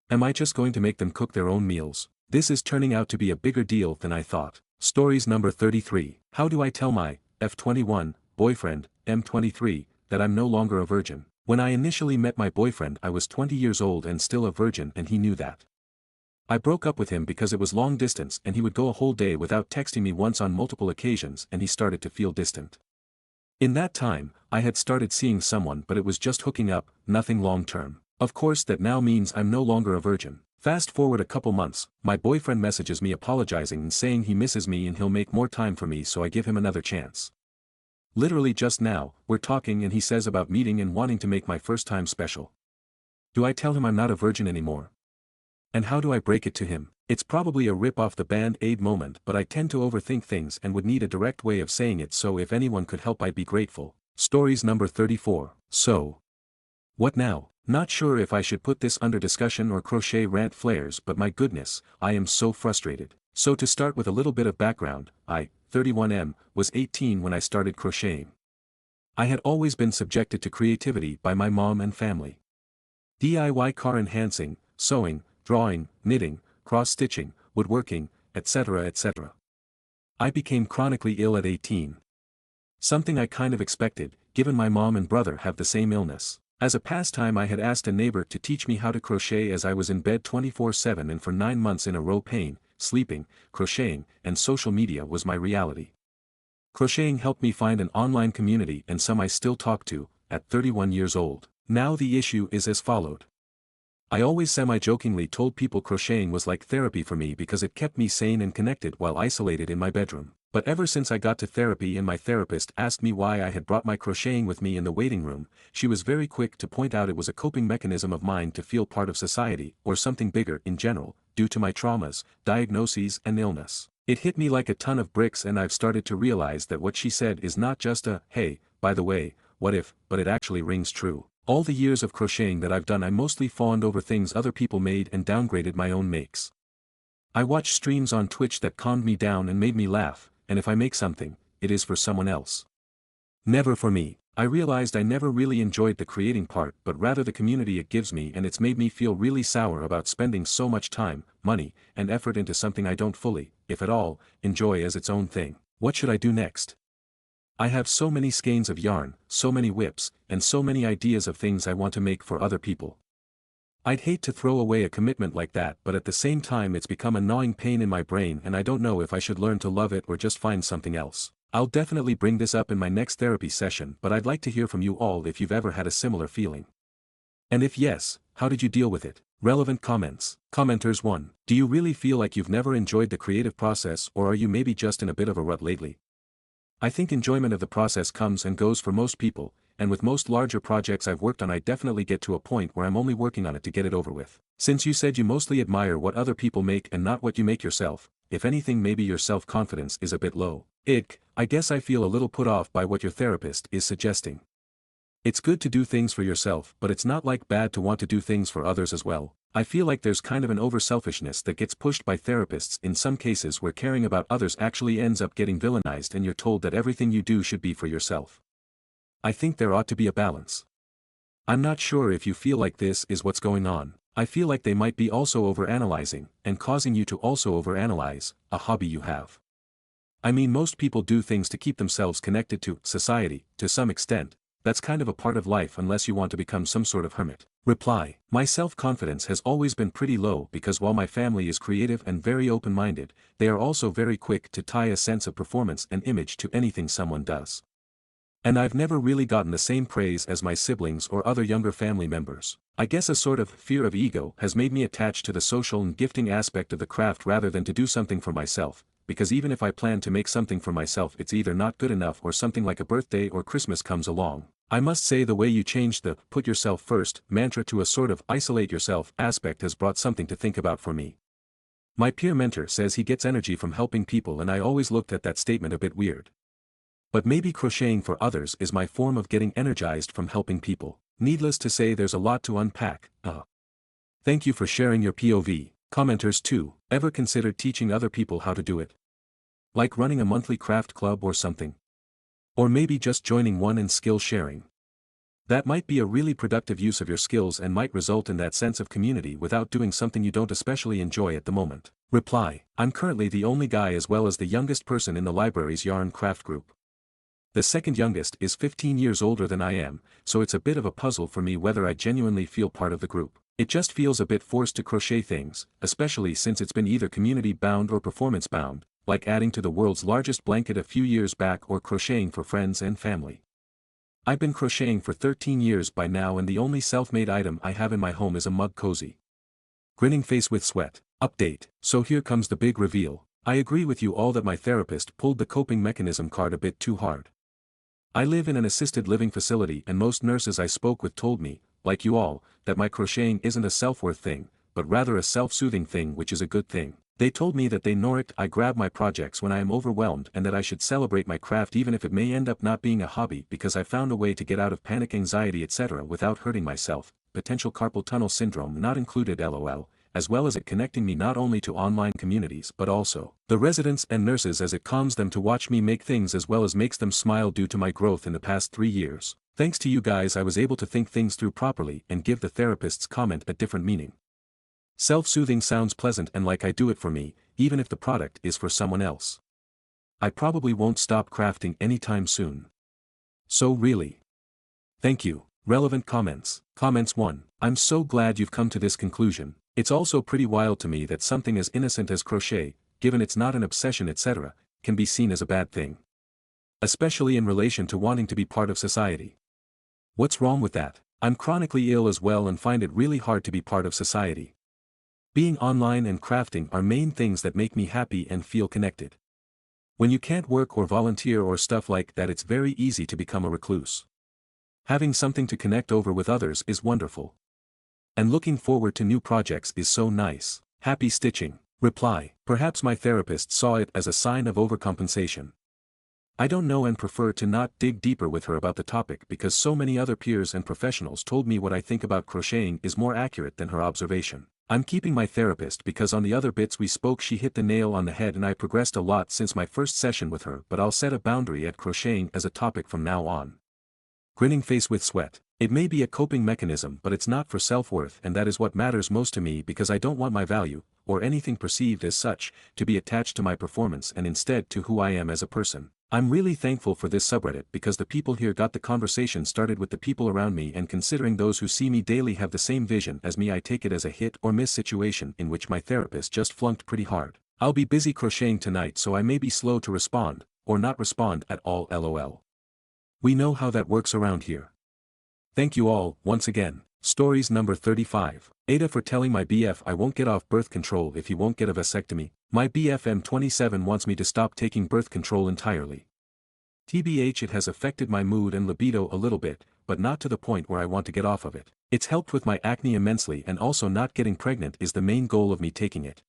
Am I just going to make them cook their own meals? This is turning out to be a bigger deal than I thought. Stories number 33. How do I tell my F21 boyfriend, M23, that I'm no longer a virgin? When I initially met my boyfriend I was 20 years old and still a virgin, and he knew that. I broke up with him because it was long distance and he would go a whole day without texting me once on multiple occasions and he started to feel distant. In that time, I had started seeing someone, but it was just hooking up, nothing long term. Of course that now means I'm no longer a virgin. Fast forward a couple months, my boyfriend messages me apologizing and saying he misses me and he'll make more time for me, so I give him another chance. Literally just now, we're talking and he says about meeting and wanting to make my first time special. Do I tell him I'm not a virgin anymore? And how do I break it to him? It's probably a rip off the Band-Aid moment, but I tend to overthink things and would need a direct way of saying it, so if anyone could help I'd be grateful. Stories number 34. So, what now? Not sure if I should put this under discussion or crochet rant flares, but my goodness, I am so frustrated. So to start with a little bit of background, I, 31M, was 18 when I started crocheting. I had always been subjected to creativity by my mom and family. DIY car enhancing, sewing, drawing, knitting, cross-stitching, woodworking, etc. etc. I became chronically ill at 18. Something I kind of expected, given my mom and brother have the same illness. As a pastime I had asked a neighbor to teach me how to crochet as I was in bed 24/7 and for 9 months in a row pain, sleeping, crocheting, and social media was my reality. Crocheting helped me find an online community and some I still talk to, at 31 years old. Now the issue is as followed. I always semi-jokingly told people crocheting was like therapy for me because it kept me sane and connected while isolated in my bedroom. But ever since I got to therapy and my therapist asked me why I had brought my crocheting with me in the waiting room, she was very quick to point out it was a coping mechanism of mine to feel part of society, or something bigger in general, due to my traumas, diagnoses and illness. It hit me like a ton of bricks, and I've started to realize that what she said is not just a, hey, by the way, what if, but it actually rings true. All the years of crocheting that I've done, I mostly fawned over things other people made and downgraded my own makes. I watched streams on Twitch that calmed me down and made me laugh, and if I make something, it is for someone else. Never for me. I realized I never really enjoyed the creating part, but rather the community it gives me, and it's made me feel really sour about spending so much time, money, and effort into something I don't fully, if at all, enjoy as its own thing. What should I do next? I have so many skeins of yarn, so many whips, and so many ideas of things I want to make for other people. I'd hate to throw away a commitment like that, but at the same time it's become a gnawing pain in my brain, and I don't know if I should learn to love it or just find something else. I'll definitely bring this up in my next therapy session, but I'd like to hear from you all if you've ever had a similar feeling. And if yes, how did you deal with it? Relevant comments. Commenters 1. Do you really feel like you've never enjoyed the creative process, or are you maybe just in a bit of a rut lately? I think enjoyment of the process comes and goes for most people, and with most larger projects I've worked on I definitely get to a point where I'm only working on it to get it over with. Since you said you mostly admire what other people make and not what you make yourself, if anything maybe your self-confidence is a bit low. I guess I feel a little put off by what your therapist is suggesting. It's good to do things for yourself, but it's not like bad to want to do things for others as well. I feel like there's kind of an over-selfishness that gets pushed by therapists in some cases where caring about others actually ends up getting villainized and you're told that everything you do should be for yourself. I think there ought to be a balance. I'm not sure if you feel like this is what's going on. I feel like they might be also over-analyzing, and causing you to also over-analyze a hobby you have. I mean, most people do things to keep themselves connected to society, to some extent. That's kind of a part of life unless you want to become some sort of hermit. Reply. My self-confidence has always been pretty low because while my family is creative and very open-minded, they are also very quick to tie a sense of performance and image to anything someone does. And I've never really gotten the same praise as my siblings or other younger family members. I guess a sort of fear of ego has made me attached to the social and gifting aspect of the craft rather than to do something for myself, because even if I plan to make something for myself it's either not good enough or something like a birthday or Christmas comes along. I must say the way you changed the put yourself first mantra to a sort of isolate yourself aspect has brought something to think about for me. My peer mentor says he gets energy from helping people, and I always looked at that statement a bit weird. But maybe crocheting for others is my form of getting energized from helping people. Needless to say there's a lot to unpack. Thank you for sharing your POV. Commenters 2. Ever considered teaching other people how to do it? Like running a monthly craft club or something? Or maybe just joining one and skill sharing. That might be a really productive use of your skills and might result in that sense of community without doing something you don't especially enjoy at the moment. Reply. I'm currently the only guy as well as the youngest person in the library's yarn craft group. The second youngest is 15 years older than I am, so it's a bit of a puzzle for me whether I genuinely feel part of the group. It just feels a bit forced to crochet things, especially since it's been either community-bound or performance-bound, like adding to the world's largest blanket a few years back or crocheting for friends and family. I've been crocheting for 13 years by now, and the only self-made item I have in my home is a mug cozy. Grinning face with sweat. Update. So here comes the big reveal. I agree with you all that my therapist pulled the coping mechanism card a bit too hard. I live in an assisted living facility, and most nurses I spoke with told me, like you all, that my crocheting isn't a self-worth thing, but rather a self-soothing thing, which is a good thing. They told me that I grab my projects when I am overwhelmed and that I should celebrate my craft even if it may end up not being a hobby because I found a way to get out of panic, anxiety, etc. without hurting myself, potential carpal tunnel syndrome not included lol, as well as it connecting me not only to online communities but also the residents and nurses, as it calms them to watch me make things as well as makes them smile due to my growth in the past 3 years. Thanks to you guys I was able to think things through properly and give the therapist's comment a different meaning. Self-soothing sounds pleasant and like I do it for me, even if the product is for someone else. I probably won't stop crafting anytime soon. So really. Thank you. Relevant comments. Comments 1. I'm so glad you've come to this conclusion. It's also pretty wild to me that something as innocent as crochet, given it's not an obsession etc., can be seen as a bad thing. Especially in relation to wanting to be part of society. What's wrong with that? I'm chronically ill as well and find it really hard to be part of society. Being online and crafting are main things that make me happy and feel connected. When you can't work or volunteer or stuff like that, it's very easy to become a recluse. Having something to connect over with others is wonderful. And looking forward to new projects is so nice. Happy stitching. Reply. Perhaps my therapist saw it as a sign of overcompensation. I don't know and prefer to not dig deeper with her about the topic because so many other peers and professionals told me what I think about crocheting is more accurate than her observation. I'm keeping my therapist because on the other bits we spoke she hit the nail on the head and I progressed a lot since my first session with her, but I'll set a boundary at crocheting as a topic from now on. Grinning face with sweat. It may be a coping mechanism, but it's not for self-worth, and that is what matters most to me because I don't want my value, or anything perceived as such, to be attached to my performance and instead to who I am as a person. I'm really thankful for this subreddit because the people here got the conversation started with the people around me, and considering those who see me daily have the same vision as me, I take it as a hit or miss situation in which my therapist just flunked pretty hard. I'll be busy crocheting tonight, so I may be slow to respond, or not respond at all, lol. We know how that works around here. Thank you all, once again. Stories number 35. Aita for telling my BF I won't get off birth control if he won't get a vasectomy. My BF M27 wants me to stop taking birth control entirely. TBH, it has affected my mood and libido a little bit, but not to the point where I want to get off of it. It's helped with my acne immensely, and also not getting pregnant is the main goal of me taking it.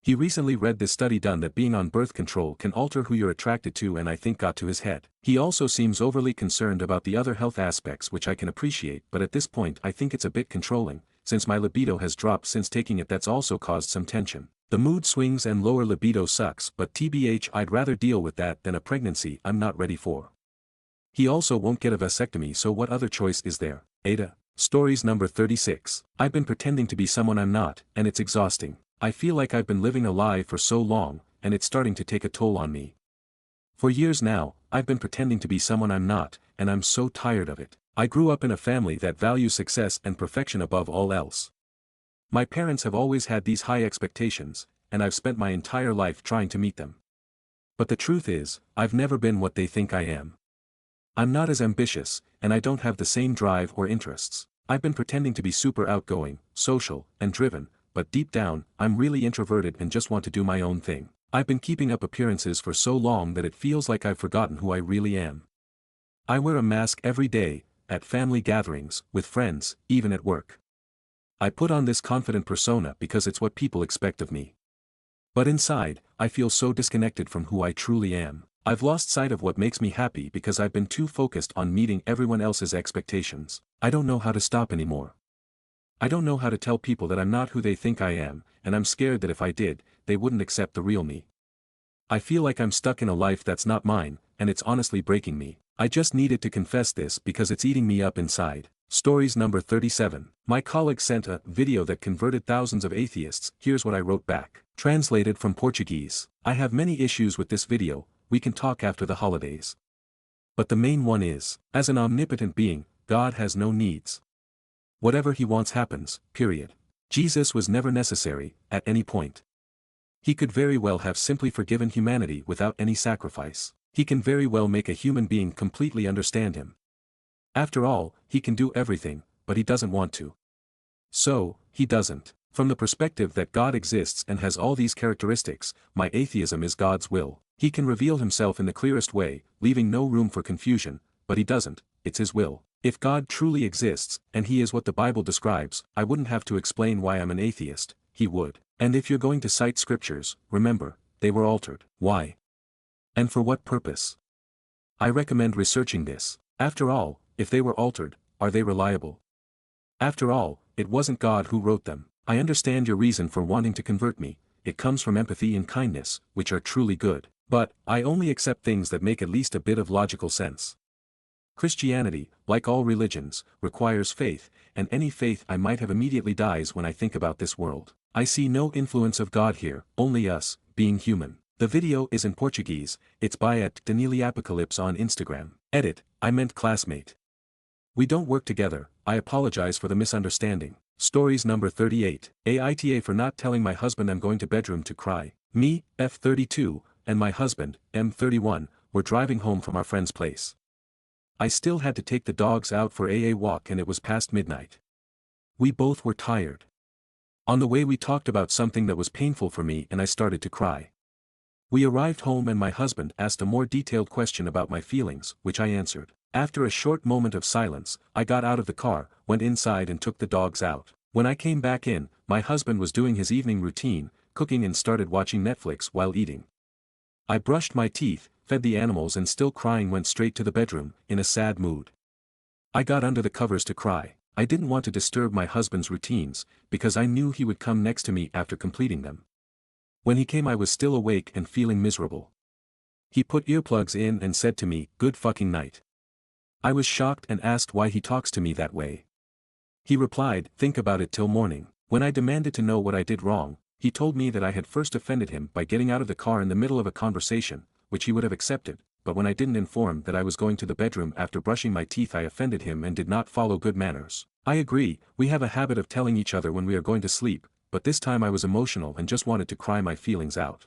He recently read this study done that being on birth control can alter who you're attracted to, and I think got to his head. He also seems overly concerned about the other health aspects, which I can appreciate, but at this point I think it's a bit controlling, since my libido has dropped since taking it. That's also caused some tension. The mood swings and lower libido sucks, but TBH, I'd rather deal with that than a pregnancy I'm not ready for. He also won't get a vasectomy, so what other choice is there? Aita. Stories number 36. I've been pretending to be someone I'm not, and it's exhausting. I feel like I've been living a lie for so long, and it's starting to take a toll on me. For years now, I've been pretending to be someone I'm not, and I'm so tired of it. I grew up in a family that values success and perfection above all else. My parents have always had these high expectations, and I've spent my entire life trying to meet them. But the truth is, I've never been what they think I am. I'm not as ambitious, and I don't have the same drive or interests. I've been pretending to be super outgoing, social, and driven, but deep down, I'm really introverted and just want to do my own thing. I've been keeping up appearances for so long that it feels like I've forgotten who I really am. I wear a mask every day, at family gatherings, with friends, even at work. I put on this confident persona because it's what people expect of me. But inside, I feel so disconnected from who I truly am. I've lost sight of what makes me happy because I've been too focused on meeting everyone else's expectations. I don't know how to stop anymore. I don't know how to tell people that I'm not who they think I am, and I'm scared that if I did, they wouldn't accept the real me. I feel like I'm stuck in a life that's not mine, and it's honestly breaking me. I just needed to confess this because it's eating me up inside. Stories number 37. My colleague sent a video that converted thousands of atheists. Here's what I wrote back. Translated from Portuguese. I have many issues with this video, we can talk after the holidays. But the main one is, as an omnipotent being, God has no needs. Whatever he wants happens, period. Jesus was never necessary, at any point. He could very well have simply forgiven humanity without any sacrifice. He can very well make a human being completely understand him. After all, he can do everything, but he doesn't want to. So, he doesn't. From the perspective that God exists and has all these characteristics, my atheism is God's will. He can reveal himself in the clearest way, leaving no room for confusion, but he doesn't, it's his will. If God truly exists, and he is what the Bible describes, I wouldn't have to explain why I'm an atheist, he would. And if you're going to cite scriptures, remember, they were altered. Why? And for what purpose? I recommend researching this. After all, if they were altered, are they reliable? After all, it wasn't God who wrote them. I understand your reason for wanting to convert me, it comes from empathy and kindness, which are truly good. But, I only accept things that make at least a bit of logical sense. Christianity, like all religions, requires faith, and any faith I might have immediately dies when I think about this world. I see no influence of God here, only us, being human. The video is in Portuguese, it's by @DanieliApocalypse on Instagram. Edit, I meant classmate. We don't work together, I apologize for the misunderstanding. Stories number 38. Aita for not telling my husband I'm going to bedroom to cry. Me, F32, and my husband, M31, were driving home from our friend's place. I still had to take the dogs out for a walk and it was past midnight. We both were tired. On the way we talked about something that was painful for me and I started to cry. We arrived home and my husband asked a more detailed question about my feelings, which I answered. After a short moment of silence, I got out of the car, went inside and took the dogs out. When I came back in, my husband was doing his evening routine, cooking and started watching Netflix while eating. I brushed my teeth, fed the animals and still crying went straight to the bedroom, in a sad mood. I got under the covers to cry. I didn't want to disturb my husband's routines, because I knew he would come next to me after completing them. When he came I was still awake and feeling miserable. He put earplugs in and said to me, "Good fucking night." I was shocked and asked why he talks to me that way. He replied, "Think about it till morning." When I demanded to know what I did wrong, he told me that I had first offended him by getting out of the car in the middle of a conversation, which he would have accepted, but when I didn't inform that I was going to the bedroom after brushing my teeth I offended him and did not follow good manners. I agree, we have a habit of telling each other when we are going to sleep, but this time I was emotional and just wanted to cry my feelings out.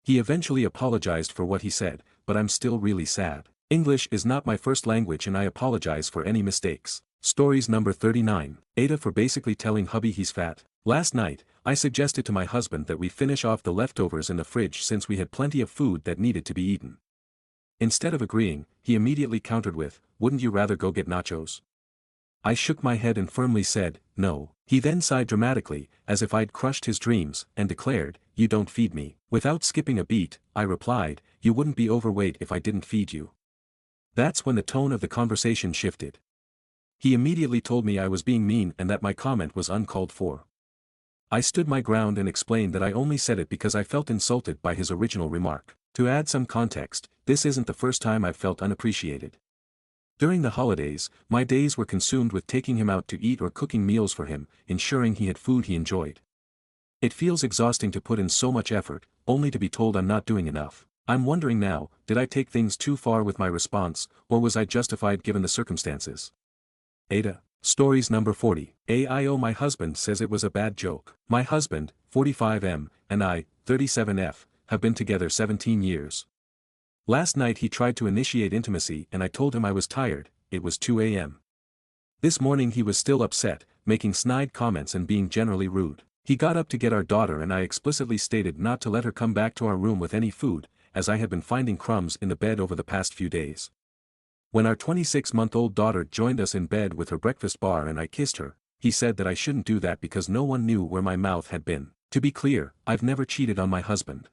He eventually apologized for what he said, but I'm still really sad. English is not my first language and I apologize for any mistakes. Stories number 39. Aita for basically telling hubby he's fat. Last night, I suggested to my husband that we finish off the leftovers in the fridge since we had plenty of food that needed to be eaten. Instead of agreeing, he immediately countered with, "Wouldn't you rather go get nachos?" I shook my head and firmly said, "No." He then sighed dramatically, as if I'd crushed his dreams, and declared, "You don't feed me." Without skipping a beat, I replied, "You wouldn't be overweight if I didn't feed you." That's when the tone of the conversation shifted. He immediately told me I was being mean and that my comment was uncalled for. I stood my ground and explained that I only said it because I felt insulted by his original remark. To add some context, this isn't the first time I've felt unappreciated. During the holidays, my days were consumed with taking him out to eat or cooking meals for him, ensuring he had food he enjoyed. It feels exhausting to put in so much effort, only to be told I'm not doing enough. I'm wondering now, did I take things too far with my response, or was I justified given the circumstances? Aita. Stories number 40. AIO My husband says it was a bad joke. My husband, 45M, and I, 37F, have been together 17 years. Last night he tried to initiate intimacy and I told him I was tired, it was 2 a.m. This morning he was still upset, making snide comments and being generally rude. He got up to get our daughter and I explicitly stated not to let her come back to our room with any food, as I had been finding crumbs in the bed over the past few days. When our 26-month-old daughter joined us in bed with her breakfast bar and I kissed her, he said that I shouldn't do that because no one knew where my mouth had been. To be clear, I've never cheated on my husband.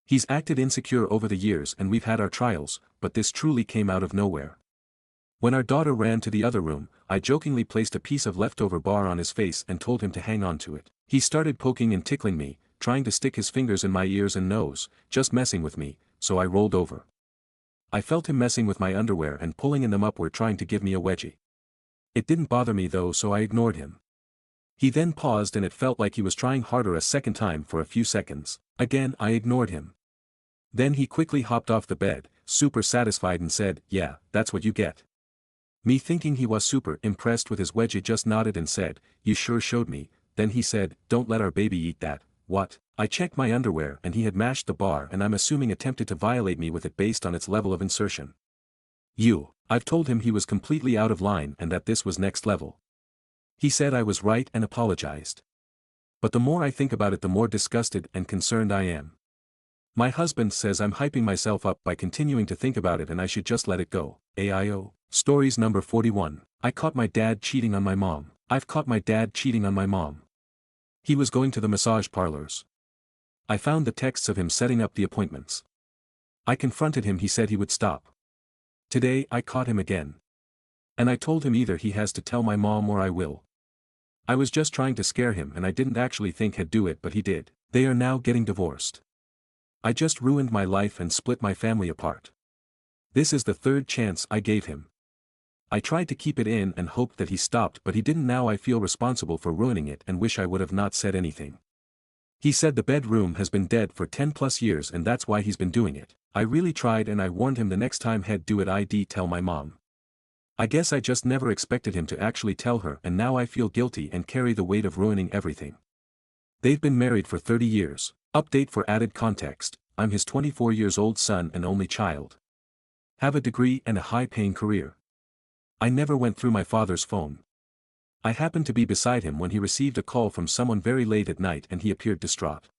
He's acted insecure over the years and we've had our trials, but this truly came out of nowhere. When our daughter ran to the other room, I jokingly placed a piece of leftover bar on his face and told him to hang on to it. He started poking and tickling me, trying to stick his fingers in my ears and nose, just messing with me, so I rolled over. I felt him messing with my underwear and pulling in them upward trying to give me a wedgie. It didn't bother me though so I ignored him. He then paused and it felt like he was trying harder a second time for a few seconds. Again I ignored him. Then he quickly hopped off the bed, super satisfied and said, "Yeah, that's what you get." Me thinking he was super impressed with his wedgie just nodded and said, "You sure showed me." Then he said, "Don't let our baby eat that." What? I checked my underwear and he had mashed the bar and I'm assuming attempted to violate me with it based on its level of insertion. I've told him he was completely out of line and that this was next level. He said I was right and apologized. But the more I think about it the more disgusted and concerned I am. My husband says I'm hyping myself up by continuing to think about it and I should just let it go. AIO. Stories number 41. I caught my dad cheating on my mom. I've caught my dad cheating on my mom. He was going to the massage parlors. I found the texts of him setting up the appointments. I confronted him, he said he would stop. Today I caught him again. And I told him either he has to tell my mom or I will. I was just trying to scare him and I didn't actually think he'd do it but he did. They are now getting divorced. I just ruined my life and split my family apart. This is the third chance I gave him. I tried to keep it in and hoped that he stopped but he didn't. Now I feel responsible for ruining it and wish I would have not said anything. He said the bedroom has been dead for 10 plus years and that's why he's been doing it. I really tried and I warned him the next time he'd do it I'd tell my mom. I guess I just never expected him to actually tell her and now I feel guilty and carry the weight of ruining everything. They've been married for 30 years. Update for added context, I'm his 24 years old son and only child. Have a degree and a high-paying career. I never went through my father's phone. I happened to be beside him when he received a call from someone very late at night and he appeared distraught.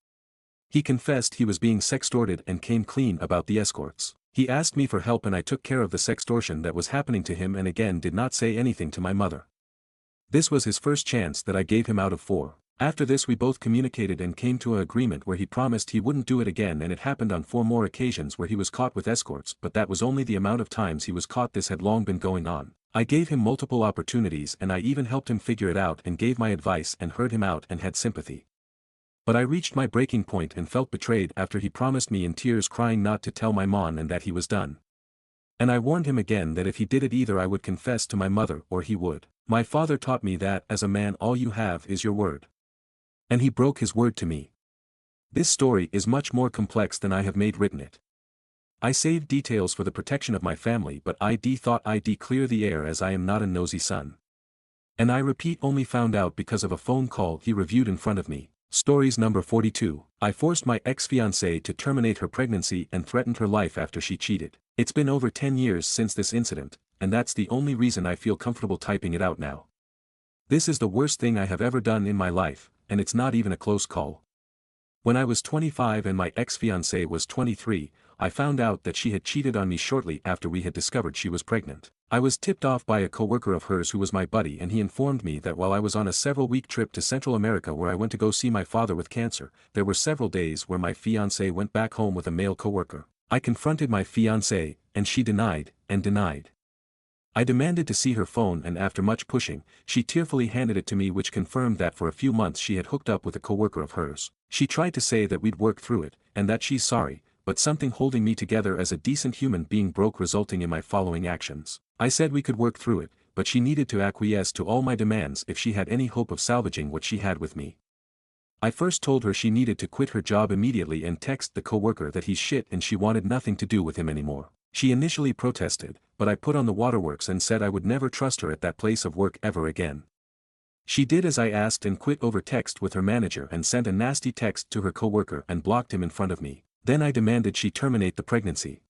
He confessed he was being sextorted and came clean about the escorts. He asked me for help and I took care of the sextortion that was happening to him and again did not say anything to my mother. This was his first chance that I gave him out of 4. After this we both communicated and came to an agreement where he promised he wouldn't do it again and it happened on 4 more occasions where he was caught with escorts but that was only the amount of times he was caught. This had long been going on. I gave him multiple opportunities and I even helped him figure it out and gave my advice and heard him out and had sympathy. But I reached my breaking point and felt betrayed after he promised me in tears crying not to tell my mom and that he was done. And I warned him again that if he did it either I would confess to my mother or he would. My father taught me that as a man all you have is your word. And he broke his word to me. This story is much more complex than I have made written it. I saved details for the protection of my family but thought I'd clear the air as I am not a nosy son. And I repeat only found out because of a phone call he reviewed in front of me. Stories number 42. I forced my ex-fiancée to terminate her pregnancy and threatened her life after she cheated. It's been over 10 years since this incident, and that's the only reason I feel comfortable typing it out now. This is the worst thing I have ever done in my life, and it's not even a close call. When I was 25 and my ex-fiancée was 23, I found out that she had cheated on me shortly after we had discovered she was pregnant. I was tipped off by a coworker of hers who was my buddy and he informed me that while I was on a several-week trip to Central America where I went to go see my father with cancer, there were several days where my fiancé went back home with a male coworker. I confronted my fiancé, and she denied, and denied. I demanded to see her phone and after much pushing, she tearfully handed it to me which confirmed that for a few months she had hooked up with a coworker of hers. She tried to say that we'd work through it, and that she's sorry, but something holding me together as a decent human being broke resulting in my following actions. I said we could work through it, but she needed to acquiesce to all my demands if she had any hope of salvaging what she had with me. I first told her she needed to quit her job immediately and text the coworker that he's shit and she wanted nothing to do with him anymore. She initially protested, but I put on the waterworks and said I would never trust her at that place of work ever again. She did as I asked and quit over text with her manager and sent a nasty text to her coworker and blocked him in front of me. Then I demanded she terminate the pregnancy.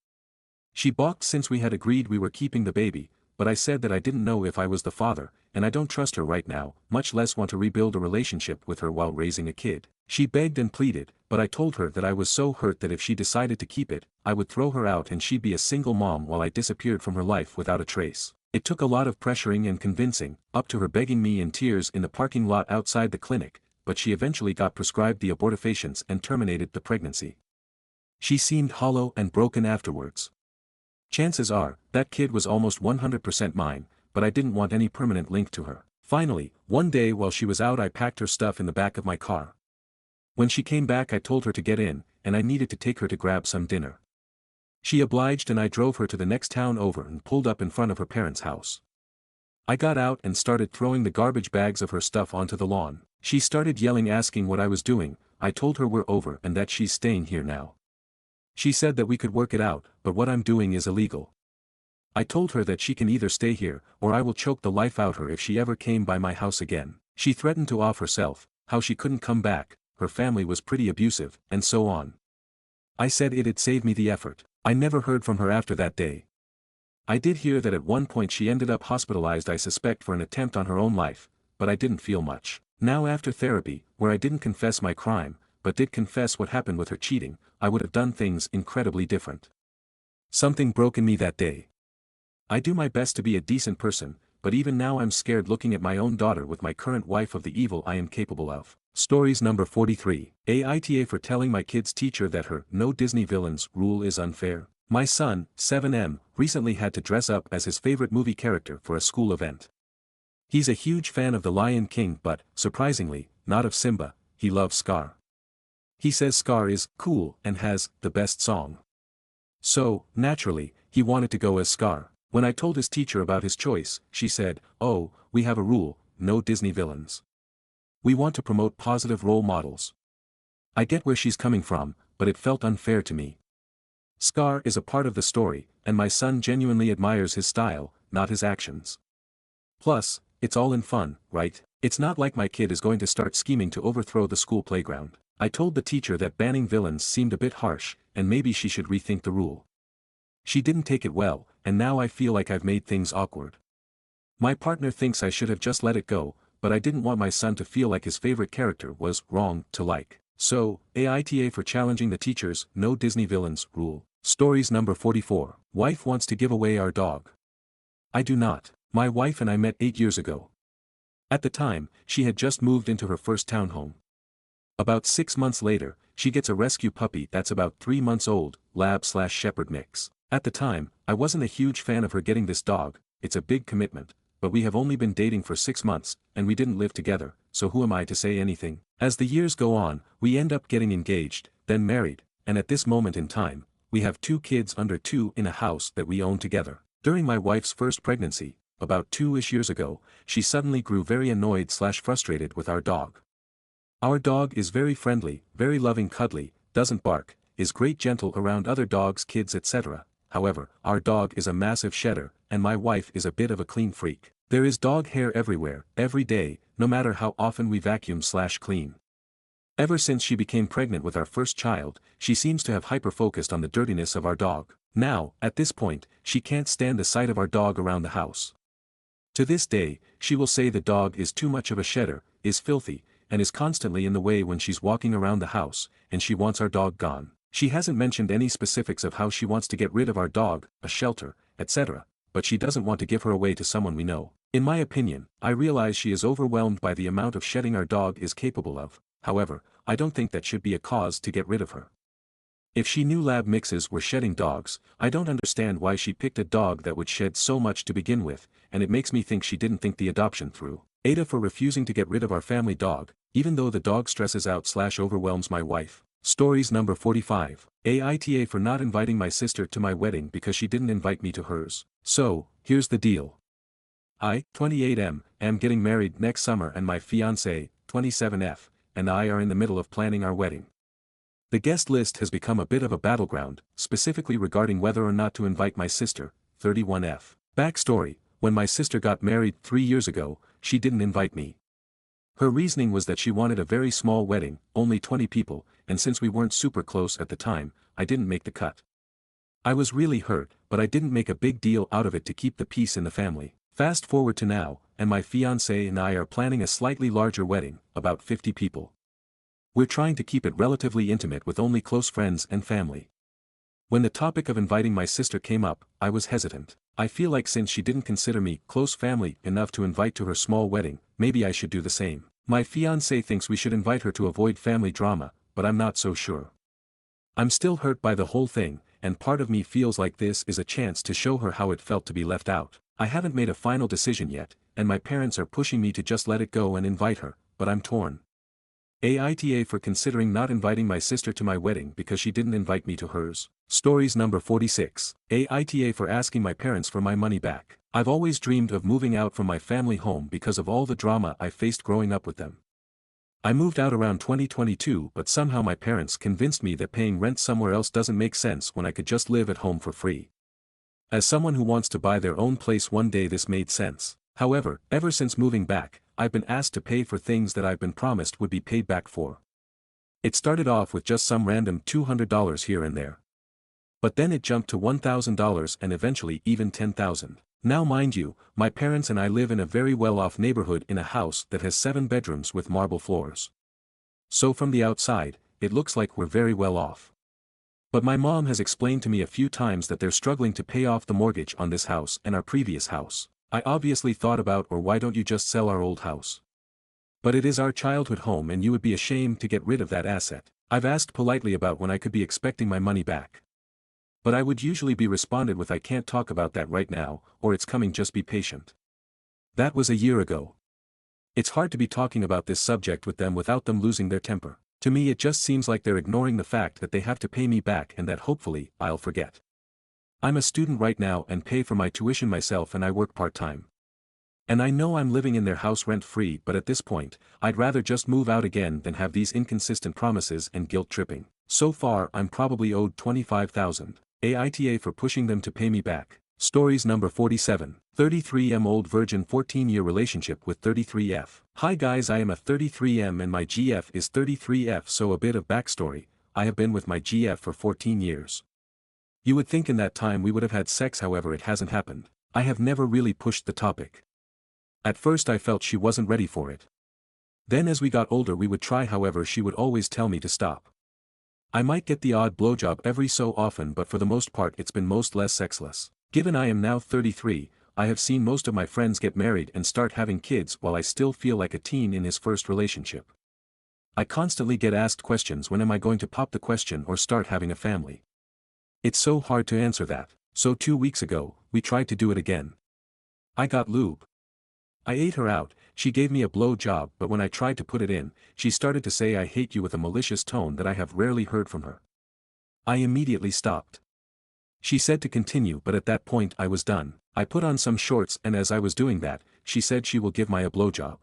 She balked since we had agreed we were keeping the baby, but I said that I didn't know if I was the father, and I don't trust her right now, much less want to rebuild a relationship with her while raising a kid. She begged and pleaded, but I told her that I was so hurt that if she decided to keep it, I would throw her out and she'd be a single mom while I disappeared from her life without a trace. It took a lot of pressuring and convincing, up to her begging me in tears in the parking lot outside the clinic, but she eventually got prescribed the abortifacients and terminated the pregnancy. She seemed hollow and broken afterwards. Chances are, that kid was almost 100% mine, but I didn't want any permanent link to her. Finally, one day while she was out I packed her stuff in the back of my car. When she came back I told her to get in, and I needed to take her to grab some dinner. She obliged and I drove her to the next town over and pulled up in front of her parents' house. I got out and started throwing the garbage bags of her stuff onto the lawn. She started yelling asking what I was doing. I told her we're over and that she's staying here now. She said that we could work it out, but what I'm doing is illegal. I told her that she can either stay here, or I will choke the life out her if she ever came by my house again. She threatened to off herself, how she couldn't come back, her family was pretty abusive, and so on. I said it'd save me the effort. I never heard from her after that day. I did hear that at one point she ended up hospitalized I suspect for an attempt on her own life, but I didn't feel much. Now after therapy, where I didn't confess my crime, but did confess what happened with her cheating, I would have done things incredibly different. Something broke in me that day. I do my best to be a decent person, but even now I'm scared looking at my own daughter with my current wife of the evil I am capable of. Stories number 43. Aita for telling my kid's teacher that her "no Disney villains" rule is unfair. My son, 7M, recently had to dress up as his favorite movie character for a school event. He's a huge fan of The Lion King but, surprisingly, not of Simba. He loves Scar. He says Scar is cool and has the best song. So, naturally, he wanted to go as Scar. When I told his teacher about his choice, she said, "Oh, we have a rule, no Disney villains. We want to promote positive role models." I get where she's coming from, but it felt unfair to me. Scar is a part of the story, and my son genuinely admires his style, not his actions. Plus, it's all in fun, right? It's not like my kid is going to start scheming to overthrow the school playground. I told the teacher that banning villains seemed a bit harsh, and maybe she should rethink the rule. She didn't take it well, and now I feel like I've made things awkward. My partner thinks I should have just let it go, but I didn't want my son to feel like his favorite character was wrong to like. So, AITA for challenging the teacher's no Disney villains rule. Stories number 44. Wife wants to give away our dog. I do not. My wife and I met 8 years ago. At the time, she had just moved into her first townhome. About 6 months later, she gets a rescue puppy that's about 3 months old, lab/shepherd mix. At the time, I wasn't a huge fan of her getting this dog. It's a big commitment, but we have only been dating for 6 months, and we didn't live together, so who am I to say anything? As the years go on, we end up getting engaged, then married, and at this moment in time, we have 2 kids under 2 in a house that we own together. During my wife's first pregnancy, about 2-ish years ago, she suddenly grew very annoyed/frustrated with our dog. Our dog is very friendly, very loving, cuddly, doesn't bark, is great gentle around other dogs, kids, etc. However, our dog is a massive shedder, and my wife is a bit of a clean freak. There is dog hair everywhere, every day, no matter how often we vacuum/clean. Ever since she became pregnant with our first child, she seems to have hyper-focused on the dirtiness of our dog. Now, at this point, she can't stand the sight of our dog around the house. To this day, she will say the dog is too much of a shedder, is filthy, and is constantly in the way when she's walking around the house, and she wants our dog gone. She hasn't mentioned any specifics of how she wants to get rid of our dog, a shelter, etc., but she doesn't want to give her away to someone we know. In my opinion, I realize she is overwhelmed by the amount of shedding our dog is capable of. However, I don't think that should be a cause to get rid of her. If she knew lab mixes were shedding dogs, I don't understand why she picked a dog that would shed so much to begin with, and it makes me think she didn't think the adoption through. Aita for refusing to get rid of our family dog, even though the dog stresses out/overwhelms my wife. Stories number 45. AITA for not inviting my sister to my wedding because she didn't invite me to hers. So, here's the deal. I, 28M, am getting married next summer, and my fiancé, 27F, and I are in the middle of planning our wedding. The guest list has become a bit of a battleground, specifically regarding whether or not to invite my sister, 31F. Backstory: when my sister got married 3 years ago, she didn't invite me. Her reasoning was that she wanted a very small wedding, only 20 people, and since we weren't super close at the time, I didn't make the cut. I was really hurt, but I didn't make a big deal out of it to keep the peace in the family. Fast forward to now, and my fiancé and I are planning a slightly larger wedding, about 50 people. We're trying to keep it relatively intimate with only close friends and family. When the topic of inviting my sister came up, I was hesitant. I feel like since she didn't consider me close family enough to invite to her small wedding, maybe I should do the same. My fiancé thinks we should invite her to avoid family drama, but I'm not so sure. I'm still hurt by the whole thing, and part of me feels like this is a chance to show her how it felt to be left out. I haven't made a final decision yet, and my parents are pushing me to just let it go and invite her, but I'm torn. AITA for considering not inviting my sister to my wedding because she didn't invite me to hers. Stories number 46. AITA for asking my parents for my money back. I've always dreamed of moving out from my family home because of all the drama I faced growing up with them. I moved out around 2022, but somehow my parents convinced me that paying rent somewhere else doesn't make sense when I could just live at home for free. As someone who wants to buy their own place one day, this made sense. However, ever since moving back, I've been asked to pay for things that I've been promised would be paid back for. It started off with just some random $200 here and there. But then it jumped to $1,000 and eventually even $10,000. Now mind you, my parents and I live in a very well-off neighborhood in a house that has 7 bedrooms with marble floors. So from the outside, it looks like we're very well off. But my mom has explained to me a few times that they're struggling to pay off the mortgage on this house and our previous house. I obviously thought about, or why don't you just sell our old house? But it is our childhood home and you would be ashamed to get rid of that asset. I've asked politely about when I could be expecting my money back. But I would usually be responded with, I can't talk about that right now, or it's coming, just be patient. That was a year ago. It's hard to be talking about this subject with them without them losing their temper. To me it just seems like they're ignoring the fact that they have to pay me back and that hopefully, I'll forget. I'm a student right now and pay for my tuition myself, and I work part-time. And I know I'm living in their house rent-free, but at this point, I'd rather just move out again than have these inconsistent promises and guilt-tripping. So far I'm probably owed $25,000. AITA for pushing them to pay me back. Stories number 47. 33M old virgin 14-year relationship with 33F. Hi guys, I am a 33M and my GF is 33F, so a bit of backstory. I have been with my GF for 14 years. You would think in that time we would have had sex, however it hasn't happened. I have never really pushed the topic. At first I felt she wasn't ready for it. Then as we got older we would try, however she would always tell me to stop. I might get the odd blowjob every so often, but for the most part it's been most less sexless. Given I am now 33, I have seen most of my friends get married and start having kids while I still feel like a teen in his first relationship. I constantly get asked questions: when am I going to pop the question or start having a family? It's so hard to answer that. So 2 weeks ago, we tried to do it again. I got lube. I ate her out, she gave me a blow job, but when I tried to put it in, she started to say "I hate you" with a malicious tone that I have rarely heard from her. I immediately stopped. She said to continue, but at that point I was done. I put on some shorts, and as I was doing that, she said she will give me a blowjob.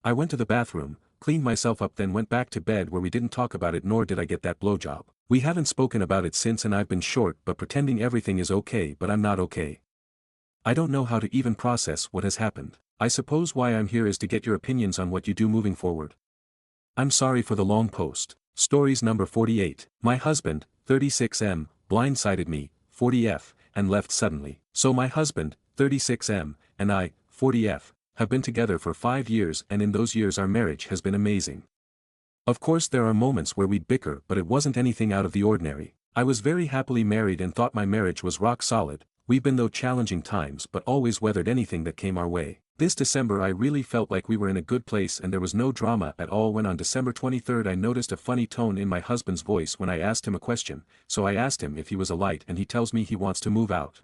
I went to the bathroom, cleaned myself up, then went back to bed where we didn't talk about it, nor did I get that blowjob. We haven't spoken about it since, and I've been short but pretending everything is okay, but I'm not okay. I don't know how to even process what has happened. I suppose why I'm here is to get your opinions on what you do moving forward. I'm sorry for the long post. Stories number 48. My husband, 36M, blindsided me, 40F, and left suddenly. So my husband, 36M, and I, 40F, have been together for 5 years, and in those years our marriage has been amazing. Of course there are moments where we'd bicker, but it wasn't anything out of the ordinary. I was very happily married and thought my marriage was rock solid. We've been through challenging times but always weathered anything that came our way. This December I really felt like we were in a good place and there was no drama at all, when on December 23rd I noticed a funny tone in my husband's voice when I asked him a question, so I asked him if he was a light and he tells me he wants to move out.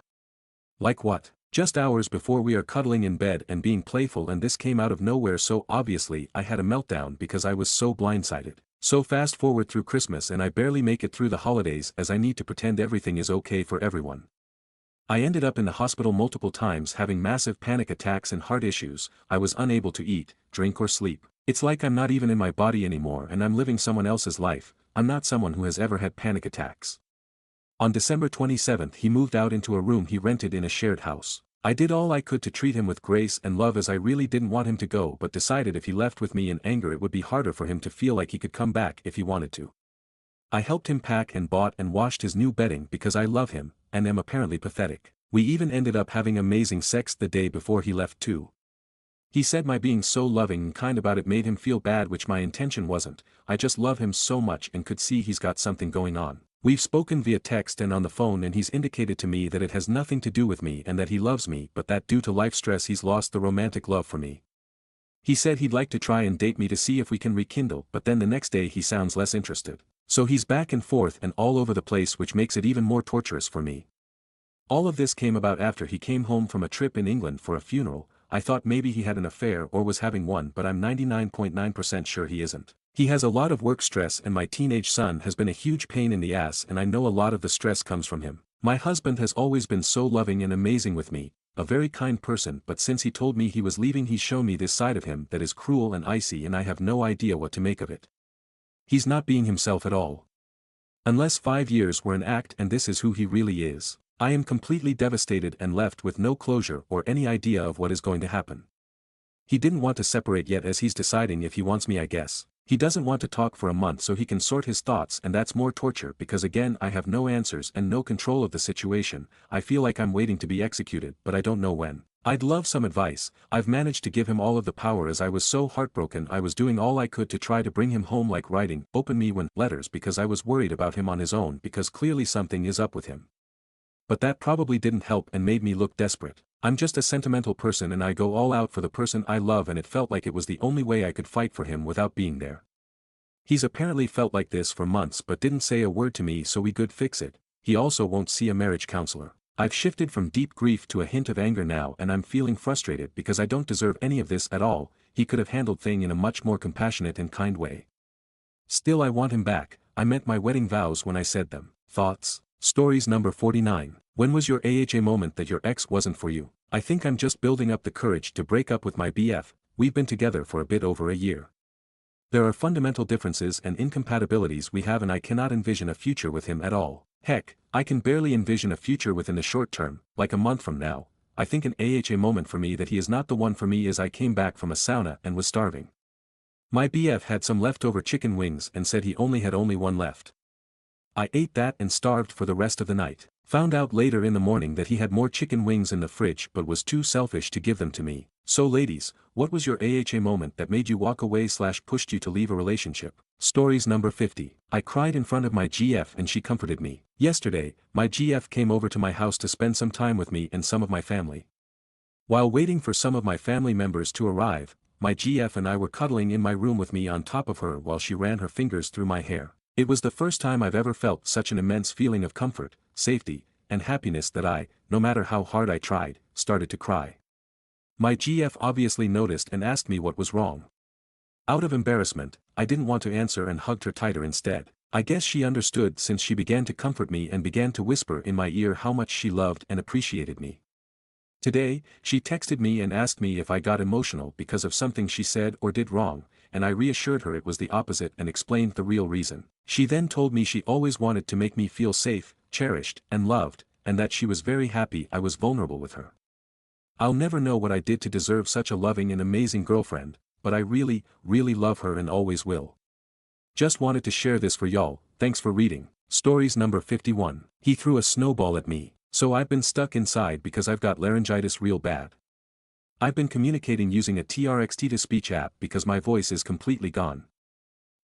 Like what? Just hours before we are cuddling in bed and being playful, and this came out of nowhere, so obviously I had a meltdown because I was so blindsided. So fast forward through Christmas and I barely make it through the holidays as I need to pretend everything is okay for everyone. I ended up in the hospital multiple times having massive panic attacks and heart issues. I was unable to eat, drink or sleep. It's like I'm not even in my body anymore and I'm living someone else's life. I'm not someone who has ever had panic attacks. On December 27th he moved out into a room he rented in a shared house. I did all I could to treat him with grace and love as I really didn't want him to go, but decided if he left with me in anger it would be harder for him to feel like he could come back if he wanted to. I helped him pack and bought and washed his new bedding because I love him, and am apparently pathetic. We even ended up having amazing sex the day before he left too. He said my being so loving and kind about it made him feel bad, which my intention wasn't. I just love him so much and could see he's got something going on. We've spoken via text and on the phone and he's indicated to me that it has nothing to do with me and that he loves me, but that due to life stress he's lost the romantic love for me. He said he'd like to try and date me to see if we can rekindle, but then the next day he sounds less interested. So he's back and forth and all over the place, which makes it even more torturous for me. All of this came about after he came home from a trip in England for a funeral. I thought maybe he had an affair or was having one, but I'm 99.9% sure he isn't. He has a lot of work stress and my teenage son has been a huge pain in the ass, and I know a lot of the stress comes from him. My husband has always been so loving and amazing with me, a very kind person, but since he told me he was leaving he's shown me this side of him that is cruel and icy, and I have no idea what to make of it. He's not being himself at all. Unless 5 years were an act and this is who he really is. I am completely devastated and left with no closure or any idea of what is going to happen. He didn't want to separate yet as he's deciding if he wants me, I guess. He doesn't want to talk for a month so he can sort his thoughts, and that's more torture because again I have no answers and no control of the situation. I feel like I'm waiting to be executed, but I don't know when. I'd love some advice. I've managed to give him all of the power as I was so heartbroken. I was doing all I could to try to bring him home, like writing "open me when" letters because I was worried about him on his own because clearly something is up with him. But that probably didn't help and made me look desperate. I'm just a sentimental person and I go all out for the person I love, and it felt like it was the only way I could fight for him without being there. He's apparently felt like this for months but didn't say a word to me, so we could fix it. He also won't see a marriage counselor. I've shifted from deep grief to a hint of anger now, and I'm feeling frustrated because I don't deserve any of this at all. He could have handled things in a much more compassionate and kind way. Still, I want him back. I meant my wedding vows when I said them. Thoughts? Stories number 49. When was your AHA moment that your ex wasn't for you? I think I'm just building up the courage to break up with my BF. We've been together for a bit over a year. There are fundamental differences and incompatibilities we have, and I cannot envision a future with him at all. Heck, I can barely envision a future within the short term, like a month from now. I think an AHA moment for me that he is not the one for me is I came back from a sauna and was starving. My BF had some leftover chicken wings and said he only had one left. I ate that and starved for the rest of the night. Found out later in the morning that he had more chicken wings in the fridge but was too selfish to give them to me. So ladies, what was your AHA moment that made you walk away/pushed you to leave a relationship? Stories number 50. I cried in front of my GF and she comforted me. Yesterday, my GF came over to my house to spend some time with me and some of my family. While waiting for some of my family members to arrive, my GF and I were cuddling in my room with me on top of her while she ran her fingers through my hair. It was the first time I've ever felt such an immense feeling of comfort, safety, and happiness that I, no matter how hard I tried, started to cry. My GF obviously noticed and asked me what was wrong. Out of embarrassment, I didn't want to answer and hugged her tighter instead. I guess she understood since she began to comfort me and began to whisper in my ear how much she loved and appreciated me. Today, she texted me and asked me if I got emotional because of something she said or did wrong, and I reassured her it was the opposite and explained the real reason. She then told me she always wanted to make me feel safe, cherished, and loved, and that she was very happy I was vulnerable with her. I'll never know what I did to deserve such a loving and amazing girlfriend, but I really, really love her and always will. Just wanted to share this for y'all. Thanks for reading. Stories number 51. He threw a snowball at me, so I've been stuck inside because I've got laryngitis real bad. I've been communicating using a text-to-speech app because my voice is completely gone.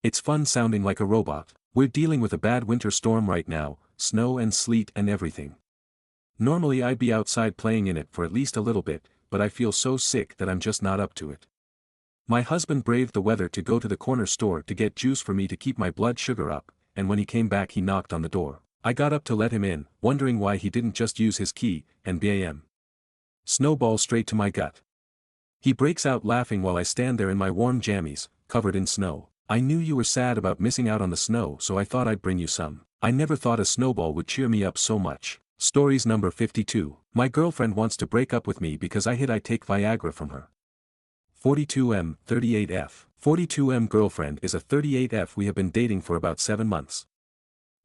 It's fun sounding like a robot. We're dealing with a bad winter storm right now, snow and sleet and everything. Normally I'd be outside playing in it for at least a little bit, but I feel so sick that I'm just not up to it. My husband braved the weather to go to the corner store to get juice for me to keep my blood sugar up, and when he came back he knocked on the door. I got up to let him in, wondering why he didn't just use his key, and bam. Snowball straight to my gut. He breaks out laughing while I stand there in my warm jammies, covered in snow. I knew you were sad about missing out on the snow, so I thought I'd bring you some. I never thought a snowball would cheer me up so much. Stories number 52. My girlfriend wants to break up with me because I take Viagra from her. 42M, 38F. 42M girlfriend is a 38F we have been dating for about 7 months.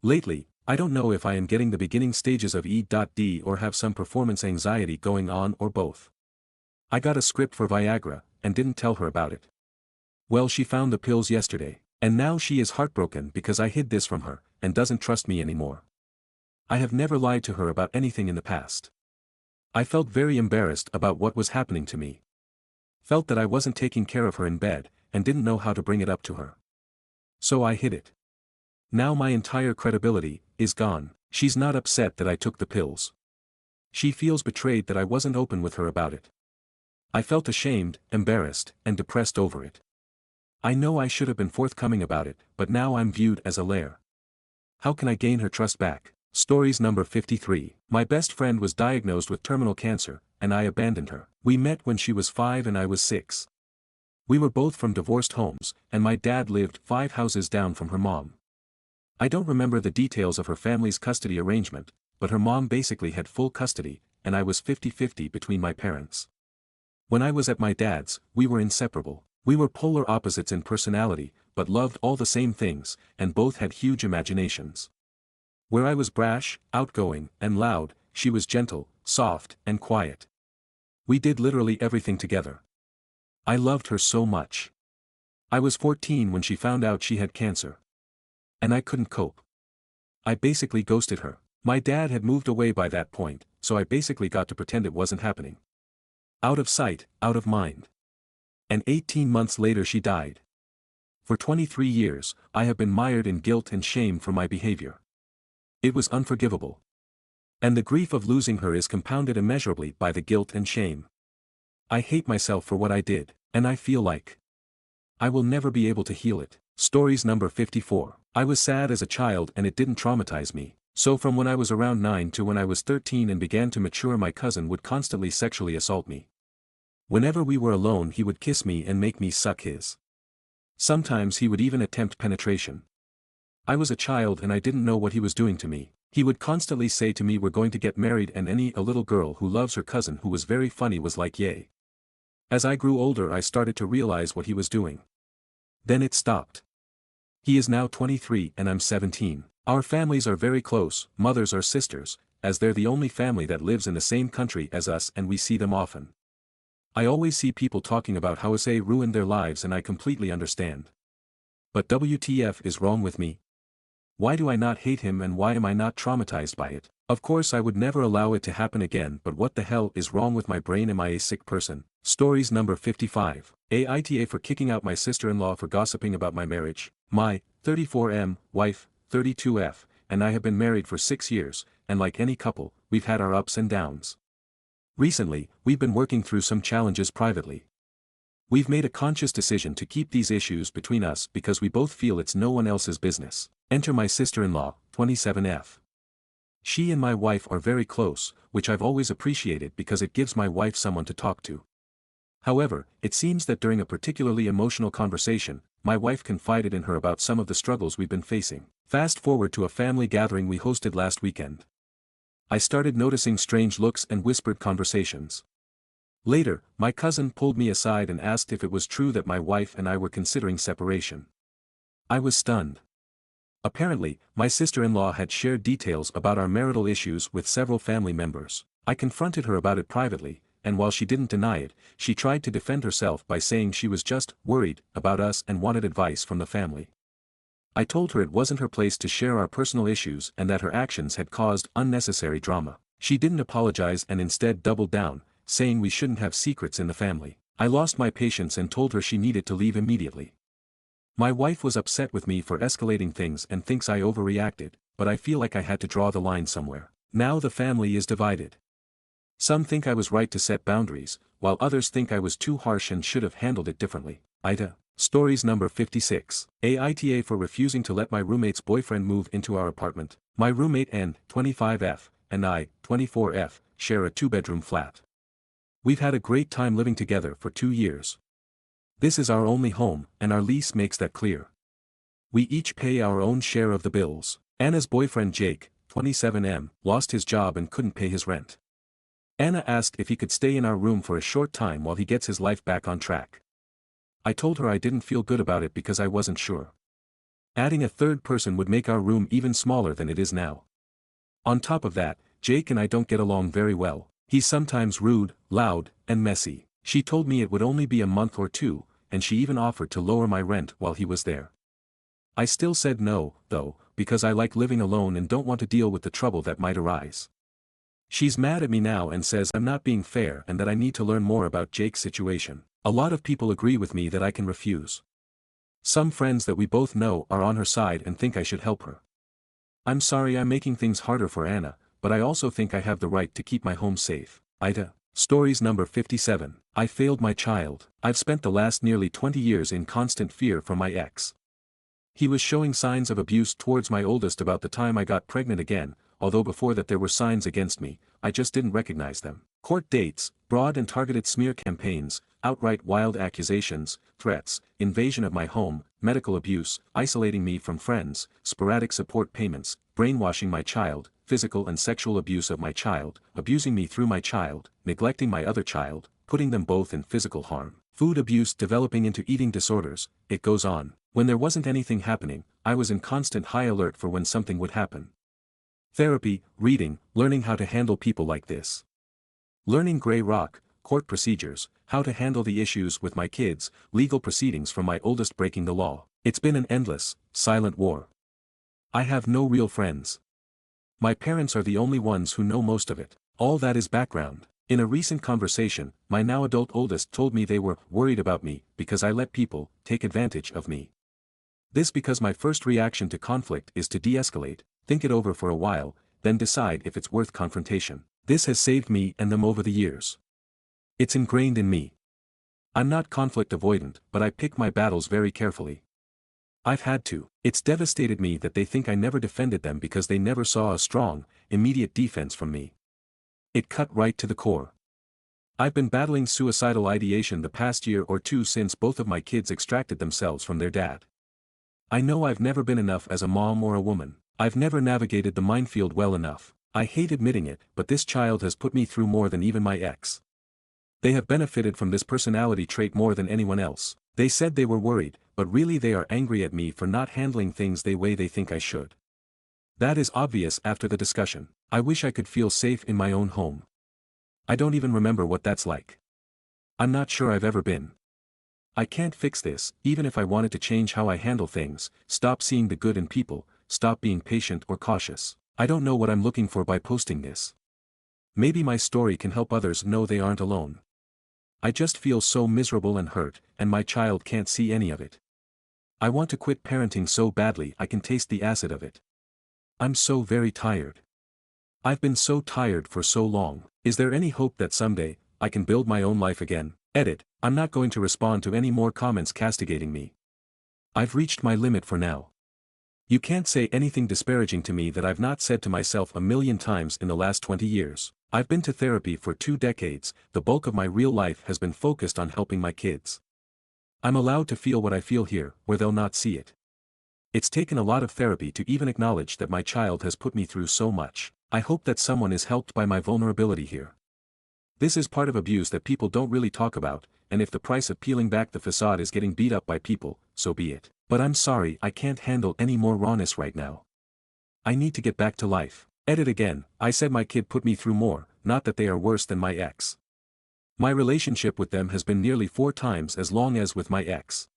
Lately, I don't know if I am getting the beginning stages of E.D. or have some performance anxiety going on or both. I got a script for Viagra, and didn't tell her about it. Well, she found the pills yesterday, and now she is heartbroken because I hid this from her, and doesn't trust me anymore. I have never lied to her about anything in the past. I felt very embarrassed about what was happening to me. Felt that I wasn't taking care of her in bed, and didn't know how to bring it up to her. So I hid it. Now my entire credibility is gone. She's not upset that I took the pills. She feels betrayed that I wasn't open with her about it. I felt ashamed, embarrassed, and depressed over it. I know I should have been forthcoming about it, but now I'm viewed as a liar. How can I gain her trust back? Stories number 53. My best friend was diagnosed with terminal cancer, and I abandoned her. We met when she was 5 and I was 6. We were both from divorced homes, and my dad lived 5 houses down from her mom. I don't remember the details of her family's custody arrangement, but her mom basically had full custody, and I was 50-50 between my parents. When I was at my dad's, we were inseparable. We were polar opposites in personality, but loved all the same things, and both had huge imaginations. Where I was brash, outgoing, and loud, she was gentle, soft, and quiet. We did literally everything together. I loved her so much. I was 14 when she found out she had cancer. And I couldn't cope. I basically ghosted her. My dad had moved away by that point, so I basically got to pretend it wasn't happening. Out of sight, out of mind. And 18 months later she died. For 23 years, I have been mired in guilt and shame for my behavior. It was unforgivable. And the grief of losing her is compounded immeasurably by the guilt and shame. I hate myself for what I did, and I feel like I will never be able to heal it. Stories number 54. I was sad as a child and it didn't traumatize me. So from when I was around 9 to when I was 13 and began to mature, my cousin would constantly sexually assault me. Whenever we were alone he would kiss me and make me suck his. Sometimes he would even attempt penetration. I was a child and I didn't know what he was doing to me. He would constantly say to me, "We're going to get married," and a little girl who loves her cousin who was very funny was like, "Yay." As I grew older I started to realize what he was doing. Then it stopped. He is now 23 and I'm 17. Our families are very close, mothers are sisters, as they're the only family that lives in the same country as us and we see them often. I always see people talking about how USA ruined their lives and I completely understand. But WTF is wrong with me? Why do I not hate him and why am I not traumatized by it? Of course I would never allow it to happen again, but what the hell is wrong with my brain? Am I a sick person? Stories number 55. Aita for kicking out my sister-in-law for gossiping about my marriage. My 34M wife, 32F, and I have been married for 6 years, and like any couple, we've had our ups and downs. Recently, we've been working through some challenges privately. We've made a conscious decision to keep these issues between us because we both feel it's no one else's business. Enter my sister-in-law, 27F. She and my wife are very close, which I've always appreciated because it gives my wife someone to talk to. However, it seems that during a particularly emotional conversation, my wife confided in her about some of the struggles we've been facing. Fast forward to a family gathering we hosted last weekend. I started noticing strange looks and whispered conversations. Later, my cousin pulled me aside and asked if it was true that my wife and I were considering separation. I was stunned. Apparently, my sister-in-law had shared details about our marital issues with several family members. I confronted her about it privately, and while she didn't deny it, she tried to defend herself by saying she was just worried about us and wanted advice from the family. I told her it wasn't her place to share our personal issues and that her actions had caused unnecessary drama. She didn't apologize and instead doubled down, saying we shouldn't have secrets in the family. I lost my patience and told her she needed to leave immediately. My wife was upset with me for escalating things and thinks I overreacted, but I feel like I had to draw the line somewhere. Now the family is divided. Some think I was right to set boundaries, while others think I was too harsh and should have handled it differently. Aita. Stories number 56. Aita for refusing to let my roommate's boyfriend move into our apartment. My roommate N, 25F, and I, 24F, share a 2-bedroom flat. We've had a great time living together for 2 years. This is our only home, and our lease makes that clear. We each pay our own share of the bills. Anna's boyfriend Jake, 27M, lost his job and couldn't pay his rent. Anna asked if he could stay in our room for a short time while he gets his life back on track. I told her I didn't feel good about it because I wasn't sure. Adding a third person would make our room even smaller than it is now. On top of that, Jake and I don't get along very well. He's sometimes rude, loud, and messy. She told me it would only be a month or 2, and she even offered to lower my rent while he was there. I still said no, though, because I like living alone and don't want to deal with the trouble that might arise. She's mad at me now and says I'm not being fair and that I need to learn more about Jake's situation. A lot of people agree with me that I can refuse. Some friends that we both know are on her side and think I should help her. I'm sorry I'm making things harder for Anna, but I also think I have the right to keep my home safe. Aita. Stories number 57. I failed my child. I've spent the last nearly 20 years in constant fear from my ex. He was showing signs of abuse towards my oldest about the time I got pregnant again, although before that there were signs against me, I just didn't recognize them. Court dates, broad and targeted smear campaigns, outright wild accusations, threats, invasion of my home, medical abuse, isolating me from friends, sporadic support payments, brainwashing my child, physical and sexual abuse of my child, abusing me through my child, neglecting my other child, putting them both in physical harm, food abuse developing into eating disorders, it goes on. When there wasn't anything happening, I was in constant high alert for when something would happen. Therapy, reading, learning how to handle people like this. Learning gray rock, court procedures, how to handle the issues with my kids, legal proceedings from my oldest breaking the law. It's been an endless, silent war. I have no real friends. My parents are the only ones who know most of it. All that is background. In a recent conversation, my now adult oldest told me they were worried about me because I let people take advantage of me. This because my first reaction to conflict is to de-escalate, think it over for a while, then decide if it's worth confrontation. This has saved me and them over the years. It's ingrained in me. I'm not conflict avoidant, but I pick my battles very carefully. I've had to. It's devastated me that they think I never defended them because they never saw a strong, immediate defense from me. It cut right to the core. I've been battling suicidal ideation the past year or 2 since both of my kids extracted themselves from their dad. I know I've never been enough as a mom or a woman. I've never navigated the minefield well enough. I hate admitting it, but this child has put me through more than even my ex. They have benefited from this personality trait more than anyone else. They said they were worried, but really they are angry at me for not handling things the way they think I should. That is obvious after the discussion. I wish I could feel safe in my own home. I don't even remember what that's like. I'm not sure I've ever been. I can't fix this, even if I wanted to change how I handle things, stop seeing the good in people, stop being patient or cautious. I don't know what I'm looking for by posting this. Maybe my story can help others know they aren't alone. I just feel so miserable and hurt, and my child can't see any of it. I want to quit parenting so badly I can taste the acid of it. I'm so very tired. I've been so tired for so long. Is there any hope that someday, I can build my own life again? Edit. I'm not going to respond to any more comments castigating me. I've reached my limit for now. You can't say anything disparaging to me that I've not said to myself a million times in the last 20 years. I've been to therapy for 2 decades, the bulk of my real life has been focused on helping my kids. I'm allowed to feel what I feel here, where they'll not see it. It's taken a lot of therapy to even acknowledge that my child has put me through so much. I hope that someone is helped by my vulnerability here. This is part of abuse that people don't really talk about, and if the price of peeling back the facade is getting beat up by people, so be it. But I'm sorry I can't handle any more rawness right now. I need to get back to life. Edit again, I said my kid put me through more, not that they are worse than my ex. My relationship with them has been nearly 4 times as long as with my ex.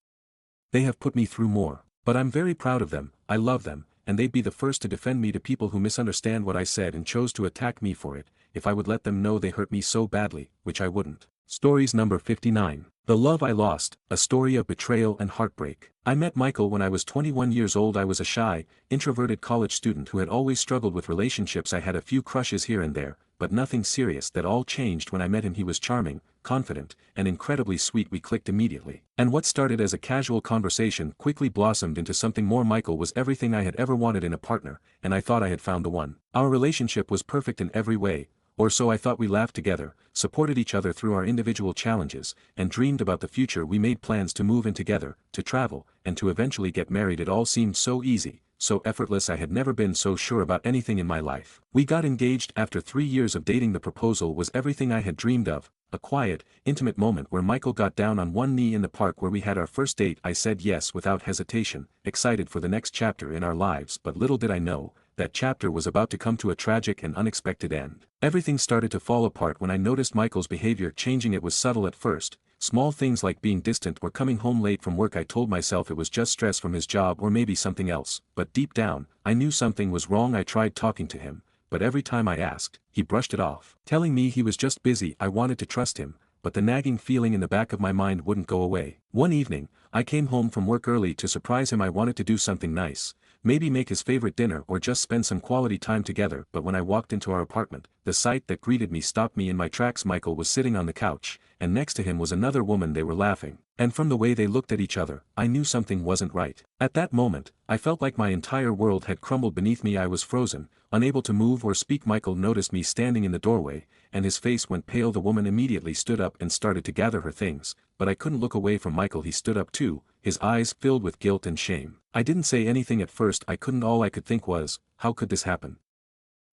They have put me through more. But I'm very proud of them, I love them, and they'd be the first to defend me to people who misunderstand what I said and chose to attack me for it, if I would let them know they hurt me so badly, which I wouldn't. Stories number 59. The Love I Lost, a story of betrayal and heartbreak. I met Michael when I was 21 years old. I was a shy, introverted college student who had always struggled with relationships. I had a few crushes here and there, but nothing serious. That all changed when I met him. He was charming, confident, and incredibly sweet. We clicked immediately. And what started as a casual conversation quickly blossomed into something more. Michael was everything I had ever wanted in a partner, and I thought I had found the one. Our relationship was perfect in every way, or so I thought. We laughed together, supported each other through our individual challenges, and dreamed about the future. We made plans to move in together, to travel, and to eventually get married. It all seemed so easy, so effortless. I had never been so sure about anything in my life. We got engaged after 3 years of dating. The proposal was everything I had dreamed of, a quiet, intimate moment where Michael got down on one knee in the park where we had our first date. I said yes without hesitation, excited for the next chapter in our lives. But little did I know, that chapter was about to come to a tragic and unexpected end. Everything started to fall apart when I noticed Michael's behavior changing. It was subtle at first, small things like being distant or coming home late from work. I told myself it was just stress from his job or maybe something else, but deep down, I knew something was wrong. I tried talking to him, but every time I asked, he brushed it off, telling me he was just busy. I wanted to trust him, but the nagging feeling in the back of my mind wouldn't go away. One evening, I came home from work early to surprise him. I wanted to do something nice, maybe make his favorite dinner or just spend some quality time together. But when I walked into our apartment, the sight that greeted me stopped me in my tracks. Michael was sitting on the couch, and next to him was another woman. They were laughing, and from the way they looked at each other, I knew something wasn't right. At that moment, I felt like my entire world had crumbled beneath me. I was frozen, unable to move or speak. Michael noticed me standing in the doorway, and his face went pale. The woman immediately stood up and started to gather her things, but I couldn't look away from Michael. He stood up too, his eyes filled with guilt and shame. I didn't say anything at first. I couldn't. All I could think was, how could this happen?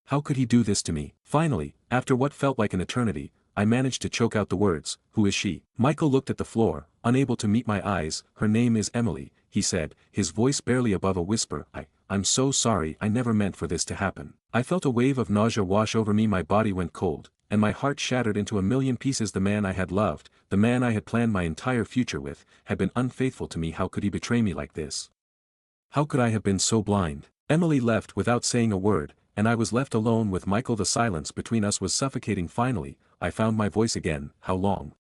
How could he do this to me? Finally, after what felt like an eternity, I managed to choke out the words, "Who is she?" Michael looked at the floor, unable to meet my eyes. "Her name is Emily," he said, his voice barely above a whisper. I'm so sorry. I never meant for this to happen." I felt a wave of nausea wash over me. My body went cold, and my heart shattered into a million pieces. The man I had loved, the man I had planned my entire future with, had been unfaithful to me. How could he betray me like this? How could I have been so blind? Emily left without saying a word, and I was left alone with Michael. The silence between us was suffocating. Finally, I found my voice again. "How long?"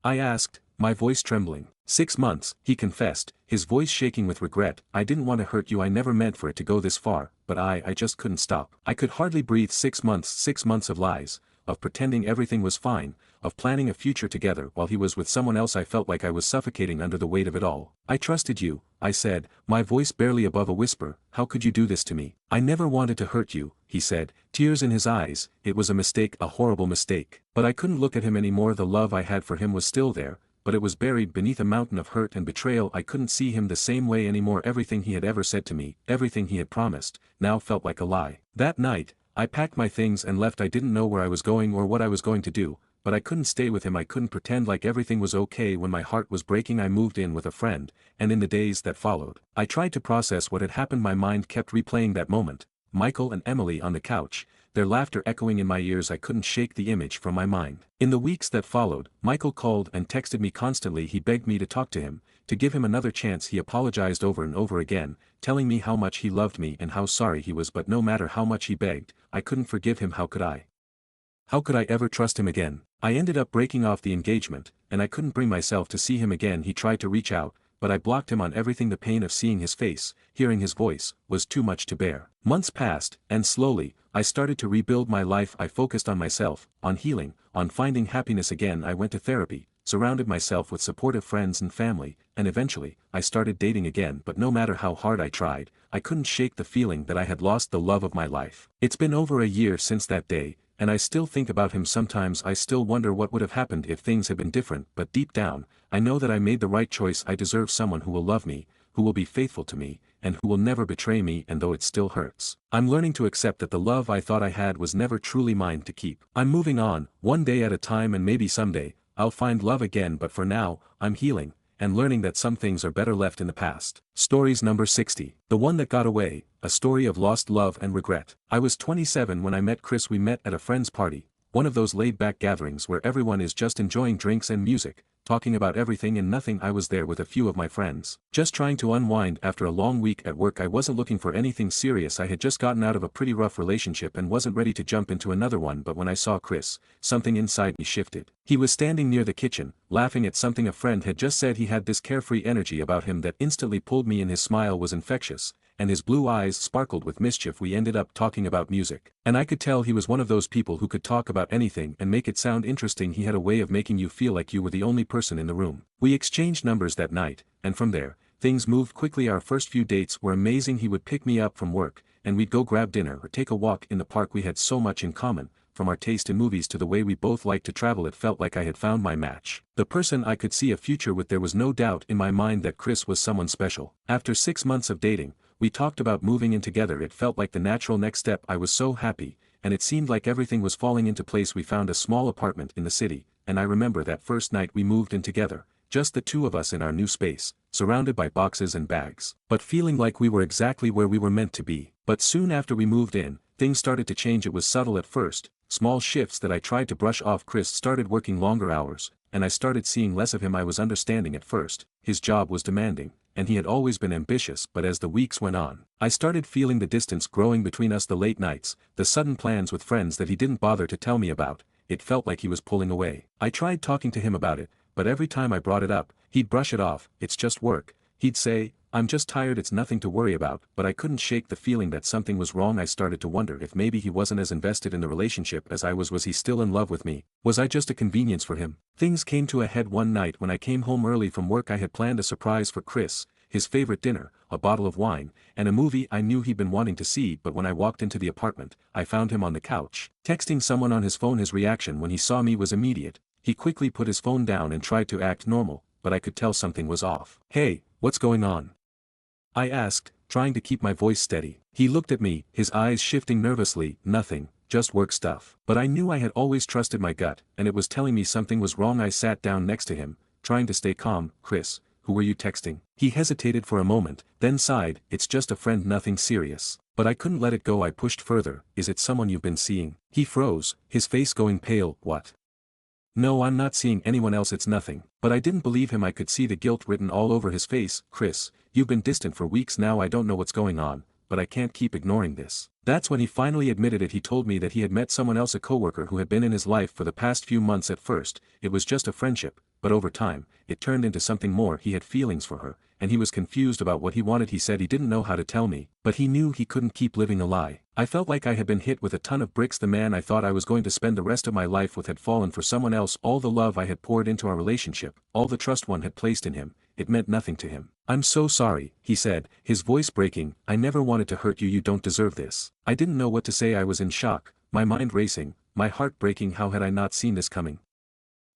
I asked, my voice trembling. 6 months, he confessed, his voice shaking with regret. "I didn't want to hurt you. I never meant for it to go this far, but I just couldn't stop. I could hardly breathe." 6 months. 6 months of lies, of pretending everything was fine, of planning a future together while he was with someone else. I felt like I was suffocating under the weight of it all. "I trusted you," I said, my voice barely above a whisper. "How could you do this to me?" "I never wanted to hurt you," he said, tears in his eyes. "It was a mistake, a horrible mistake." But I couldn't look at him anymore. The love I had for him was still there, but it was buried beneath a mountain of hurt and betrayal. I couldn't see him the same way anymore. Everything he had ever said to me, everything he had promised, now felt like a lie. That night, I packed my things and left. I didn't know where I was going or what I was going to do, but I couldn't stay with him. I couldn't pretend like everything was okay when my heart was breaking. I moved in with a friend, and in the days that followed, I tried to process what had happened. My mind kept replaying that moment, Michael and Emily on the couch, their laughter echoing in my ears. I couldn't shake the image from my mind. In the weeks that followed, Michael called and texted me constantly. He begged me to talk to him, to give him another chance. He apologized over and over again, telling me how much he loved me and how sorry he was, but no matter how much he begged, I couldn't forgive him. How could I? How could I ever trust him again? I ended up breaking off the engagement, and I couldn't bring myself to see him again. He tried to reach out, but I blocked him on everything. The pain of seeing his face, hearing his voice, was too much to bear. Months passed, and slowly, I started to rebuild my life. I focused on myself, on healing, on finding happiness again. I went to therapy, surrounded myself with supportive friends and family, and eventually, I started dating again. But no matter how hard I tried, I couldn't shake the feeling that I had lost the love of my life. It's been over a year since that day, and I still think about him sometimes. I still wonder what would have happened if things had been different, but deep down, I know that I made the right choice. I deserve someone who will love me, who will be faithful to me, and who will never betray me. And though it still hurts, I'm learning to accept that the love I thought I had was never truly mine to keep. I'm moving on, one day at a time, and maybe someday, I'll find love again. But for now, I'm healing, and learning that some things are better left in the past. Stories number 60. The One That Got Away, a story of lost love and regret. I was 27 when I met Chris. We met at a friend's party, one of those laid-back gatherings where everyone is just enjoying drinks and music, talking about everything and nothing. I was there with a few of my friends, just trying to unwind after a long week at work. I wasn't looking for anything serious. I had just gotten out of a pretty rough relationship and wasn't ready to jump into another one. But when I saw Chris, something inside me shifted. He was standing near the kitchen, laughing at something a friend had just said. He had this carefree energy about him that instantly pulled me in. His smile was infectious, and his blue eyes sparkled with mischief. We ended up talking about music, and I could tell he was one of those people who could talk about anything and make it sound interesting. He had a way of making you feel like you were the only person in the room. We exchanged numbers that night, and from there, things moved quickly. Our first few dates were amazing. He would pick me up from work, and we'd go grab dinner or take a walk in the park. We had so much in common, from our taste in movies to the way we both liked to travel. It felt like I had found my match, the person I could see a future with. There was no doubt in my mind that Chris was someone special. After 6 months of dating, we talked about moving in together. It felt like the natural next step. I was so happy, and it seemed like everything was falling into place. We found a small apartment in the city, and I remember that first night we moved in together, just the two of us in our new space, surrounded by boxes and bags, but feeling like we were exactly where we were meant to be. But soon after we moved in, things started to change. It was subtle at first, small shifts that I tried to brush off. Chris started working longer hours, and I started seeing less of him. I was understanding at first. His job was demanding, and he had always been ambitious. But as the weeks went on, I started feeling the distance growing between us. The late nights, the sudden plans with friends that he didn't bother to tell me about, it felt like he was pulling away. I tried talking to him about it, but every time I brought it up, he'd brush it off. It's just work, he'd say. I'm just tired. It's nothing to worry about. But I couldn't shake the feeling that something was wrong. I started to wonder if maybe he wasn't as invested in the relationship as I was. Was he still in love with me? Was I just a convenience for him? Things came to a head one night when I came home early from work. I had planned a surprise for Chris, his favorite dinner, a bottle of wine, and a movie I knew he'd been wanting to see. But when I walked into the apartment, I found him on the couch, texting someone on his phone. His reaction when he saw me was immediate. He quickly put his phone down and tried to act normal, but I could tell something was off. "Hey, what's going on?" I asked, trying to keep my voice steady. He looked at me, his eyes shifting nervously. "Nothing, just work stuff." But I knew I had always trusted my gut, and it was telling me something was wrong. I sat down next to him, trying to stay calm. "Chris, who were you texting?" He hesitated for a moment, then sighed. "It's just a friend, nothing serious." But I couldn't let it go. I pushed further. "Is it someone you've been seeing?" He froze, his face going pale. "What? No, I'm not seeing anyone else. It's nothing." But I didn't believe him. I could see the guilt written all over his face. "Chris, you've been distant for weeks now. I don't know what's going on, but I can't keep ignoring this." That's when he finally admitted it. He told me that he had met someone else, a coworker who had been in his life for the past few months. At first, it was just a friendship, but over time, it turned into something more. He had feelings for her, and he was confused about what he wanted. He said he didn't know how to tell me, but he knew he couldn't keep living a lie. I felt like I had been hit with a ton of bricks. The man I thought I was going to spend the rest of my life with had fallen for someone else. All the love I had poured into our relationship, all the trust one had placed in him, it meant nothing to him. "I'm so sorry," he said, his voice breaking. "I never wanted to hurt you. You don't deserve this." I didn't know what to say. I was in shock, my mind racing, my heart breaking. How had I not seen this coming?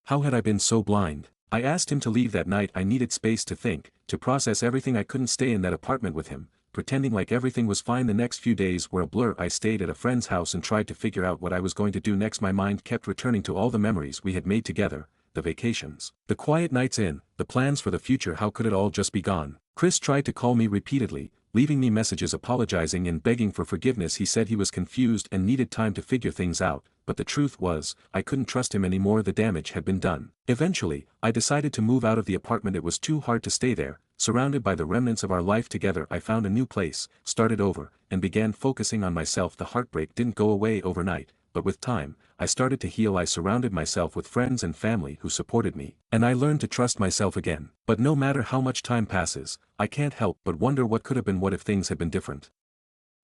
How had I been so blind? I asked him to leave that night. I needed space to think, to process everything. I couldn't stay in that apartment with him, pretending like everything was fine. The next few days were a blur. I stayed at a friend's house and tried to figure out what I was going to do next. My mind kept returning to all the memories we had made together, the vacations, the quiet nights in, the plans for the future. How could it all just be gone? Chris tried to call me repeatedly, leaving me messages apologizing and begging for forgiveness. He said he was confused and needed time to figure things out, but the truth was, I couldn't trust him anymore. The damage had been done. Eventually, I decided to move out of the apartment. It was too hard to stay there. Surrounded by the remnants of our life together, I found a new place, started over, and began focusing on myself. The heartbreak didn't go away overnight, but with time, I started to heal. I surrounded myself with friends and family who supported me, and I learned to trust myself again. But no matter how much time passes, I can't help but wonder what could have been. What if things had been different?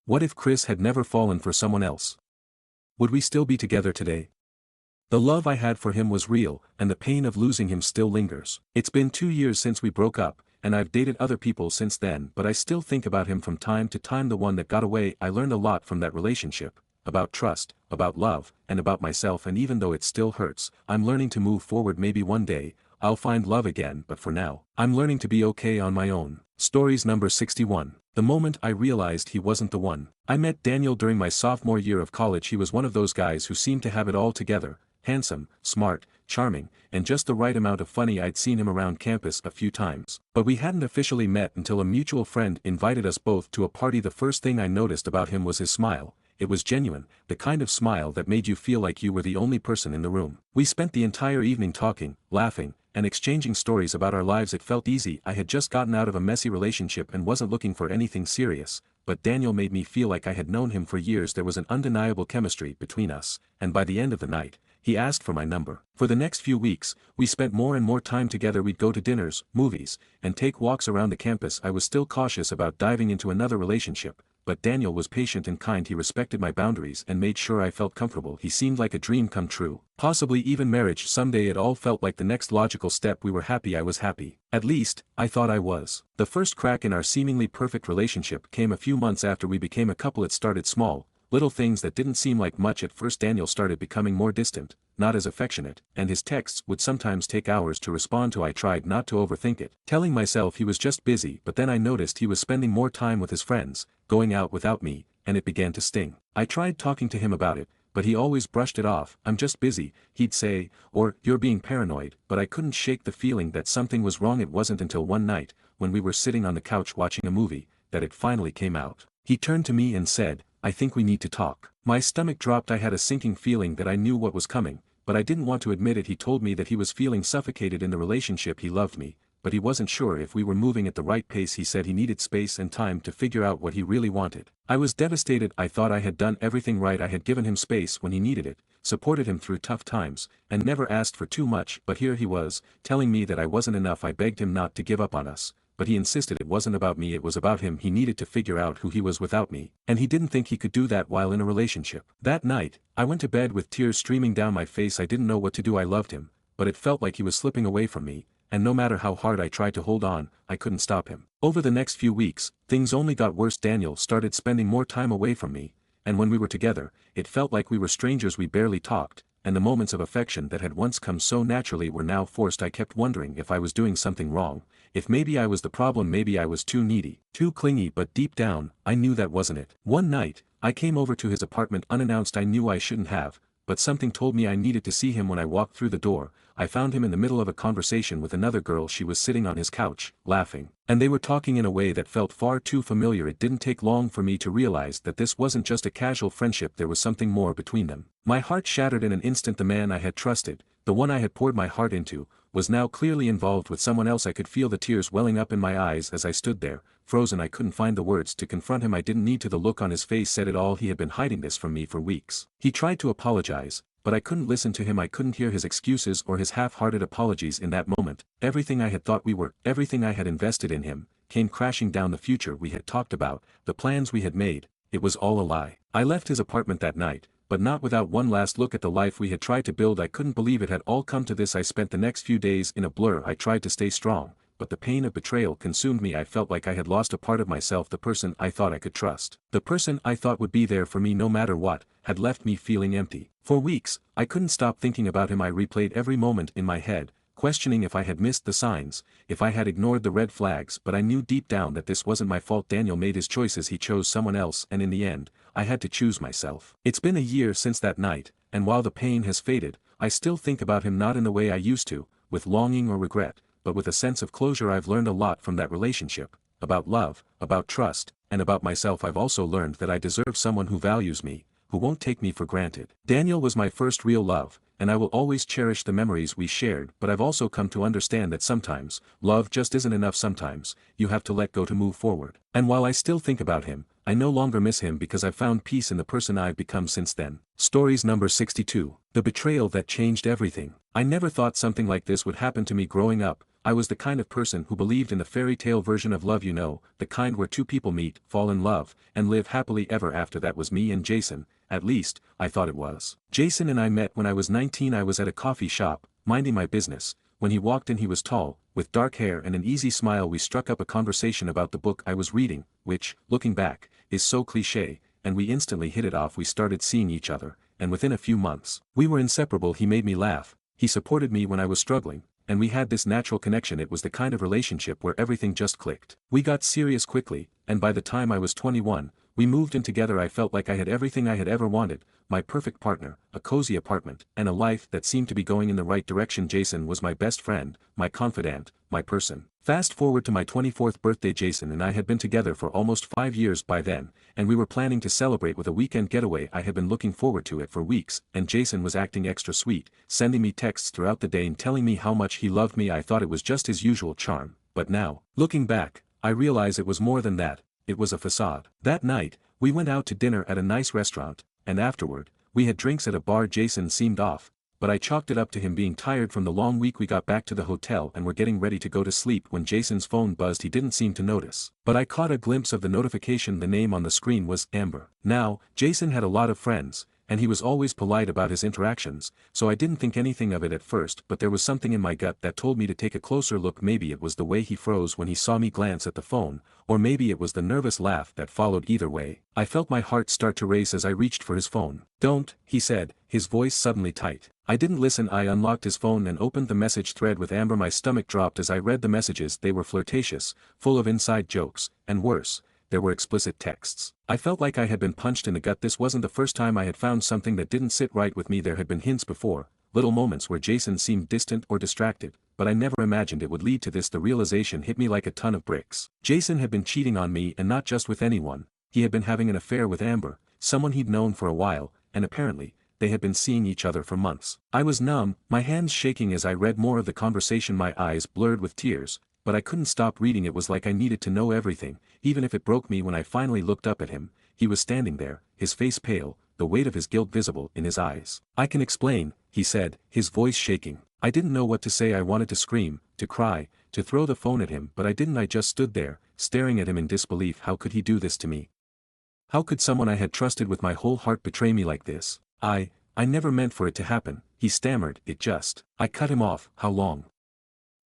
What if Chris had never fallen for someone else? Would we still be together today? The love I had for him was real, and the pain of losing him still lingers. It's been 2 years since we broke up, and I've dated other people since then, but I still think about him from time to time. The one that got away. I learned a lot from that relationship. About trust, about love, and about myself. And even though it still hurts, I'm learning to move forward. Maybe one day, I'll find love again, but for now, I'm learning to be okay on my own. Stories number 61. The moment I realized he wasn't the one. I met Daniel during my sophomore year of college. He was one of those guys who seemed to have it all together, handsome, smart, charming, and just the right amount of funny. I'd seen him around campus a few times, but we hadn't officially met until a mutual friend invited us both to a party. The first thing I noticed about him was his smile. It was genuine, the kind of smile that made you feel like you were the only person in the room. We spent the entire evening talking, laughing, and exchanging stories about our lives. It felt easy. I had just gotten out of a messy relationship and wasn't looking for anything serious, but Daniel made me feel like I had known him for years. There was an undeniable chemistry between us, and by the end of the night, he asked for my number. For the next few weeks, we spent more and more time together. We'd go to dinners, movies, and take walks around the campus. I was still cautious about diving into another relationship, but Daniel was patient and kind. He respected my boundaries and made sure I felt comfortable. He seemed like a dream come true. Possibly even marriage someday. It all felt like the next logical step. We were happy. I was happy. At least, I thought I was. The first crack in our seemingly perfect relationship came a few months after we became a couple. It started small, little things that didn't seem like much at first. Daniel started becoming more distant, not as affectionate, and his texts would sometimes take hours to respond to. I tried not to overthink it, telling myself he was just busy, but then I noticed he was spending more time with his friends, going out without me, and it began to sting. I tried talking to him about it, but he always brushed it off. I'm just busy, he'd say, or you're being paranoid, but I couldn't shake the feeling that something was wrong. It wasn't until one night, when we were sitting on the couch watching a movie, that it finally came out. He turned to me and said, "I think we need to talk." My stomach dropped. I had a sinking feeling that I knew what was coming, but I didn't want to admit it. He told me that he was feeling suffocated in the relationship. He loved me, but he wasn't sure if we were moving at the right pace. He said he needed space and time to figure out what he really wanted. I was devastated. I thought I had done everything right. I had given him space when he needed it, supported him through tough times, and never asked for too much. But here he was, telling me that I wasn't enough. I begged him not to give up on us, but he insisted it wasn't about me, it was about him. He needed to figure out who he was without me, and he didn't think he could do that while in a relationship. That night, I went to bed with tears streaming down my face. I didn't know what to do. I loved him, but it felt like he was slipping away from me, and no matter how hard I tried to hold on, I couldn't stop him. Over the next few weeks, things only got worse. Daniel started spending more time away from me, and when we were together, it felt like we were strangers. We barely talked, and the moments of affection that had once come so naturally were now forced. I kept wondering if I was doing something wrong, if maybe I was the problem, maybe I was too needy, too clingy, but deep down, I knew that wasn't it. One night, I came over to his apartment unannounced. I knew I shouldn't have, but something told me I needed to see him. When I walked through the door, I found him in the middle of a conversation with another girl. She was sitting on his couch, laughing, and they were talking in a way that felt far too familiar. It didn't take long for me to realize that this wasn't just a casual friendship. There was something more between them. My heart shattered in an instant. The man I had trusted, the one I had poured my heart into, was now clearly involved with someone else. I could feel the tears welling up in my eyes as I stood there, frozen. I couldn't find the words to confront him. I didn't need to. The look on his face said it all. He had been hiding this from me for weeks. He tried to apologize, but I couldn't listen to him. I couldn't hear his excuses or his half-hearted apologies. In that moment, everything I had thought we were, everything I had invested in him, came crashing down. The future we had talked about, the plans we had made, it was all a lie. I left his apartment that night, but not without one last look at the life we had tried to build. I couldn't believe it had all come to this. I spent the next few days in a blur. I tried to stay strong, but the pain of betrayal consumed me. I felt like I had lost a part of myself. The person I thought I could trust, the person I thought would be there for me no matter what, had left me feeling empty. For weeks, I couldn't stop thinking about him. I replayed every moment in my head, questioning if I had missed the signs, if I had ignored the red flags. But I knew deep down that this wasn't my fault. Daniel made his choices. He chose someone else, and in the end, I had to choose myself. It's been a year since that night, and while the pain has faded, I still think about him, not in the way I used to, with longing or regret, but with a sense of closure. I've learned a lot from that relationship, about love, about trust, and about myself I've also learned that I deserve someone who values me, who won't take me for granted. Daniel was my first real love, and I will always cherish the memories we shared, but I've also come to understand that sometimes, love just isn't enough. Sometimes, you have to let go to move forward. And while I still think about him, I no longer miss him because I've found peace in the person I've become since then. Stories number 62. The betrayal that changed everything. I never thought something like this would happen to me growing up. I was the kind of person who believed in the fairy tale version of love, the kind where two people meet, fall in love, and live happily ever after. That was me and Jason, at least, I thought it was. Jason and I met when I was 19. I was at a coffee shop, minding my business. When he walked in, he was tall, with dark hair and an easy smile. We struck up a conversation about the book I was reading, which, looking back, is so cliché, and we instantly hit it off. We started seeing each other, and within a few months, we were inseparable. He made me laugh, he supported me when I was struggling, and we had this natural connection. It was the kind of relationship where everything just clicked. We got serious quickly, and by the time I was 21, we moved in together. I felt like I had everything I had ever wanted, my perfect partner, a cozy apartment, and a life that seemed to be going in the right direction. Jason was my best friend, my confidant, my person. Fast forward to my 24th birthday. Jason and I had been together for almost 5 years by then, and we were planning to celebrate with a weekend getaway. I had been looking forward to it for weeks, and Jason was acting extra sweet, sending me texts throughout the day and telling me how much he loved me. I thought it was just his usual charm, but now, looking back, I realize it was more than that. It was a facade. That night, we went out to dinner at a nice restaurant, and afterward, we had drinks at a bar. Jason seemed off, but I chalked it up to him being tired from the long week. We got back to the hotel and were getting ready to go to sleep when Jason's phone buzzed. He didn't seem to notice, but I caught a glimpse of the notification. The name on the screen was Amber. Now, Jason had a lot of friends, and he was always polite about his interactions, so I didn't think anything of it at first, but there was something in my gut that told me to take a closer look. Maybe it was the way he froze when he saw me glance at the phone, or maybe it was the nervous laugh that followed. Either way, I felt my heart start to race as I reached for his phone. "Don't," he said, his voice suddenly tight. I didn't listen. I unlocked his phone and opened the message thread with Amber. My stomach dropped as I read the messages. They were flirtatious, full of inside jokes, and worse, there were explicit texts. I felt like I had been punched in the gut. This wasn't the first time I had found something that didn't sit right with me. There had been hints before, little moments where Jason seemed distant or distracted, but I never imagined it would lead to this. The realization hit me like a ton of bricks. Jason had been cheating on me, and not just with anyone. He had been having an affair with Amber, someone he'd known for a while, and apparently, they had been seeing each other for months. I was numb, my hands shaking as I read more of the conversation, my eyes blurred with tears, but I couldn't stop reading. It was like I needed to know everything, even if it broke me. When I finally looked up at him, he was standing there, his face pale, the weight of his guilt visible in his eyes. "I can explain," he said, his voice shaking. I didn't know what to say. I wanted to scream, to cry, to throw the phone at him, but I didn't. I just stood there, staring at him in disbelief. How could he do this to me? How could someone I had trusted with my whole heart betray me like this? I never meant for it to happen, he stammered. I cut him off. "How long?"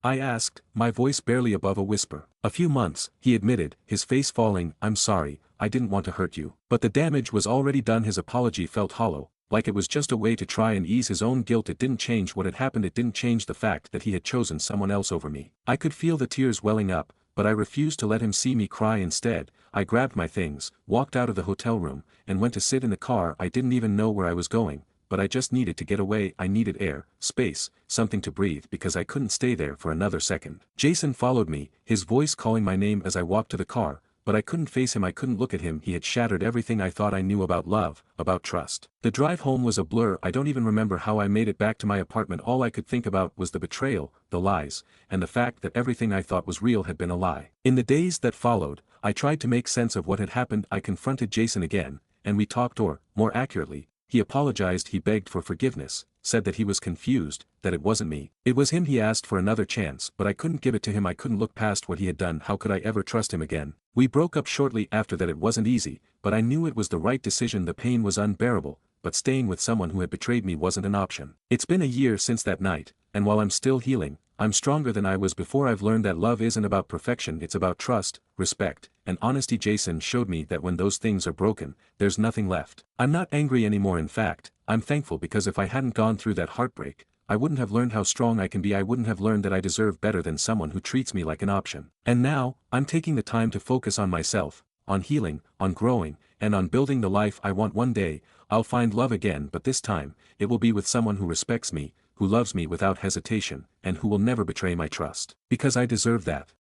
I asked, my voice barely above a whisper. "A few months," he admitted, his face falling. "I'm sorry, I didn't want to hurt you." But the damage was already done. His apology felt hollow, like it was just a way to try and ease his own guilt. It didn't change what had happened. It didn't change the fact that he had chosen someone else over me. I could feel the tears welling up, but I refused to let him see me cry. Instead, I grabbed my things, walked out of the hotel room, and went to sit in the car. I didn't even know where I was going, but I just needed to get away. I needed air, space, something to breathe, because I couldn't stay there for another second. Jason followed me, his voice calling my name as I walked to the car, but I couldn't face him. I couldn't look at him. He had shattered everything I thought I knew about love, about trust. The drive home was a blur. I don't even remember how I made it back to my apartment. All I could think about was the betrayal, the lies, and the fact that everything I thought was real had been a lie. In the days that followed, I tried to make sense of what had happened. I confronted Jason again, and we talked, or, more accurately, he apologized. He begged for forgiveness, said that he was confused, that it wasn't me. It was him. He asked for another chance, but I couldn't give it to him. I couldn't look past what he had done. How could I ever trust him again? We broke up shortly after that. It wasn't easy, but I knew it was the right decision. The pain was unbearable, but staying with someone who had betrayed me wasn't an option. It's been a year since that night, and while I'm still healing, I'm stronger than I was before. I've learned that love isn't about perfection. It's about trust, respect, and honesty. Jason showed me that when those things are broken, there's nothing left. I'm not angry anymore. In fact, I'm thankful, because if I hadn't gone through that heartbreak, I wouldn't have learned how strong I can be. I wouldn't have learned that I deserve better than someone who treats me like an option. And now, I'm taking the time to focus on myself, on healing, on growing, and on building the life I want. One day, I'll find love again, but this time, it will be with someone who respects me, who loves me without hesitation, and who will never betray my trust. Because I deserve that.